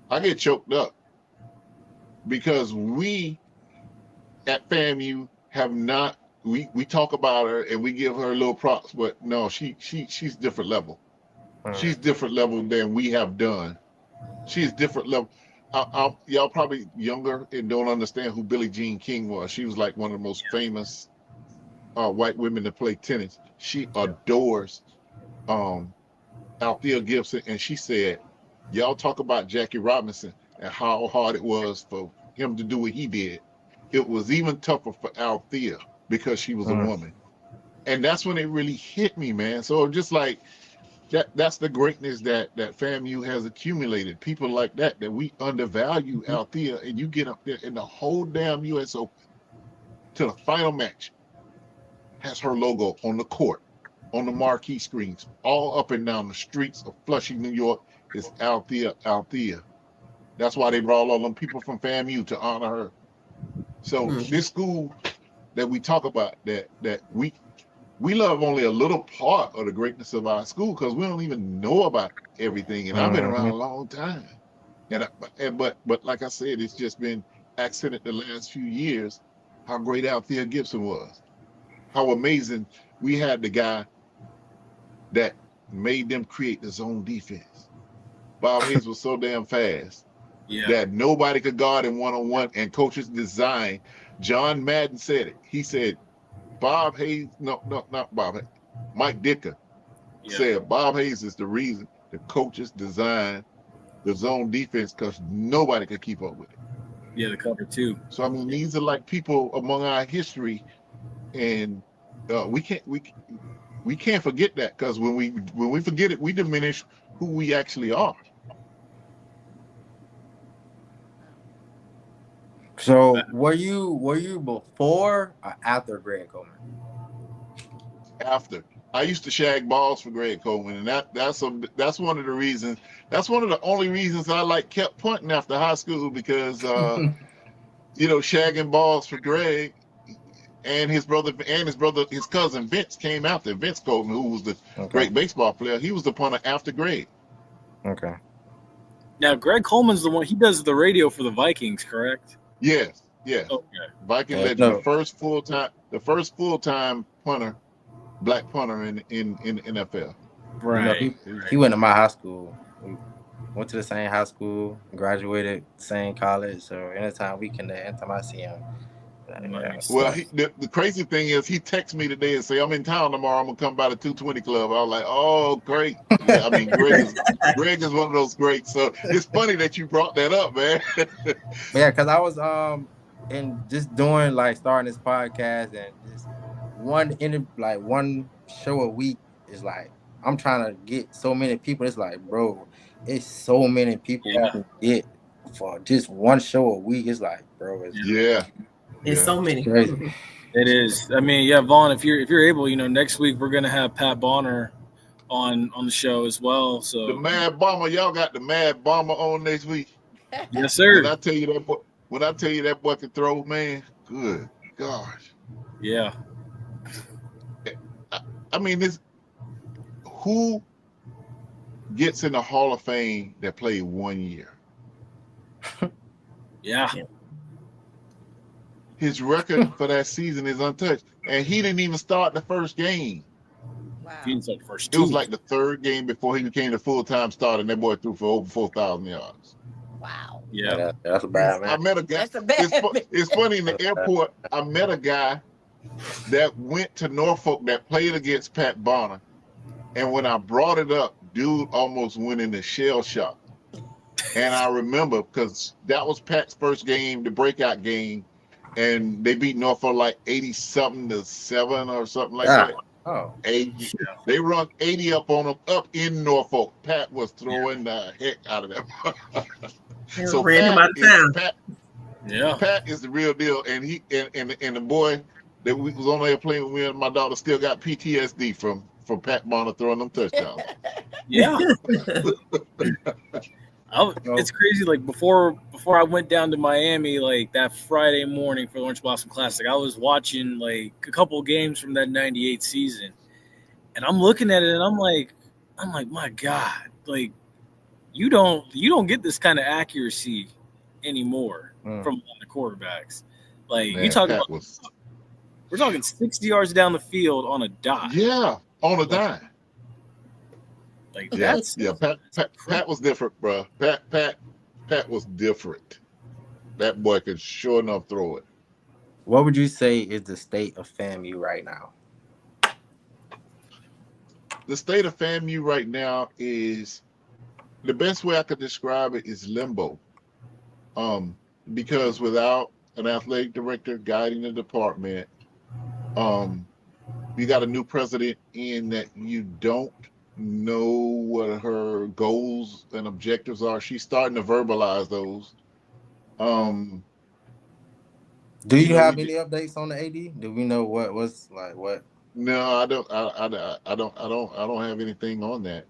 I get choked up because we at FAMU have not. We talk about her and we give her a little props, but no, she's different level. She's different level than we have done. She's different level. y'all probably younger and don't understand who Billie Jean King was. She was like one of the most famous white women to play tennis. She adores Althea Gibson, and she said, y'all talk about Jackie Robinson and how hard it was for him to do what he did. It was even tougher for Althea because she was a woman. And that's when it really hit me, man. So just like that's the greatness that FAMU has accumulated. People like that we undervalue Althea, and you get up there and the whole damn US Open to the final match has her logo on the court, on the marquee screens, all up and down the streets of Flushing, New York. Is Althea. That's why they brought all them people from FAMU to honor her. So this school that we talk about, that we love only a little part of the greatness of our school because we don't even know about everything. And I've been around a long time. But like I said, it's just been accented the last few years how great Althea Gibson was. How amazing we had the guy that made them create the zone defense. Bob Hayes was so damn fast that nobody could guard him one-on-one, and coaches designed. John Madden said it. He said, Bob Hayes, no, not Bob Hayes, Mike Dicker said Bob Hayes is the reason the coaches designed the zone defense because nobody could keep up with it. Yeah, the cover too. So I mean, these are like people among our history, and we can't forget that, because when we forget it, we diminish who we actually are. So were you before or after Greg Coleman? After. I used to shag balls for Greg Coleman, and that's one of the reasons. That's one of the only reasons I kept punting after high school, because shagging balls for Greg and his cousin Vince came after. Vince Coleman, who was the great baseball player, he was the punter after Greg. Okay. Now Greg Coleman's the one, he does the radio for the Vikings, correct? Yes. Okay. Viking legend, the first full-time punter, black punter in NFL. Right. He went to my high school. We went to the same high school, graduated same college. So anytime we connect, anytime I see him. Well, the crazy thing is, he texted me today and say, I'm in town tomorrow. I'm gonna come by the 220 Club. I was like, oh, great. Yeah, I mean, Greg is one of those greats. So it's funny that you brought that up, man. Yeah, because I was just doing starting this podcast, and just one show a week is I'm trying to get so many people. It's bro, it's so many people you can get for just one show a week. It's bro, it's so many. Crazy. It is. I mean, Vaughn, if you're able, next week we're gonna have Pat Bonner on the show as well. So the Mad Bomber, y'all got the Mad Bomber on next week. Yes, sir. When I tell you that boy can throw, man, good gosh. Yeah. I mean, who gets in the Hall of Fame that played 1 year? Yeah. His record for that season is untouched, and he didn't even start the first game. Wow. He didn't start the first It was the third game before he became the full-time starter, and that boy threw for over 4,000 yards. Wow. Yeah. That's a bad man. I met a guy. It's funny, in the airport, I met a guy that went to Norfolk that played against Pat Bonner, and when I brought it up, dude almost went into shell shock. And I remember, because that was Pat's first game, the breakout game, and they beat Norfolk 80-7 or something like that. Oh, 80. They run 80 up on them up in Norfolk. Pat was throwing the heck out of them. So Pat is the real deal, and he and the boy that we was on there playing with me and my daughter still got PTSD from Pat Bonner throwing them touchdowns. Yeah. It's crazy. Before I went down to Miami, that Friday morning for the Orange Blossom Classic, I was watching a couple games from that '98 season, and I'm looking at it and I'm like, my God, you don't get this kind of accuracy anymore from the quarterbacks. You talk about, we're talking 60 yards down the field on a dot. Yeah, on a dime. Pat was different, bro. Pat Pat was different. That boy could sure enough throw it. What would you say is the state of FAMU right now? The state of FAMU right now is, the best way I could describe it is limbo. Because without an athletic director guiding the department, you got a new president in that you don't know what her goals and objectives are. She's starting to verbalize those. Do you have any updates on the AD? Do we know what's like what? No, I don't. I don't have anything on that.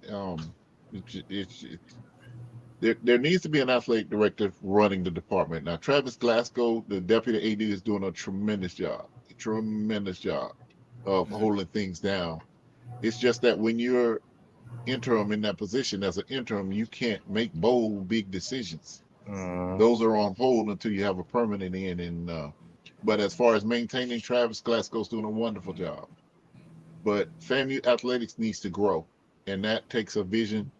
There needs to be an athletic director running the department. Now, Travis Glasgow, the deputy AD, is doing a tremendous job of holding things down. It's just that when you're interim in that position as an interim, you can't make bold, big decisions. Those are on hold until you have a permanent in. And but as far as maintaining, Travis Glasgow's doing a wonderful job. But FAMU athletics needs to grow, and that takes a vision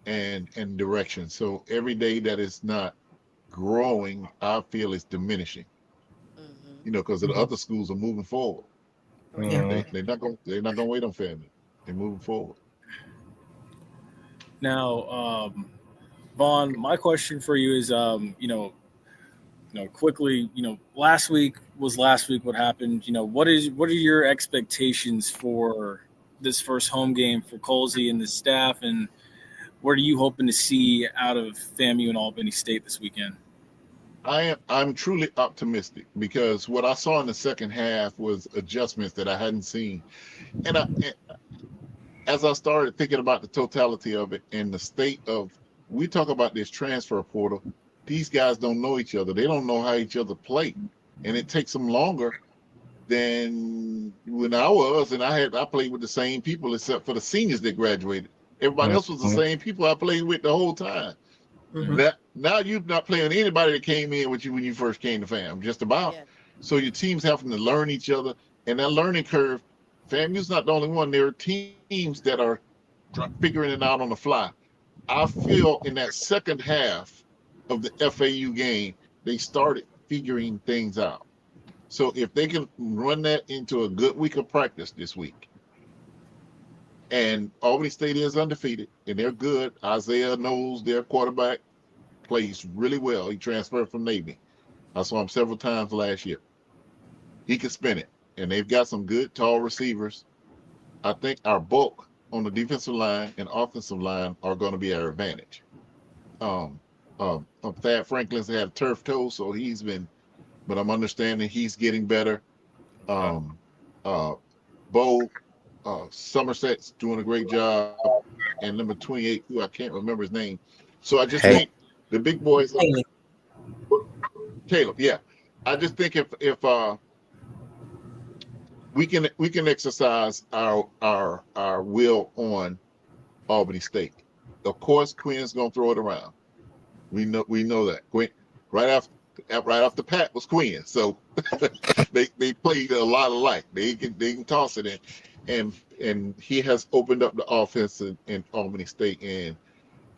and direction. So every day that it's not growing, I feel it's diminishing. Because the other schools are moving forward. They're not going to wait on FAMU. They're moving forward. Now, Vaughn, my question for you is, quickly, last week what happened. What are your expectations for this first home game for Colsey and the staff, and what are you hoping to see out of FAMU and Albany State this weekend? I'm truly optimistic because what I saw in the second half was adjustments that I hadn't seen. And as I started thinking about the totality of it and the state of, we talk about this transfer portal, these guys don't know each other. They don't know how each other play. And it takes them longer than when I was, and I played with the same people except for the seniors that graduated. Everybody else was the same people I played with the whole time. Now you're not playing anybody that came in with you when you first came to FAM, just about. Yeah. So your team's having to learn each other, and that learning curve, FAMU's not the only one. There are teams that are figuring it out on the fly. I feel in that second half of the FAU game, they started figuring things out. So if they can run that into a good week of practice this week, and Albany State is undefeated, and they're good. Isaiah knows their quarterback plays really well. He transferred from Navy. I saw him several times last year. He can spin it, and they've got some good, tall receivers. I think our bulk on the defensive line and offensive line are going to be our advantage. Thad Franklin's had a turf toe, so he's been, but I'm understanding he's getting better. Bo Somerset's doing a great job, and number 28, who I can't remember his name. So I just think the big boys, Caleb. Yeah, I just think if we can exercise our will on Albany State. Of course, Quinn's gonna throw it around. We know that. Quinn, right after Pat was Quinn, so they played a lot alike. They can toss it in. And he has opened up the offense in Albany State. And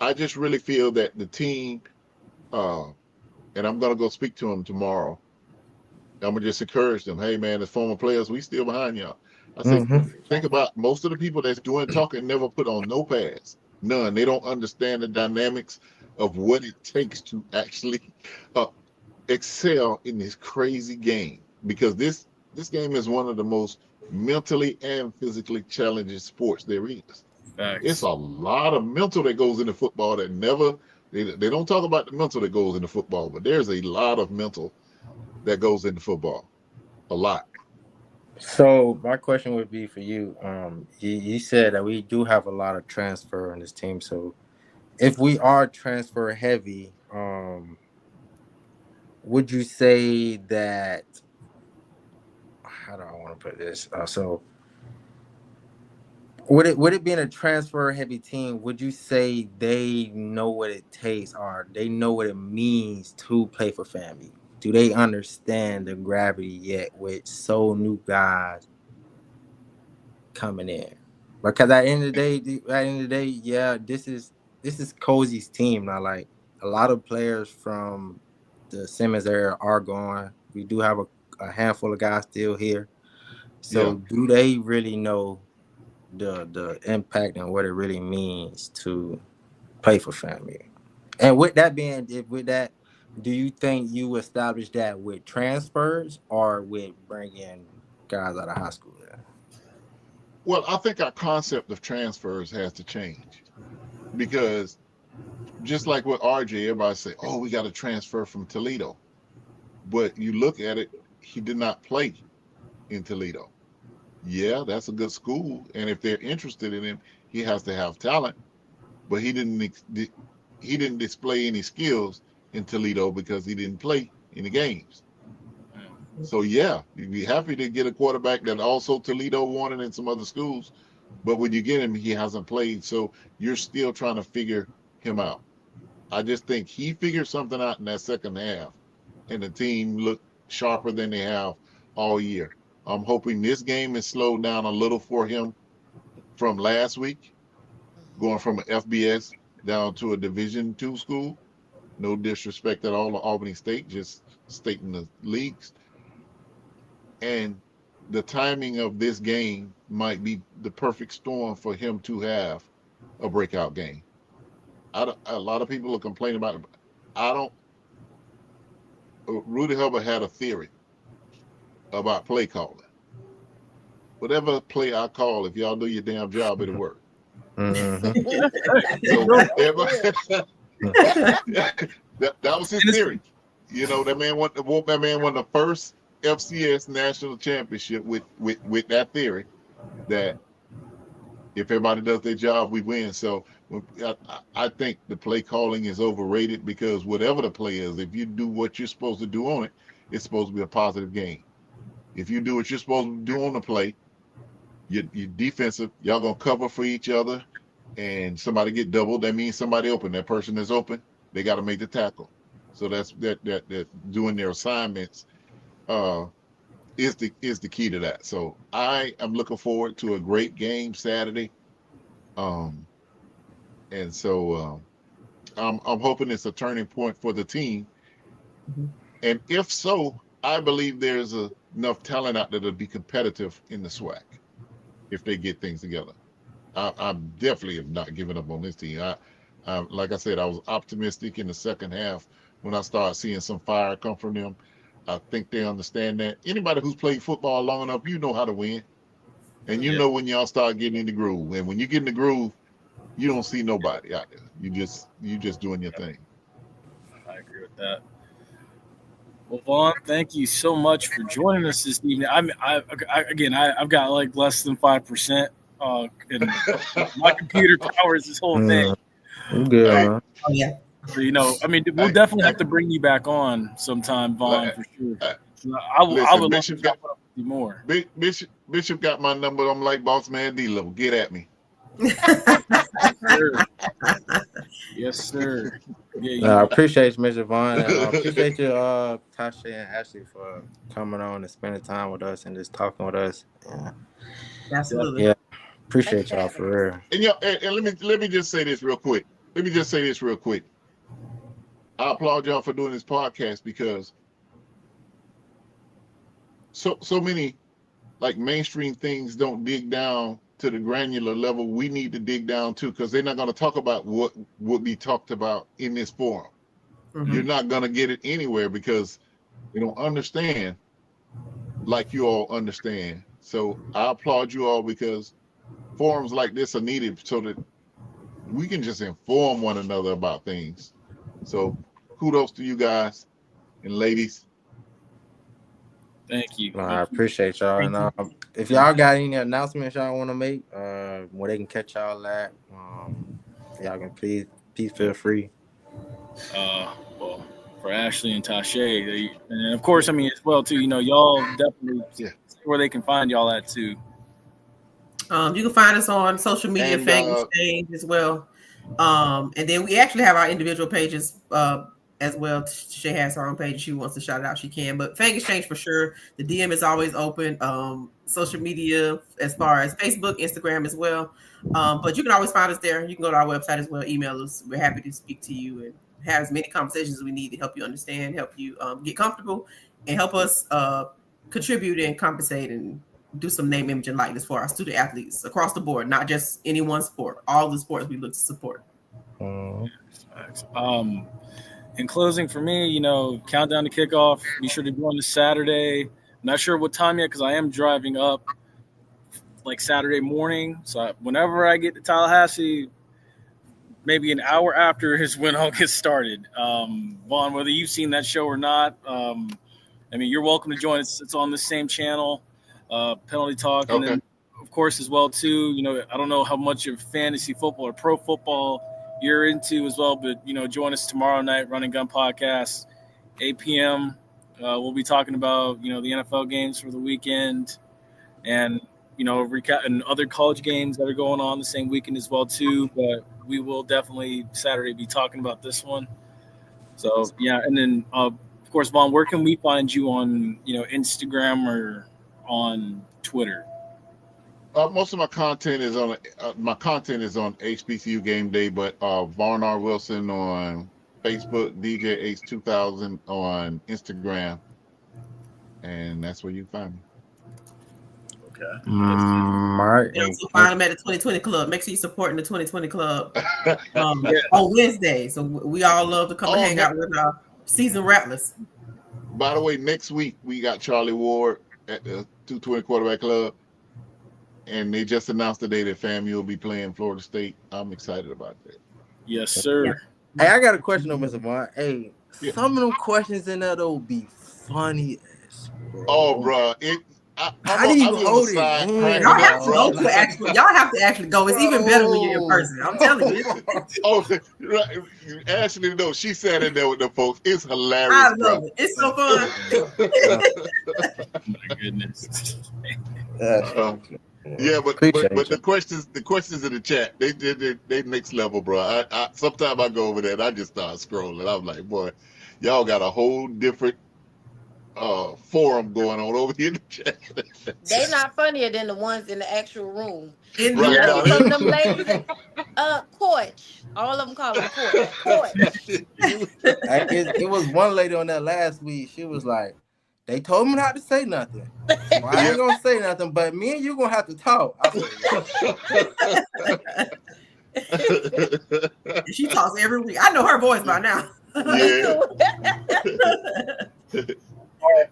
I just really feel that the team, and I'm going to go speak to them tomorrow. I'm going to just encourage them. Hey, man, as former players, we still behind y'all. I say, think about most of the people that's doing talking never put on no pads. None. They don't understand the dynamics of what it takes to actually excel in this crazy game. Because this game is one of the most mentally and physically challenging sports there is. Facts. It's a lot of mental that goes into football that they don't talk about the mental that goes into football, but there's a lot of mental that goes into football. A lot. So my question would be for you. You said that we do have a lot of transfer on this team. So if we are transfer heavy, would you say that, how do I want to put this? So would it be in a transfer heavy team? Would you say they know what it takes, or they know what it means to play for FAMU? Do they understand the gravity yet with new guys coming in? Because at the end of the day, yeah, this is Cozy's team. Now, like, a lot of players from the Simmons area are gone. We do have a handful of guys still here. So do they really know the impact and what it really means to play for FAMU? And with that, do you think you establish that with transfers or with bringing guys out of high school there? Well, I think our concept of transfers has to change, because just like with RJ, everybody say, oh, we got to transfer from Toledo. But you look at it, he did not play in Toledo. Yeah, that's a good school. And if they're interested in him, he has to have talent. But he didn't display any skills in Toledo because he didn't play any games. So yeah, you'd be happy to get a quarterback that also Toledo wanted in some other schools, but when you get him, he hasn't played. So you're still trying to figure him out. I just think he figured something out in that second half, and the team looked sharper than they have all year. I'm hoping this game is slowed down a little for him from last week, going from an FBS down to a Division II school. No disrespect at all to Albany State, just stating the leagues. And the timing of this game might be the perfect storm for him to have a breakout game. A lot of people are complaining about it. Rudy Hubbard had a theory about play calling. Whatever play I call, if y'all do your damn job, it'll work. Mm-hmm. That was his theory. You know, that man won the first FCS national championship with that theory, that if everybody does their job, we win. So I think the play calling is overrated, because whatever the play is, if you do what you're supposed to do on it, it's supposed to be a positive game. If you do what you're supposed to do on the play, you're defensive, y'all gonna cover for each other, and somebody get doubled, that means somebody open. That person is open, they got to make the tackle. So that's that doing their assignments is the key to that. So I am looking forward to a great game Saturday, and so I'm hoping it's a turning point for the team. Mm-hmm. And if so, I believe there's enough talent out there to be competitive in the SWAC if they get things together. I definitely have not given up on this team. I like I said, I was optimistic in the second half when I started seeing some fire come from them. I think they understand that. Anybody who's played football long enough, you know how to win. And you know when y'all start getting in the groove. And when you get in the groove, you don't see nobody out there. You just doing your thing. I agree with that. Well, Vaughn, thank you so much for joining us this evening. I've got like less than 5%. And my computer powers this whole thing. Good, Hey. man. Oh, yeah. So, we'll definitely have to bring you back on sometime, Vaughn, for sure. I would love to talk about you more. Bishop got my number. I'm like Boss Man D-level. Get at me. Yes, sir. Yeah, I appreciate you, Mr. Vaughn. I appreciate you, Tasha and Ashley, for coming on and spending time with us and just talking with us. Yeah. Absolutely. Yeah. Appreciate y'all for real. And let me just say this real quick. I applaud y'all for doing this podcast, because so many like mainstream things don't dig down to the granular level we need to dig down to, because they're not going to talk about what would be talked about in this forum. Mm-hmm. You're not going to get it anywhere because they don't understand like you all understand. So I applaud you all, because forums like this are needed so that we can just inform one another about things. So kudos to you guys and ladies. Thank you. I appreciate y'all. And if y'all got any announcements y'all want to make, where they can catch y'all at, y'all can please feel free. Well, for Ashley and Tasha, and of course, as well too. Y'all definitely see where they can find y'all at too. You can find us on social media, Fang Exchange as well. And then we actually have our individual pages as well. She has her own page. She wants to shout it out, she can. But Fang Exchange for sure. The DM is always open. Social media as far as Facebook, Instagram as well. But you can always find us there. You can go to our website as well. Email us. We're happy to speak to you and have as many conversations as we need to help you understand, help you get comfortable, and help us contribute and compensate and do some name, image, and likeness for our student athletes across the board, not just any one sport. All the sports we look to support. In closing for me, countdown to kickoff. Be sure to join this Saturday. I'm not sure what time yet because I am driving up like Saturday morning. So whenever I get to Tallahassee, maybe an hour after is when I'll get started. Vaughn, whether you've seen that show or not, you're welcome to join. It's on the same channel, Penalty Talk. Okay. And then, of course, as well, too, I don't know how much of fantasy football or pro football you're into as well, but, join us tomorrow night, Run and Gun Podcast, 8 p.m. We'll be talking about, the NFL games for the weekend and, recap and other college games that are going on the same weekend as well, too. But we will definitely Saturday be talking about this one. So, yeah. And then, of course, Vaughn, where can we find you on, Instagram or on Twitter? Most of my content is on HBCU Game Day, but Vaughn R. Wilson on Facebook, DJ Ace 2000 on Instagram, and that's where you find me. Okay. All right. And also find them at the 2020 Club. Make sure you're supporting the 2020 Club on Wednesday. So we all love to come and hang out with our seasoned Rattlers. By the way, next week we got Charlie Ward at the 220 Quarterback Club. And they just announced today that FAMU will be playing Florida State. I'm excited about that. Yes, sir. Yeah. Hey, I got a question though, Mr. Vaughn. Hey, some of them questions in there though be funny as bro. Oh, bro. How do you hold it? Y'all have to go to y'all have to actually go. It's even better when you're in person. I'm telling you. Oh, Ashley, no, she sat in there with the folks. It's hilarious. I love it. It's so fun. Oh my goodness. Yeah, but the questions in the chat, they next level, bro. I sometimes I go over there and I just start scrolling. I'm like, boy, y'all got a whole different forum going on over here in the chat. They not funnier than the ones in the actual room. Right. Some of them ladies, coach. All of them call them coach. It was one lady on that last week. She was like, they told me not to say nothing. Well, I ain't gonna say nothing, but me and you gonna have to talk. She talks every week. I know her voice by now. Yeah.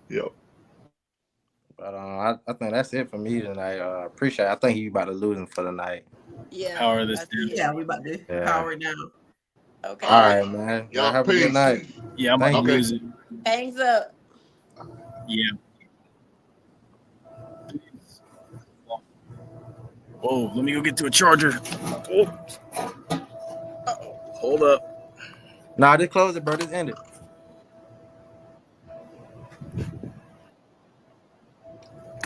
Yep. But I think that's it for me tonight. Appreciate it. I think you about to lose him for the night. Yeah. Power this dude. Yeah, we about to power it down. Okay. All right, man. Y'all have a good night. Yeah, I'm about to lose it. Hangs up. Yeah. Whoa, let me go get to a charger. Oh. Hold up. Nah, just close it, bro. Just end it.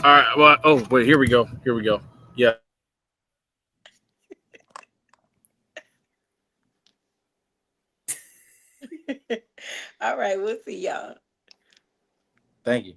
All right. Well, oh, wait. Here we go. Yeah. All right. We'll see y'all. Thank you.